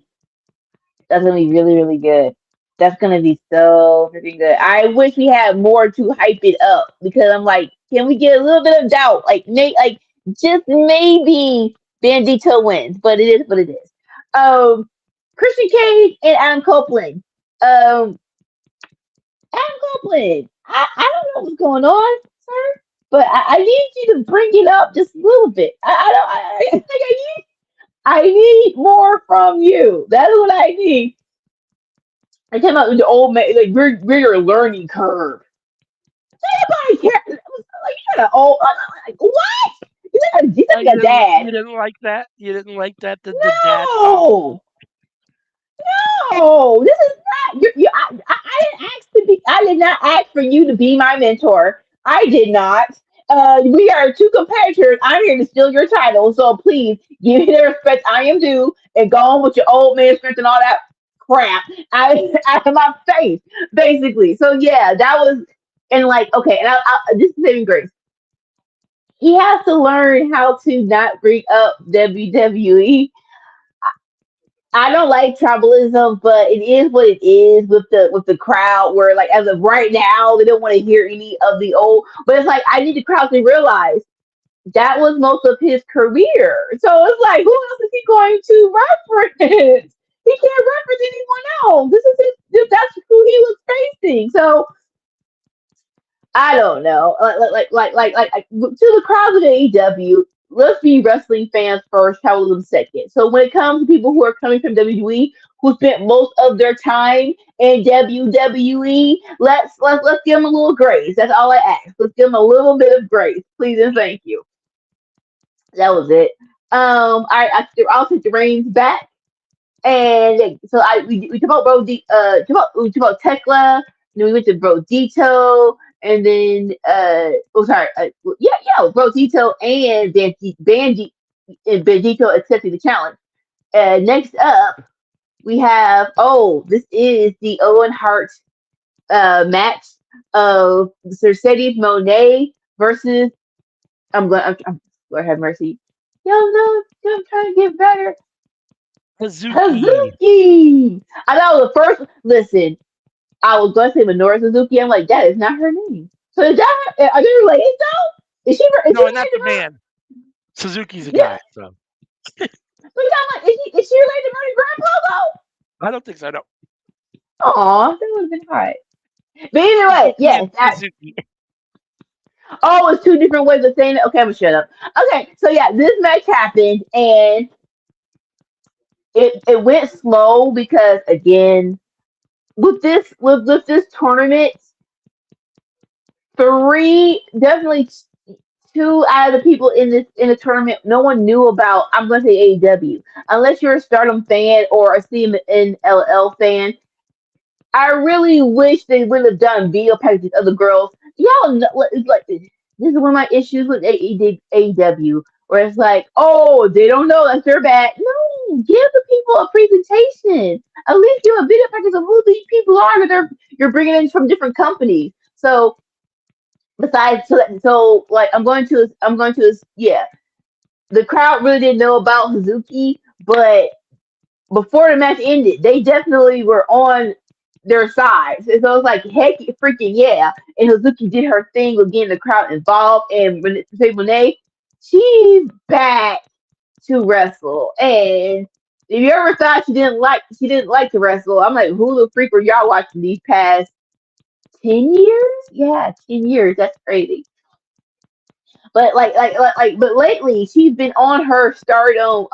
That's gonna be really, really good. That's gonna be so freaking good. I wish we had more to hype it up because I'm like, can we get a little bit of doubt? Just maybe Bandito wins, but it is what it is. Christian Cage and Adam Copeland. Adam Copeland. I don't know what's going on, sir, but I need you to bring it up just a little bit. I need more from you. That is what I need. I came out with the old man, like we're your learning curve. Nobody cares. Like you got an old, what? You like a dad. You didn't like that. You didn't like that. The dad. No, this is not. I didn't ask to be. I did not ask for you to be my mentor. I did not. We are two competitors. I'm here to steal your title, so please give me the respect I am due and go on with your old man strength and all that crap out of my face, basically. So yeah, that was and this is saving grace. He has to learn how to not bring up WWE. I don't like tribalism, but it is what it is with the crowd. Where like as of right now, they don't want to hear any of the old. But it's like I need the crowd to realize that was most of his career. So it's like, who else is he going to reference? He can't reference anyone else. That's who he was facing. So I don't know. To the crowd of AEW, let's be wrestling fans first, capitalism second. So when it comes to people who are coming from WWE, who spent most of their time in WWE, let's give them a little grace. That's all I ask. Let's give them a little bit of grace, please and thank you. That was it. I'll take the reins back. And so we talked about we talked about Tekla, then we went to Brodito, and then Brodito and Bandito accepting the challenge. Next up, we have this is the Owen Hart match of Mercedes Monet versus Lord have mercy. No, I'm trying to get better. Hazuki. I know the first. Listen, I was going to say Minoru Suzuki. I'm like, that is not her name. So is that her? Are they related though? Is she? No, not the man. Suzuki's a guy. So. But I'm like, is she related to Marty Grandpa though? I don't think so. No. Aw, that would have been hard. But either way, yes. Oh, it's two different ways of saying it. Okay, I'm gonna shut up. Okay, so yeah, this match happened, and it went slow because again, with this tournament, three definitely two out of the people in the tournament, no one knew about. I'm gonna say AEW, unless you're a Stardom fan or a CMNLL fan. I really wish they would have done video packages of the girls. Y'all know, it's like this is one of my issues with AEW, where it's like, oh, they don't know that they're bad. No, give the people a presentation. At least give a video package of who these people are that you're bringing in from different companies. So besides, so like I'm going to yeah. The crowd really didn't know about Hazuki, but before the match ended, they definitely were on their sides. And so it's like, heck, freaking yeah. And Hazuki did her thing with getting the crowd involved. And Renee, she's back to wrestle. And if you ever thought she didn't like to wrestle, I'm like, who the freak were y'all watching these past 10 years? Yeah, 10 years. That's crazy. But but lately she's been on her Stardom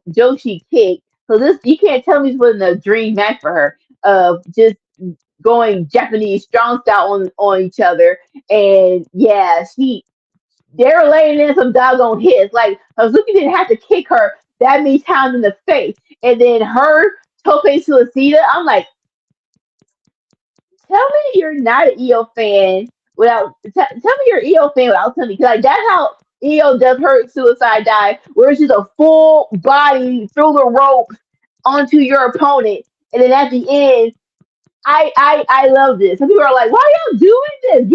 Joshi kick. So this you can't tell me this wasn't a dream match for her of just going Japanese strong style on each other. And yeah, they're laying in some doggone hits. Like Hazuki didn't have to kick her that many times in the face. And then her Tope Suicida, I'm like, tell me you're not an EO fan without tell me you're an EO fan without telling me, because like that's how EO does her suicide dive, where it's just a full body through the ropes onto your opponent, and then at the end, I love this. Some people are like, why are y'all doing this?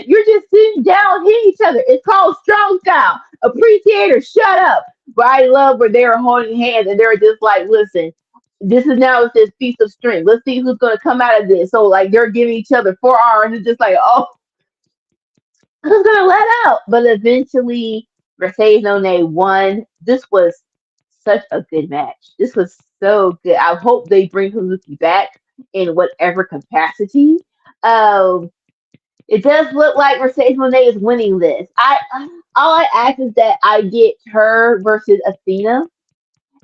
You're just sitting down hitting each other. It's called strong style. Appreciate or shut up. But I love where they're holding hands and they're just like, listen, this is now it's this piece of string. Let's see who's gonna come out of this. So like they're giving each other forearms. It's just like, oh, who's gonna let out? But eventually, Mercedes Moné won. This was such a good match. This was so good. I hope they bring Hazuki back in whatever capacity. Um, it does look like Mercedes Moné is winning this. I all I ask is that I get her versus Athena,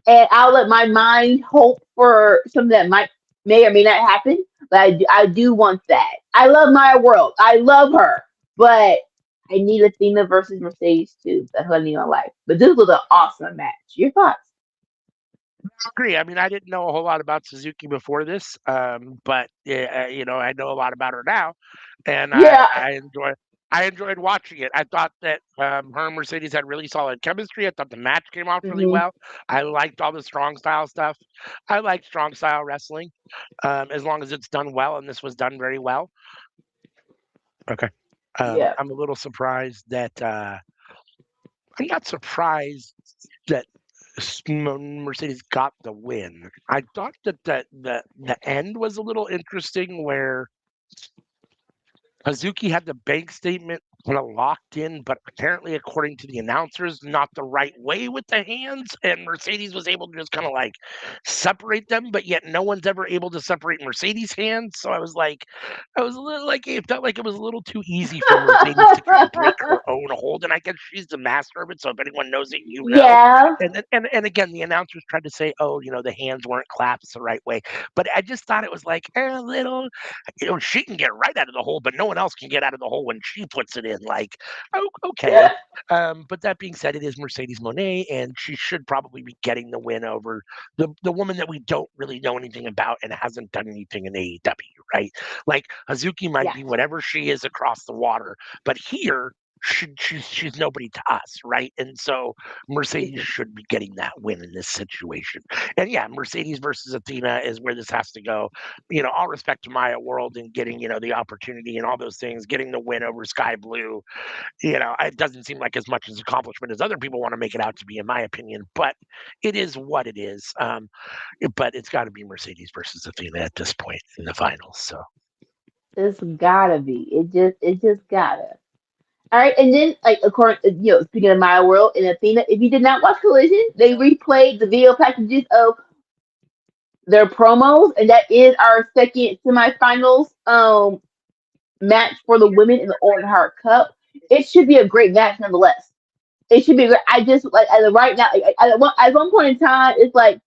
and I'll let my mind hope for something that may or may not happen. But I do want that. I love Maya World. I love her, but I need Athena versus Mercedes too. That's what I need in my life. But this was an awesome match. Your thoughts? Agree. I mean, I didn't know a whole lot about Suzuki before this, but I know a lot about her now, and Yeah. I enjoyed watching it. I thought that her and Mercedes had really solid chemistry. I thought the match came off really Hmm. well. I liked all the strong style stuff. I like strong style wrestling, as long as it's done well, and this was done very well. Okay. Yeah. I'm a little surprised that I'm not surprised that Mercedes got the win. I thought that the end was a little interesting where Hazuki had the bank statement kind of locked in, but apparently, according to the announcers, not the right way with the hands. And Mercedes was able to just kind of like separate them, but yet no one's ever able to separate Mercedes' hands. So I was a little like, it felt like it was a little too easy for Mercedes to kind of break her own hold. And I guess she's the master of it. So if anyone knows it, you know. Yeah. And again, the announcers tried to say, oh, the hands weren't clasped the right way. But I just thought it was like a little she can get right out of the hole, but no one else can get out of the hole when she puts it in. Like, oh, okay. But that being said, it is Mercedes Monet, and she should probably be getting the win over the woman that we don't really know anything about and hasn't done anything in AEW, right? Like Hazuki might Yeah. be whatever she is across the water, but here she's nobody to us, right? And so Mercedes Mhm. should be getting that win in this situation. And yeah, Mercedes versus Athena is where this has to go. All respect to Maya World and getting, the opportunity and all those things, getting the win over Sky Blue. It doesn't seem like as much as accomplishment as other people want to make it out to be, in my opinion, but it is what it is. But it's got to be Mercedes versus Athena at this point in the finals. So It's gotta be. It just gotta. All right, and then like according, speaking of my world and Athena, if you did not watch Collision, they replayed the video packages of their promos, and that is our second semifinals match for the women in the Orange Heart Cup. it should be a great match nonetheless. It should be. I just like right now. At one point in time, it's like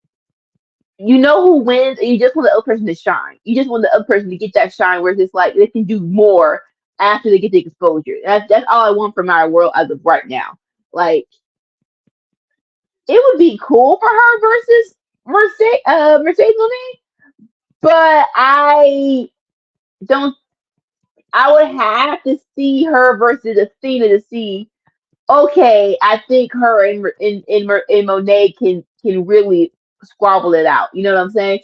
you know who wins, and you just want the other person to shine. You just want the other person to get that shine, where it's like they can do more after they get the exposure. That's all I want from our world as of right now. Like it would be cool for her versus Mercedes Monet, but I don't. I would have to see her versus Athena to see. Okay, I think her and Monet can really squabble it out. You know what I'm saying?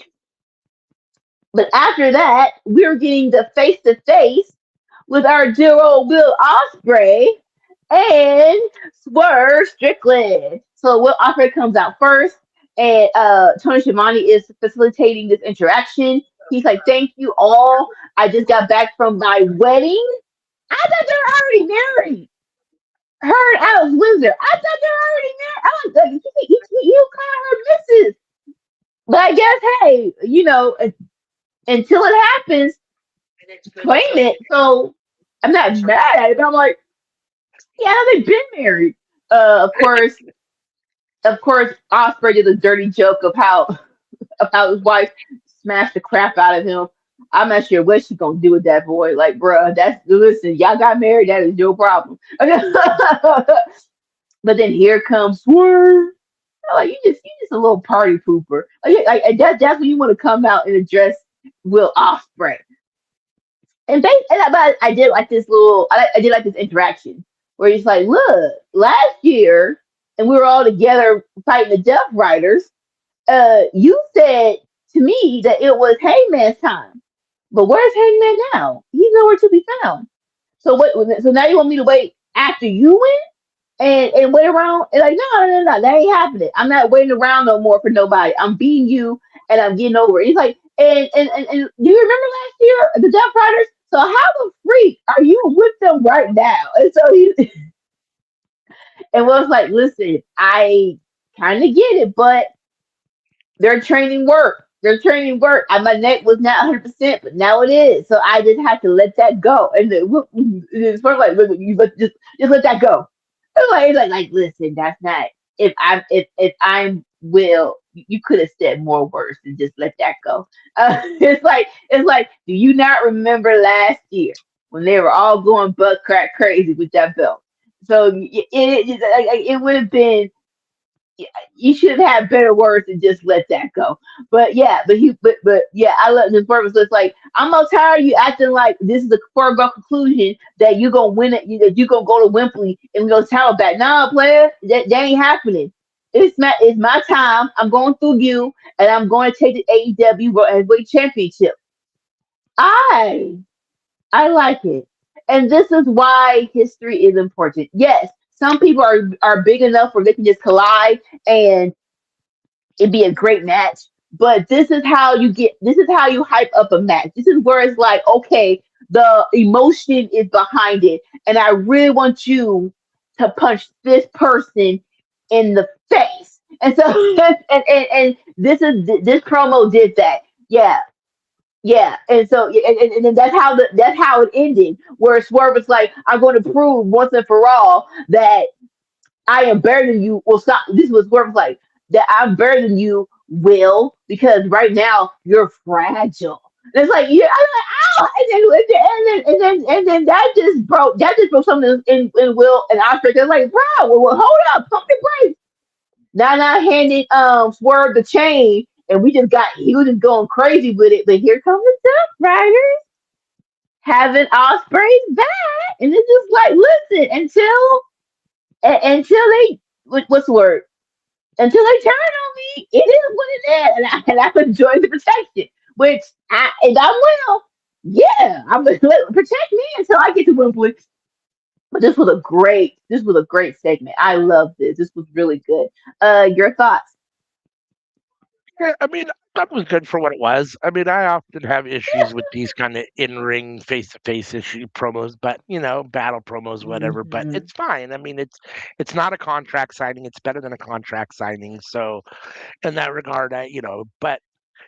But after that, we're getting the face to face with our duo Will Osprey and Swerve Strickland. So Will Osprey comes out first, and Tony Schiavone is facilitating this interaction. He's like, "Thank you all. I just got back from my wedding. I thought they were already married. Her and Alex Windsor. I thought they were already married. I was like, you call her Mrs. But I guess, hey, until it happens, claim it. So I'm not mad at it. But I'm like, yeah, they've been married. Uh, of course, of course, Osprey did a dirty joke of how his wife smashed the crap out of him. I'm not sure what she gonna do with that boy. Like, bruh, that's listen, y'all got married, that is your problem. But then here comes Swerve. Like you just a little party pooper. That's when you want to come out and address Will Osprey. But I did like this I did like this interaction where he's like, look, last year, and we were all together fighting the Death Riders. You said to me that it was Hangman's time, but where's Hangman now? He's nowhere to be found. So what? So now you want me to wait after you win and wait around? And like, no, that ain't happening. I'm not waiting around no more for nobody. I'm beating you, and I'm getting over it. He's like, and do you remember last year the Death Riders? So how the freak are you with them right now? And so he and was like, listen, I kind of get it, but their training work. Their training work. And my neck was not 100%, but now it is. So I just had to let that go. And it's sort of like, look, just let that go. It's like, listen, that's not. If I'm Will, you could have said more words and just let that go. It's like, do you not remember last year when they were all going butt crack crazy with that belt? So it would have been you should have had better words and just let that go. But yeah, but yeah, I love the purpose. It's like I'm not tired of you acting like this is a foregone conclusion that you gonna win it. That you gonna go to Wembley and go title back. Nah, player, that ain't happening. It's my time. I'm going through you, and I'm going to take the AEW World Heavyweight Championship. I I like it. And this is why history is important. Yes, some people are big enough where they can just collide and it'd be a great match. But this is how you hype up a match. This is where it's like, okay, the emotion is behind it. And I really want you to punch this person in the face. And so and this promo did that. Yeah, yeah, and so and then that's how it ended. Where Swerve was like, "I'm going to prove once and for all that I am better than you." Well, stop. This was Swerve was like that I'm better than you, Will, because right now you're fragile. And it's like yeah, I'm like, ow, and then that just broke something in Will and Oscar. They're like, wow, well, hold up, pump your brakes. Nana handed Swerve the chain, and he was just going crazy with it. But here comes the Duck Riders having Osprey's back, and it's just like, listen, until they what's the word? Until they turn on me, it is what it is, and I enjoy the protection. Which and I will, yeah, I'm gonna protect me until I get to Wimbledon. But this was a great segment. I love this. This was really good. Your thoughts? Yeah, I mean, that was good for what it was. I mean, I often have issues with these kind of in-ring, face-to-face issue promos, but battle promos, whatever. But Hmm. it's fine. I mean, it's not a contract signing. It's better than a contract signing. So, in that regard, but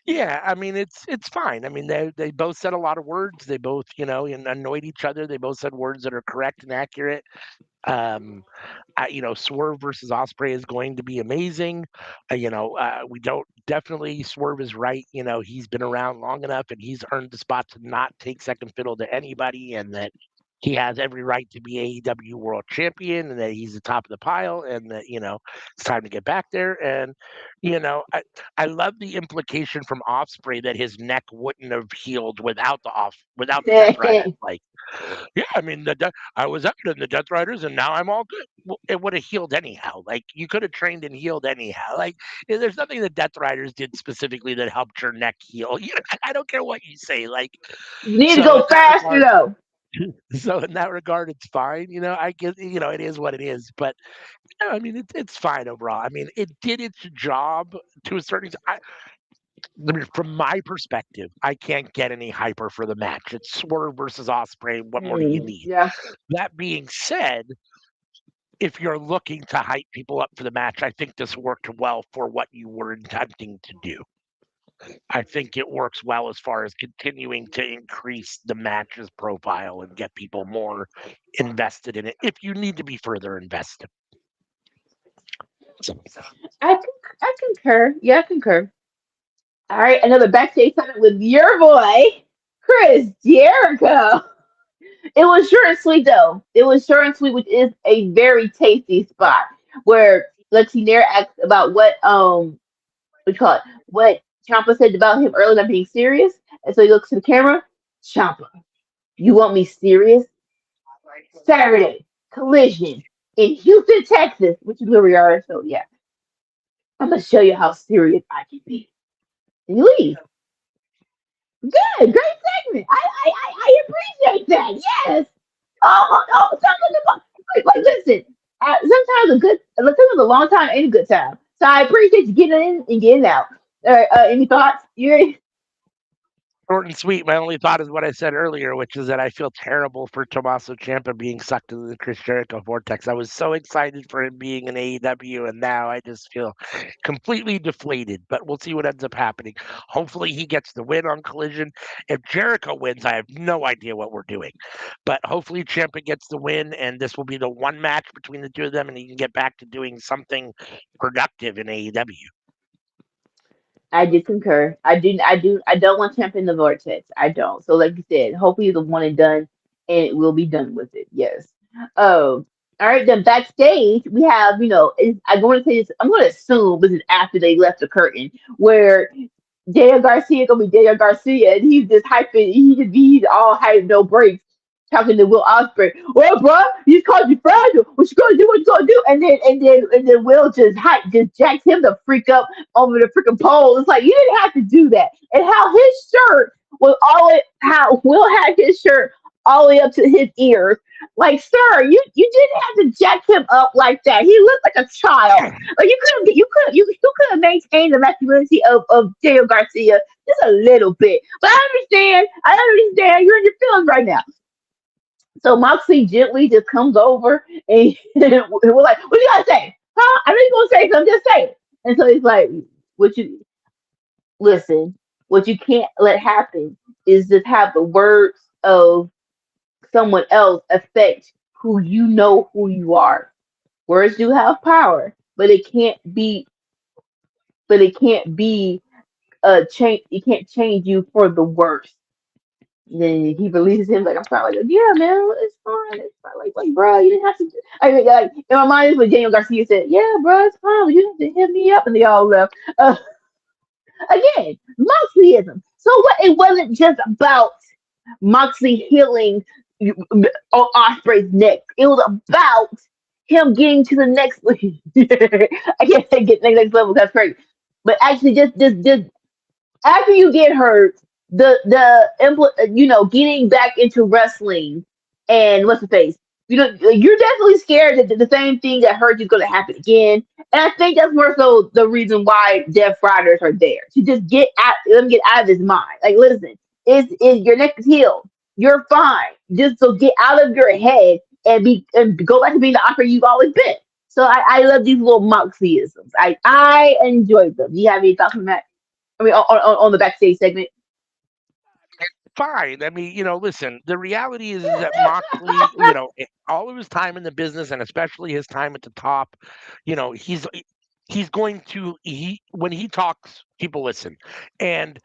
Yeah, I mean it's fine. I mean they both said a lot of words. They both, annoyed each other. They both said words that are correct and accurate. Um, Swerve versus Osprey is going to be amazing. We don't definitely Swerve is right. He's been around long enough and he's earned the spot to not take second fiddle to anybody, and that he has every right to be AEW World Champion, and that he's the top of the pile, and that it's time to get back there. And I love the implication from Osprey that his neck wouldn't have healed without the Death Riders. Like, yeah, I mean, I was up in the Death Riders, and now I'm all good. Well, it would have healed anyhow. Like, you could have trained and healed anyhow. Like, there's nothing the Death Riders did specifically that helped your neck heal. I don't care what you say. Like, You need to so in go that faster regard, though. so in that regard, it's fine. I guess it is what it is. But I mean, it's fine overall. I mean, it did its job to a certain extent. I mean, from my perspective, I can't get any hyper for the match. It's Swerve versus Osprey. What more do you need? Yeah. That being said, if you're looking to hype people up for the match, I think this worked well for what you were attempting to do. I think it works well as far as continuing to increase the match's profile and get people more invested in it if you need to be further invested. I concur. Yeah, I concur. All right, another backstage segment with your boy, Chris Jericho. It was short and sweet though. It was short and sweet, which is a very tasty spot where Lexi Nair asked about what you call it, what Champa said about him earlier not being serious. And so he looks to the camera, Champa, you want me serious? Saturday, Collision in Houston, Texas, which is where we are. So yeah, I'm gonna show you how serious I can be. And you leave. Good, great segment. I appreciate that. Yes. Oh, no, something about like listen. Sometimes sometimes a long time ain't a good time. So I appreciate you getting in and getting out. Any thoughts? You Short and sweet. My only thought is what I said earlier, which is that I feel terrible for Tommaso Ciampa being sucked into the Chris Jericho vortex. I was so excited for him being in AEW, and now I just feel completely deflated. But we'll see what ends up happening. Hopefully, he gets the win on Collision. If Jericho wins, I have no idea what we're doing. But hopefully, Ciampa gets the win, and this will be the one match between the two of them, and he can get back to doing something productive in AEW. I do concur. I don't want Champ in the vortex. I don't. So like you said, hopefully the one and done and it will be done with it. Yes. All right, then backstage we have, I'm going to say this, I'm going to assume this is after they left the curtain, where Daniel Garcia gonna be Daniel Garcia, and he's just hyping. He's all hype, no breaks, talking to Will Ospreay. Well, bro, he's called you fragile. What you gonna do? What you gonna do? And then Will just hype, just jacks him the freak up over the freaking pole. It's like you didn't have to do that. And how his shirt was how Will had his shirt all the way up to his ears. Like, sir, you didn't have to jack him up like that. He looked like a child. Like you could have maintained the masculinity of Daniel Garcia just a little bit. But I understand you're in your feelings right now. So Moxley gently just comes over and we're like, what you gotta say? Huh? I know you're gonna say something, just say it. And so he's like, what you listen, what you can't let happen is just have the words of someone else affect who you are. Words do have power, but it can't be a change. It can't change you for the worse. Then he releases him like I'm sorry, like yeah, man, it's fine. Like bro, you didn't have to. I mean, like in my mind is what Daniel Garcia said. Yeah, bro, it's fine. But you didn't have to hit me up, and they all left. Again, Moxleyism. So what? It wasn't just about Moxley healing Osprey's neck. It was about him getting to the next. I can't say get next level. That's crazy. But actually, just after you get hurt, getting back into wrestling and what's the face? You're definitely scared that the same thing that hurt you is going to happen again. And I think that's more so the reason why Death Riders are there to just let him get out of his mind. Like, listen, is your neck is healed. You're fine. Just so get out of your head and go back to being the opera you've always been. So I love these little Moxieisms. I enjoy them. Do you have any thoughts on that? I mean, on the backstage segment. Fine. I mean, listen, the reality is that Moxley, all of his time in the business and especially his time at the top, he's going to he when he talks, people listen. And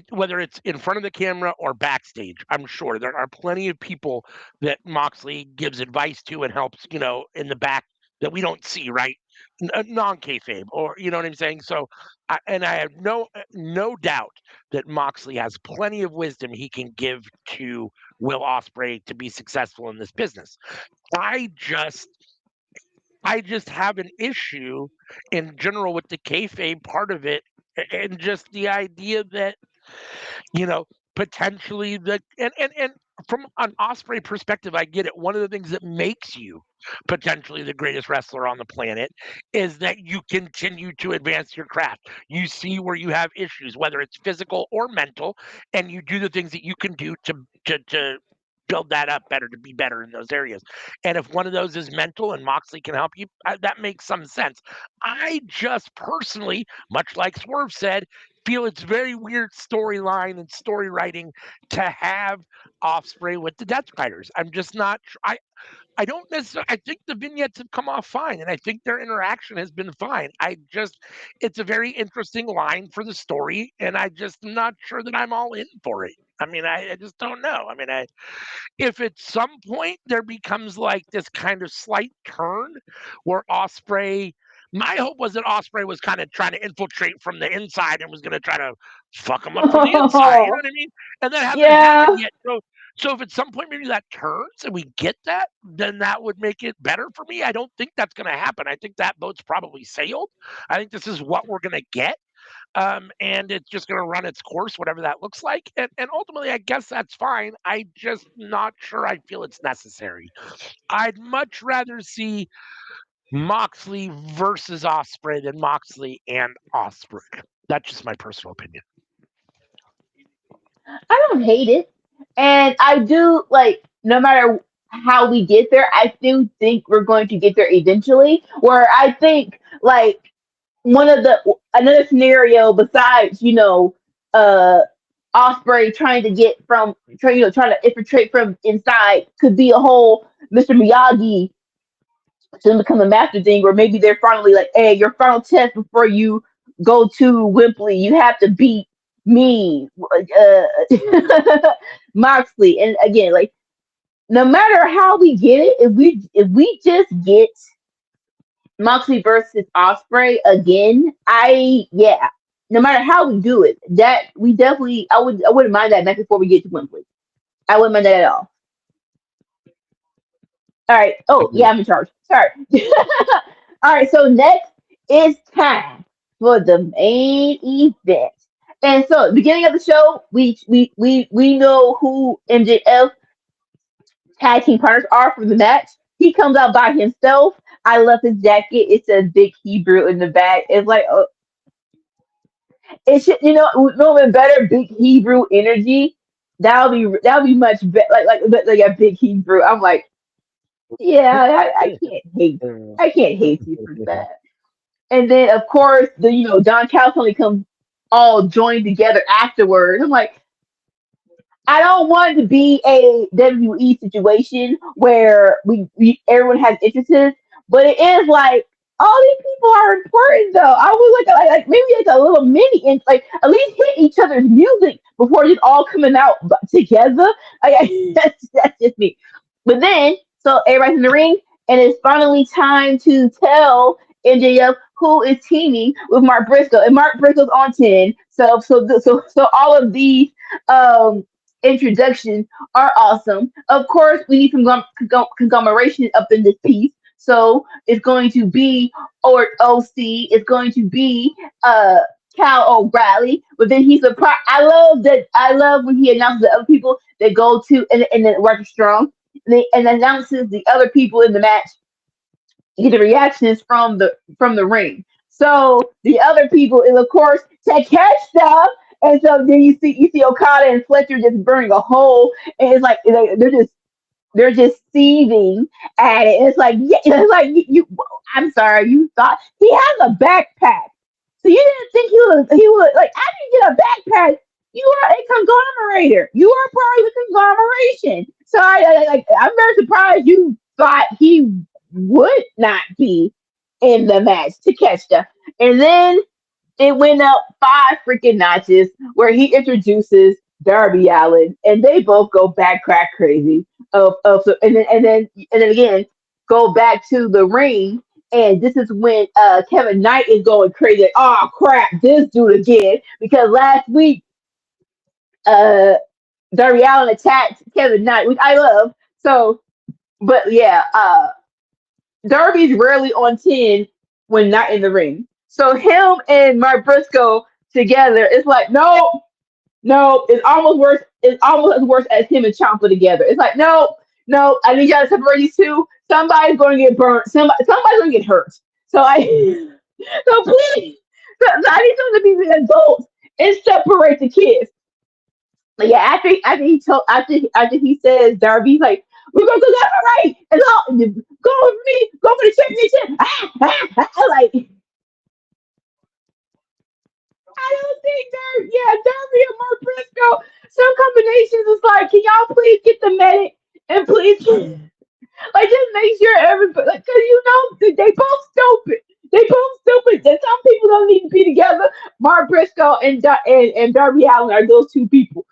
whether it's in front of the camera or backstage, I'm sure there are plenty of people that Moxley gives advice to and helps, in the back that we don't see, right? Non kayfabe, or you know what I'm saying. So, I have no doubt that Moxley has plenty of wisdom he can give to Will Ospreay to be successful in this business. I just I just have an issue in general with the kayfabe part of it, and just the idea that you know, potentially and from an Osprey perspective, I get it. One of the things that makes you potentially the greatest wrestler on the planet is that you continue to advance your craft. You see where you have issues, whether it's physical or mental, and you do the things that you can do to build that up better, to be better in those areas. And if one of those is mental and Moxley can help you, that makes some sense. I just personally, much like Swerve said, feel it's very weird storyline and story writing to have Offspray with the Death Riders. I'm just not. I don't necessarily. I think the vignettes have come off fine, and I think their interaction has been fine. It's a very interesting line for the story, and I just am not sure that I'm all in for it. I mean, I just don't know. I mean, if at some point there becomes like this kind of slight turn where Osprey, my hope was that Osprey was kind of trying to infiltrate from the inside and was going to try to fuck him up from the inside. You know what I mean? And that hasn't happened Yeah. yet. So if at some point maybe that turns and we get that, then that would make it better for me. I don't think that's going to happen. I think that boat's probably sailed. I think this is what we're going to get. And it's just going to run its course, whatever that looks like. And ultimately, I guess that's fine. I just not sure I feel it's necessary. I'd much rather see Moxley versus Osprey than Moxley and Osprey. That's just my personal opinion. I don't hate it. And I do like no matter how we get there, I do think we're going to get there eventually. Where I think like one of the another scenario besides, uh Osprey trying to get from trying to infiltrate from inside could be a whole Mr. Miyagi to become a master thing, or maybe they're finally like, hey, your final test before you go to Wembley, you have to beat me, Moxley. And again, like no matter how we get it, if we just get Moxley versus Osprey again, no matter how we do it, that we definitely I wouldn't mind that match before we get to Wembley. I wouldn't mind that at all. All right. Oh yeah, Agreed. I'm in charge. Sorry. All right. So next is time for the main event. And so, beginning of the show, we know who MJF tag team partners are for the match. He comes out by himself. I love his jacket. It says Big Hebrew in the back. It's like, it should, no even better, Big Hebrew energy. That'll be much better. Like a Big Hebrew. I'm like, yeah, I can't hate. I can't hate you for that. And then of course Don Callis comes all joined together afterwards. I'm like, I don't want it to be a WWE situation where we everyone has interests, but it is like all these people are important though. I was like maybe it's a little mini and like at least hit each other's music before just all coming out together. That's just me. But then so everybody's in the ring and it's finally time to tell MJF who is teaming with Mark Briscoe, and Mark Briscoe's on 10. So all of these um introductions are awesome. Of course, we need some conglomeration up in this piece. So it's going to be or OC. It's going to be Cal O'Reilly. But then he's a part. I love that. I love when he announces the other people that go to and then Roger Strong and announces the other people in the match. Get the reactions from the ring. So the other people is of course Takeshita, and so then you see Okada and Fletcher just burning a hole, and it's like they're just seething at it. It's like yeah, it's like you. I'm sorry, you thought he has a backpack. So you didn't think he was like I didn't get a backpack. You are a conglomerator. You are part of the conglomeration. So I'm very surprised you thought he would not be in the match to catch the. And then it went up five freaking notches where he introduces Darby Allen, and they both go back crack crazy. And then again go back to the ring, and this is when Kevin Knight is going crazy. Like, oh crap, this dude again because last week uh, Darby Allen attacked Kevin Knight, which I love. So, but yeah, Darby's rarely on 10 when not in the ring. So him and Mark Briscoe together, it's like, no, no, it's almost worse. It's almost as worse as him and Ciampa together. It's like, no, no, I need y'all to separate these two. Somebody's going to get burnt. Somebody's going to get hurt. So so please, so I need someone to be the adults and separate the kids. But yeah, after he says Darby's like, we're gonna go left or right, and all go with me, go for the championship. Like I don't think Darby and Mark Briscoe. Some combinations is like, can y'all please get the medic and please like just make sure everybody like, cause they both stupid. They both stupid. And some people don't need to be together. Mark Briscoe and Darby Allen are those two people.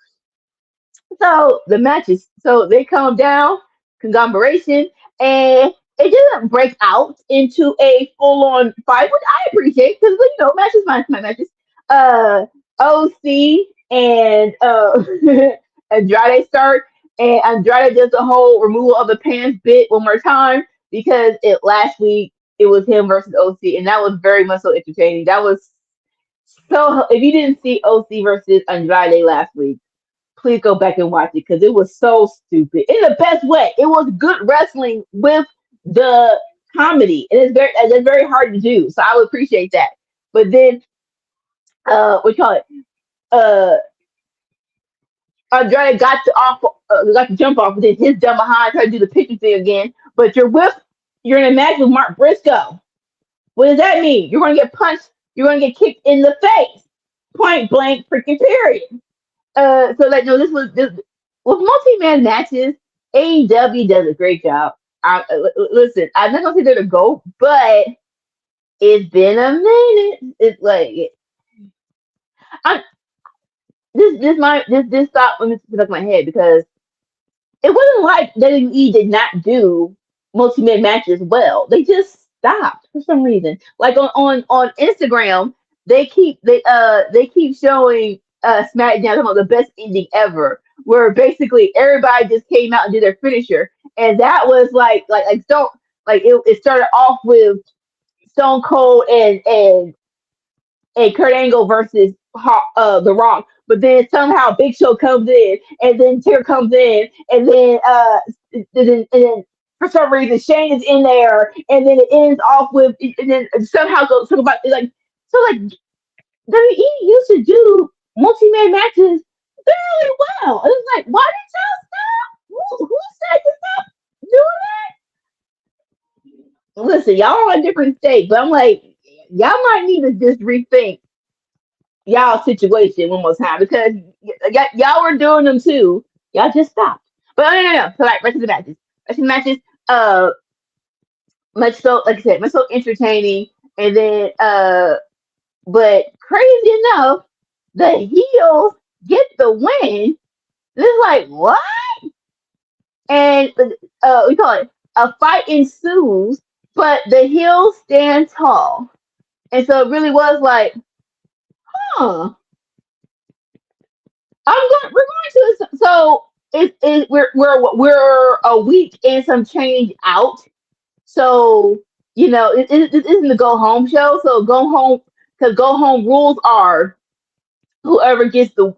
So the matches, so they come down, conglomeration, and it doesn't break out into a full on fight, which I appreciate because matches, my matches. Uh, OC and Andrade start, and Andrade does the whole removal of the pants bit one more time because it last week it was him versus OC, and that was very much so entertaining. That was so. If you didn't see OC versus Andrade last week, please go back and watch it because it was so stupid in the best way. It was good wrestling with the comedy, and it's very hard to do. So I would appreciate that. But then, we call it, uh, Andrade got to jump off, but then his dumb behind tried to do the picture thing again. But you're in a match with Mark Briscoe. What does that mean? You're going to get punched. You're going to get kicked in the face. Point blank, freaking period. So like no, this with multi-man matches, AEW does a great job. Listen, I'm not gonna say they're the GOAT, but it's been a minute. It's like I this thought when this stuck in my head because it wasn't like WWE did not do multi-man matches well. They just stopped for some reason. Like on Instagram, they keep showing SmackDown talking about the best ending ever, where basically everybody just came out and did their finisher, and that was like Stone it started off with Stone Cold and Kurt Angle versus The Rock. But then somehow Big Show comes in, and then Tier comes in, and then for some reason Shane is in there, and then it ends off with, and then somehow goes talk about like so like WWE used to do multi-man matches very well. It was like, why did y'all stop? Who said to stop doing that? Listen, y'all are on a different state, but I'm like, y'all might need to just rethink y'all situation one more time because y'all were doing them too. Y'all just stopped. But no. So like rest of the matches. Rest of the matches, much so like I said, much so entertaining. And then but crazy enough, the heels get the win. It's like what? And we call it a fight ensues, but the heels stand tall. And so it really was like, huh. We're going to so we're a week and some change out. So it isn't the go home show. So go home because go home rules are whoever gets the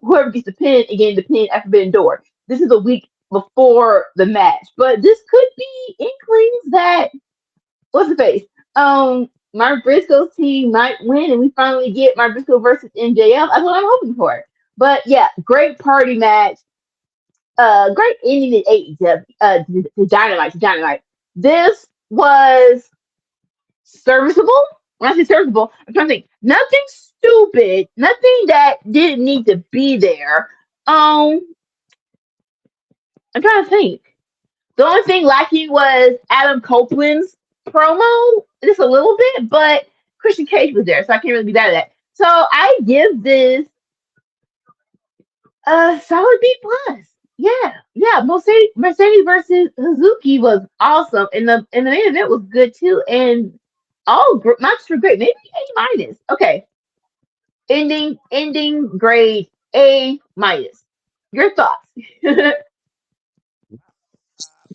pin and getting the pin at Forbidden Door. This is a week before the match, but this could be inklings that what's the face? Mark Briscoe's team might win, and we finally get Mark Briscoe versus MJF. That's what I'm hoping for. But yeah, great party match. Great ending at AEW. To Dynamite. This was serviceable. when I say serviceable, I'm trying to think nothing stupid, nothing that didn't need to be there. Um, I'm trying to think. The only thing lacking was Adam Copeland's promo, just a little bit, but Christian Cage was there, so I can't really be mad at that. So I give this a solid B plus. Yeah, yeah. Mercedes versus Hazuki was awesome, and the main event was good too. And all matches were great. Maybe A minus. Okay, ending grade A minus. Your thoughts?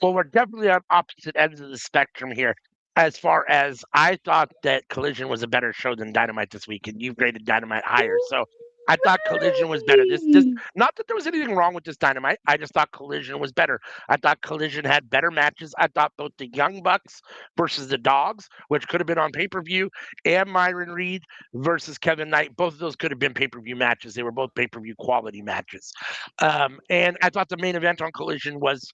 Well, we're definitely on opposite ends of the spectrum here. As far as I thought that Collision was a better show than Dynamite this week, and you've graded Dynamite higher. So I thought Collision was better. This not that there was anything wrong with this Dynamite. I just thought Collision was better. I thought Collision had better matches. I thought both the Young Bucks versus the Dogs, which could have been on pay-per-view, and Myron Reed versus Kevin Knight, both of those could have been pay-per-view matches. They were both pay-per-view quality matches. And I thought the main event on Collision was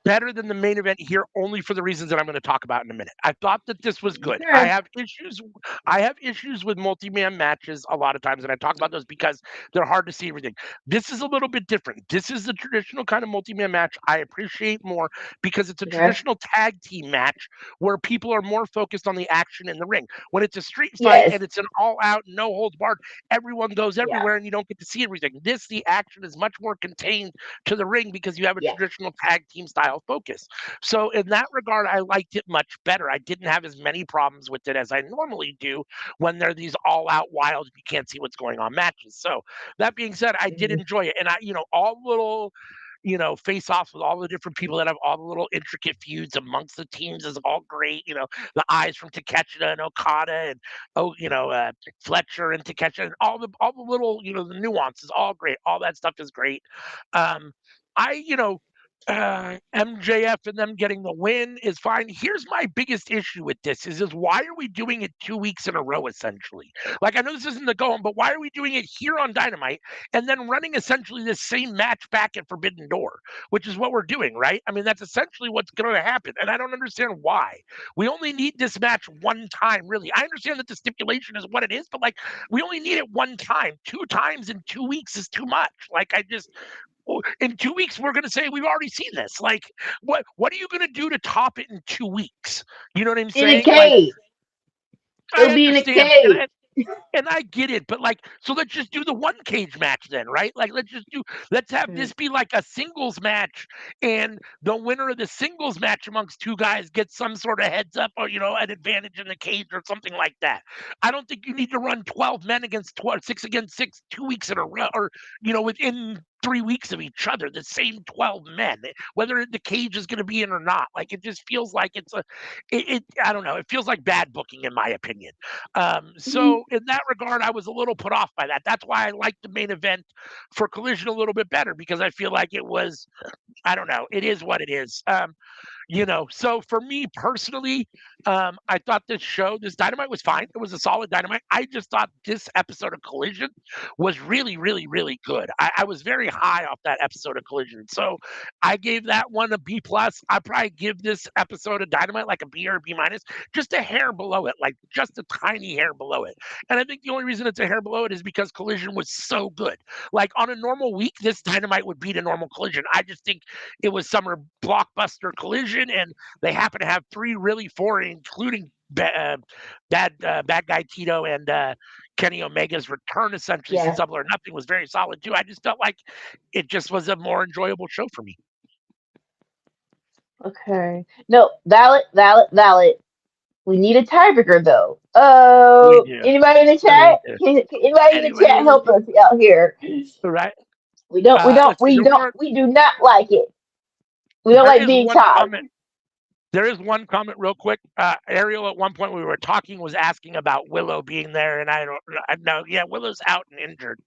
better than the main event here only for the reasons that I'm going to talk about in a minute. I thought that this was good. I Sure. have issues with multi-man matches a lot of times, and I talk about those because they're hard to see everything. This is a little bit different. This is the traditional kind of multi-man match I appreciate more because it's a Okay. traditional tag team match where people are more focused on the action in the ring. When it's a street fight Yes. and it's an all-out, no holds barred, everyone goes Yeah. everywhere and you don't get to see everything. The action is much more contained to the ring because you have a Yeah. traditional tag team style focus. So in that regard, I liked it much better. I didn't have as many problems with it as I normally do when they're these all out wild, you can't see what's going on matches. So that being said, I did Mhm. enjoy it. And all little face offs with all the different people that have all the little intricate feuds amongst the teams is all great. The eyes from Takeshita and Okada and Fletcher and Takeshita and all the little the nuances, all great. All that stuff is great. Um, I MJF and them getting the win is fine. Here's my biggest issue with this is why are we doing it 2 weeks in a row essentially? Like I know this isn't the going, but why are we doing it here on Dynamite and then running essentially the same match back at Forbidden Door, which is what we're doing, right? I mean, that's essentially what's going to happen, and I don't understand why. We only need this match one time, really. I understand that the stipulation is what it is, but like we only need it one time. 2 times in 2 weeks is too much. Like in 2 weeks we're going to say we've already seen this. Like what are you going to do to top it in 2 weeks? You know what I'm In a saying? Like cage. I It'll be in a understand, cage. and I get it, but like, so let's just do the one cage match then, right? Like, let's have Mm. this be like a singles match, and the winner of the singles match amongst two guys gets some sort of heads up or, an advantage in the cage or something like that. I don't think you need to run 12 men against 12, 6 against 6, 2 weeks in a row, or, within 3 weeks of each other, the same 12 men, whether the cage is going to be in or not. Like, it just feels like I don't know. It feels like bad booking, in my opinion. Mhm. So in that regard, I was a little put off by that. That's why I liked the main event for Collision a little bit better because I feel like it was, I don't know, it is what it is. So for me personally, I thought this Dynamite was fine. It was a solid Dynamite. I just thought this episode of Collision was really, really, really good. I was very high off that episode of Collision. So I gave that one a B plus. I probably give this episode of Dynamite like a B or a B minus, just a hair below it, like just a tiny hair below it. And I think the only reason it's a hair below it is because Collision was so good. Like on a normal week, this Dynamite would beat a normal Collision. I just think it was summer blockbuster Collision, and they happen to have three really foreign, including bad guy Tito and Kenny Omega's return essentially since Yeah. Double or Nothing was very solid too. I just felt like it just was a more enjoyable show for me. Okay. No, valid. We need a tiebreaker though. We do. Anybody in the We chat? do. Can anybody in the Anyway, chat help us out here? right? We don't. We don't. Let's see. We don't. We do not like it. We don't There like is being one tied. comment There is one comment real quick. Ariel, at one point we were talking, was asking about Willow being there, and I know, yeah, Willow's out and injured,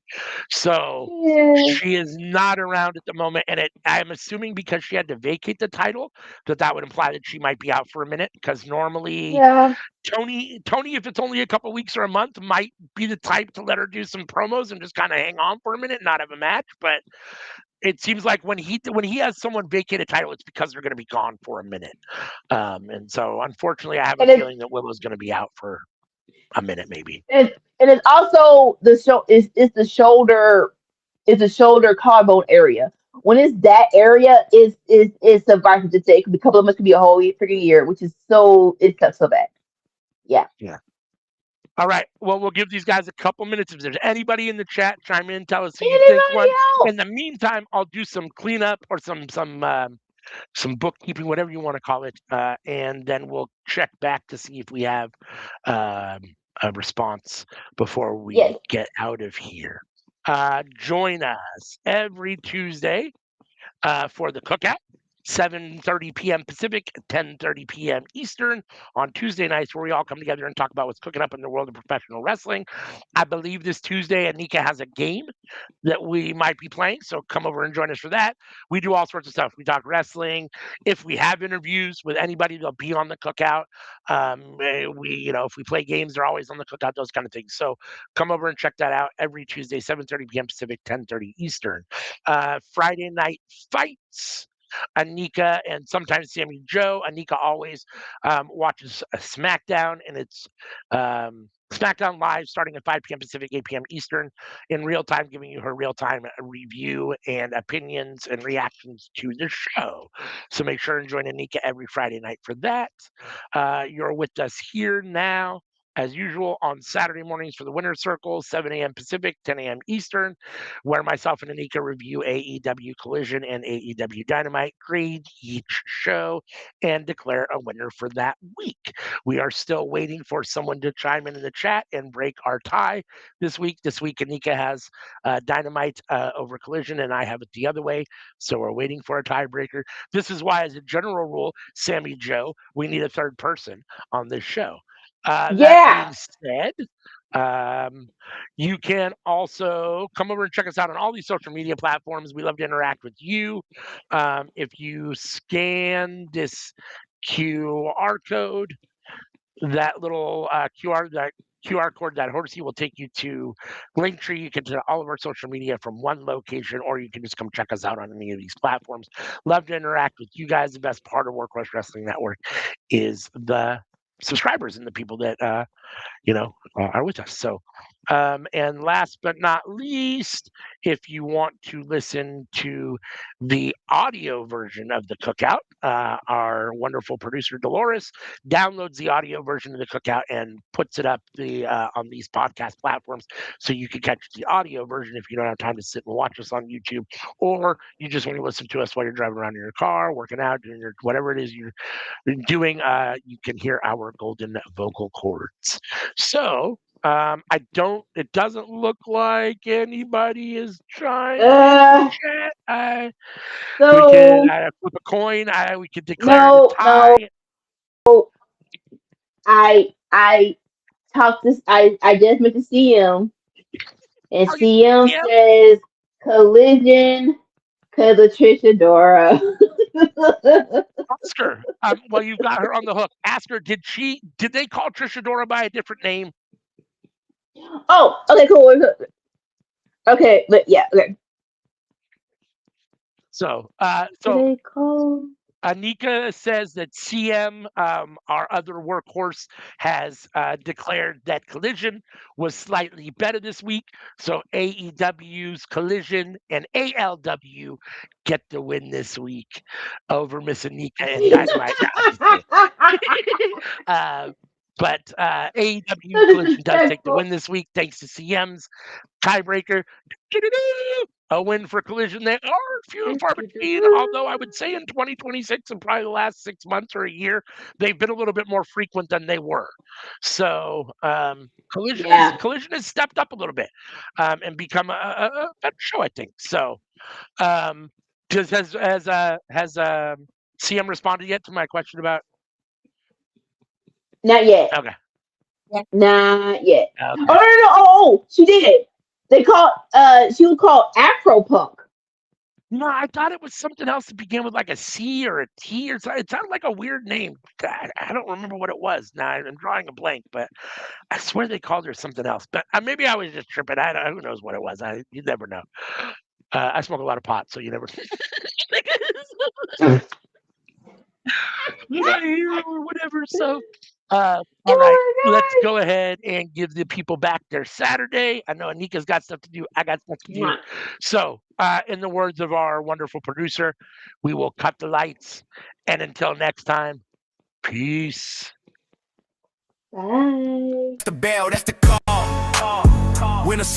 so Yeah. she is not around at the moment. And I'm assuming because she had to vacate the title, that would imply that she might be out for a minute. Because normally Yeah. Tony, if it's only a couple weeks or a month, might be the type to let her do some promos and just kind of hang on for a minute, and not have a match. But it seems like when he has someone vacate a title, it's because they're going to be gone for a minute. And so, unfortunately, I have a And feeling that Willow's going to be out for a minute, maybe. it's also the show is the shoulder, is the shoulder collarbone area. When it's that area, is surviving to say it could be a couple of months, could be a whole freaking year, which is so, it sucks so bad. Yeah. Yeah. All right. Well, we'll give these guys a couple minutes. If there's anybody in the chat, chime in, tell us who you think Anybody won. In else? the meantime, I'll do some cleanup or some bookkeeping, whatever you want to call it, and then we'll check back to see if we have um, a response before we Yes. get out of here. Join us every Tuesday for the cookout. 7:30 p.m. Pacific, 10:30 p.m. Eastern on Tuesday nights, where we all come together and talk about what's cooking up in the world of professional wrestling. I believe this Tuesday, Anika has a game that we might be playing. So come over and join us for that. We do all sorts of stuff. We talk wrestling. If we have interviews with anybody, they'll be on the cookout. If we play games, they're always on the cookout, those kind of things. So come over and check that out every Tuesday, 7:30 p.m. Pacific, 10:30 Eastern. Friday night fights. Anika and sometimes Sammy Joe. Anika always watches a SmackDown, and it's SmackDown Live starting at 5 p.m. Pacific, 8 p.m. Eastern, in real time, giving you her real time review and opinions and reactions to the show. So make sure and join Anika every Friday night for that. You're with us here now, as usual, on Saturday mornings for the Winner's Circle, 7 a.m. Pacific, 10 a.m. Eastern, where myself and Anika review AEW Collision and AEW Dynamite, grade each show, and declare a winner for that week. We are still waiting for someone to chime in the chat and break our tie this week. This week, Anika has Dynamite over Collision, and I have it the other way. So we're waiting for a tiebreaker. This is why, as a general rule, Sammy Joe, we need a third person on this show. That Yeah. being said, you can also come over and check us out on all these social media platforms. We love to interact with you. If you scan this QR code, that little QR code, that horsey will take you to Linktree. You can do all of our social media from one location, or you can just come check us out on any of these platforms. Love to interact with you guys. The best part of Workhorse Wrestling Network is the subscribers and the people that are with us. So, and last but not least, if you want to listen to the audio version of the cookout, our wonderful producer Dolores downloads the audio version of the cookout and puts it up on these podcast platforms, so you can catch the audio version if you don't have time to sit and watch us on YouTube, or you just want to listen to us while you're driving around in your car, working out, doing your whatever it is you're doing. You can hear our golden vocal cords. So it doesn't look like anybody is chiming in the Uh. chat. We could So flip a coin. We could declare the no, no. tie. I talked this. I just went to CM, and Are you CM yeah, says Collision because of Trisha Dora. Oscar? Well, you've got her on the hook. Ask her, did they call Trisha Dora by a different name? Oh, okay, cool. Okay, but yeah, okay. So, Do they call? Anika says that CM, our other workhorse, has declared that Collision was slightly better this week. So AEW's Collision and ALW get the win this week over Miss Anika and Dynamite. No, I'm just kidding. But AEW Collision does take the win this week thanks to CM's tiebreaker. A win for Collision. They are few and far between, although I would say in 2026 and probably the last 6 months or a year, they've been a little bit more frequent than they were. So Yeah. Collision has stepped up a little bit and become a better show, I think. So has CM responded yet to my question about? Not yet. Okay. Not yet. Oh Okay. no, no, no. Oh, she did. They called. She was called Afro Punk. No, I thought it was something else that began with like a C or a T or something. It sounded like a weird name. I don't remember what it was. Now I'm drawing a blank, but I swear they called her something else. But maybe I was just tripping. Who knows what it was? You never know. I smoke a lot of pot, so you never. Or whatever. So, all right, let's go ahead and give the people back their Saturday. I know Anika's got stuff to do. I got stuff to do. So, in the words of our wonderful producer, we will cut the lights. And until next time, peace. Bye. The bell, that's the call. When a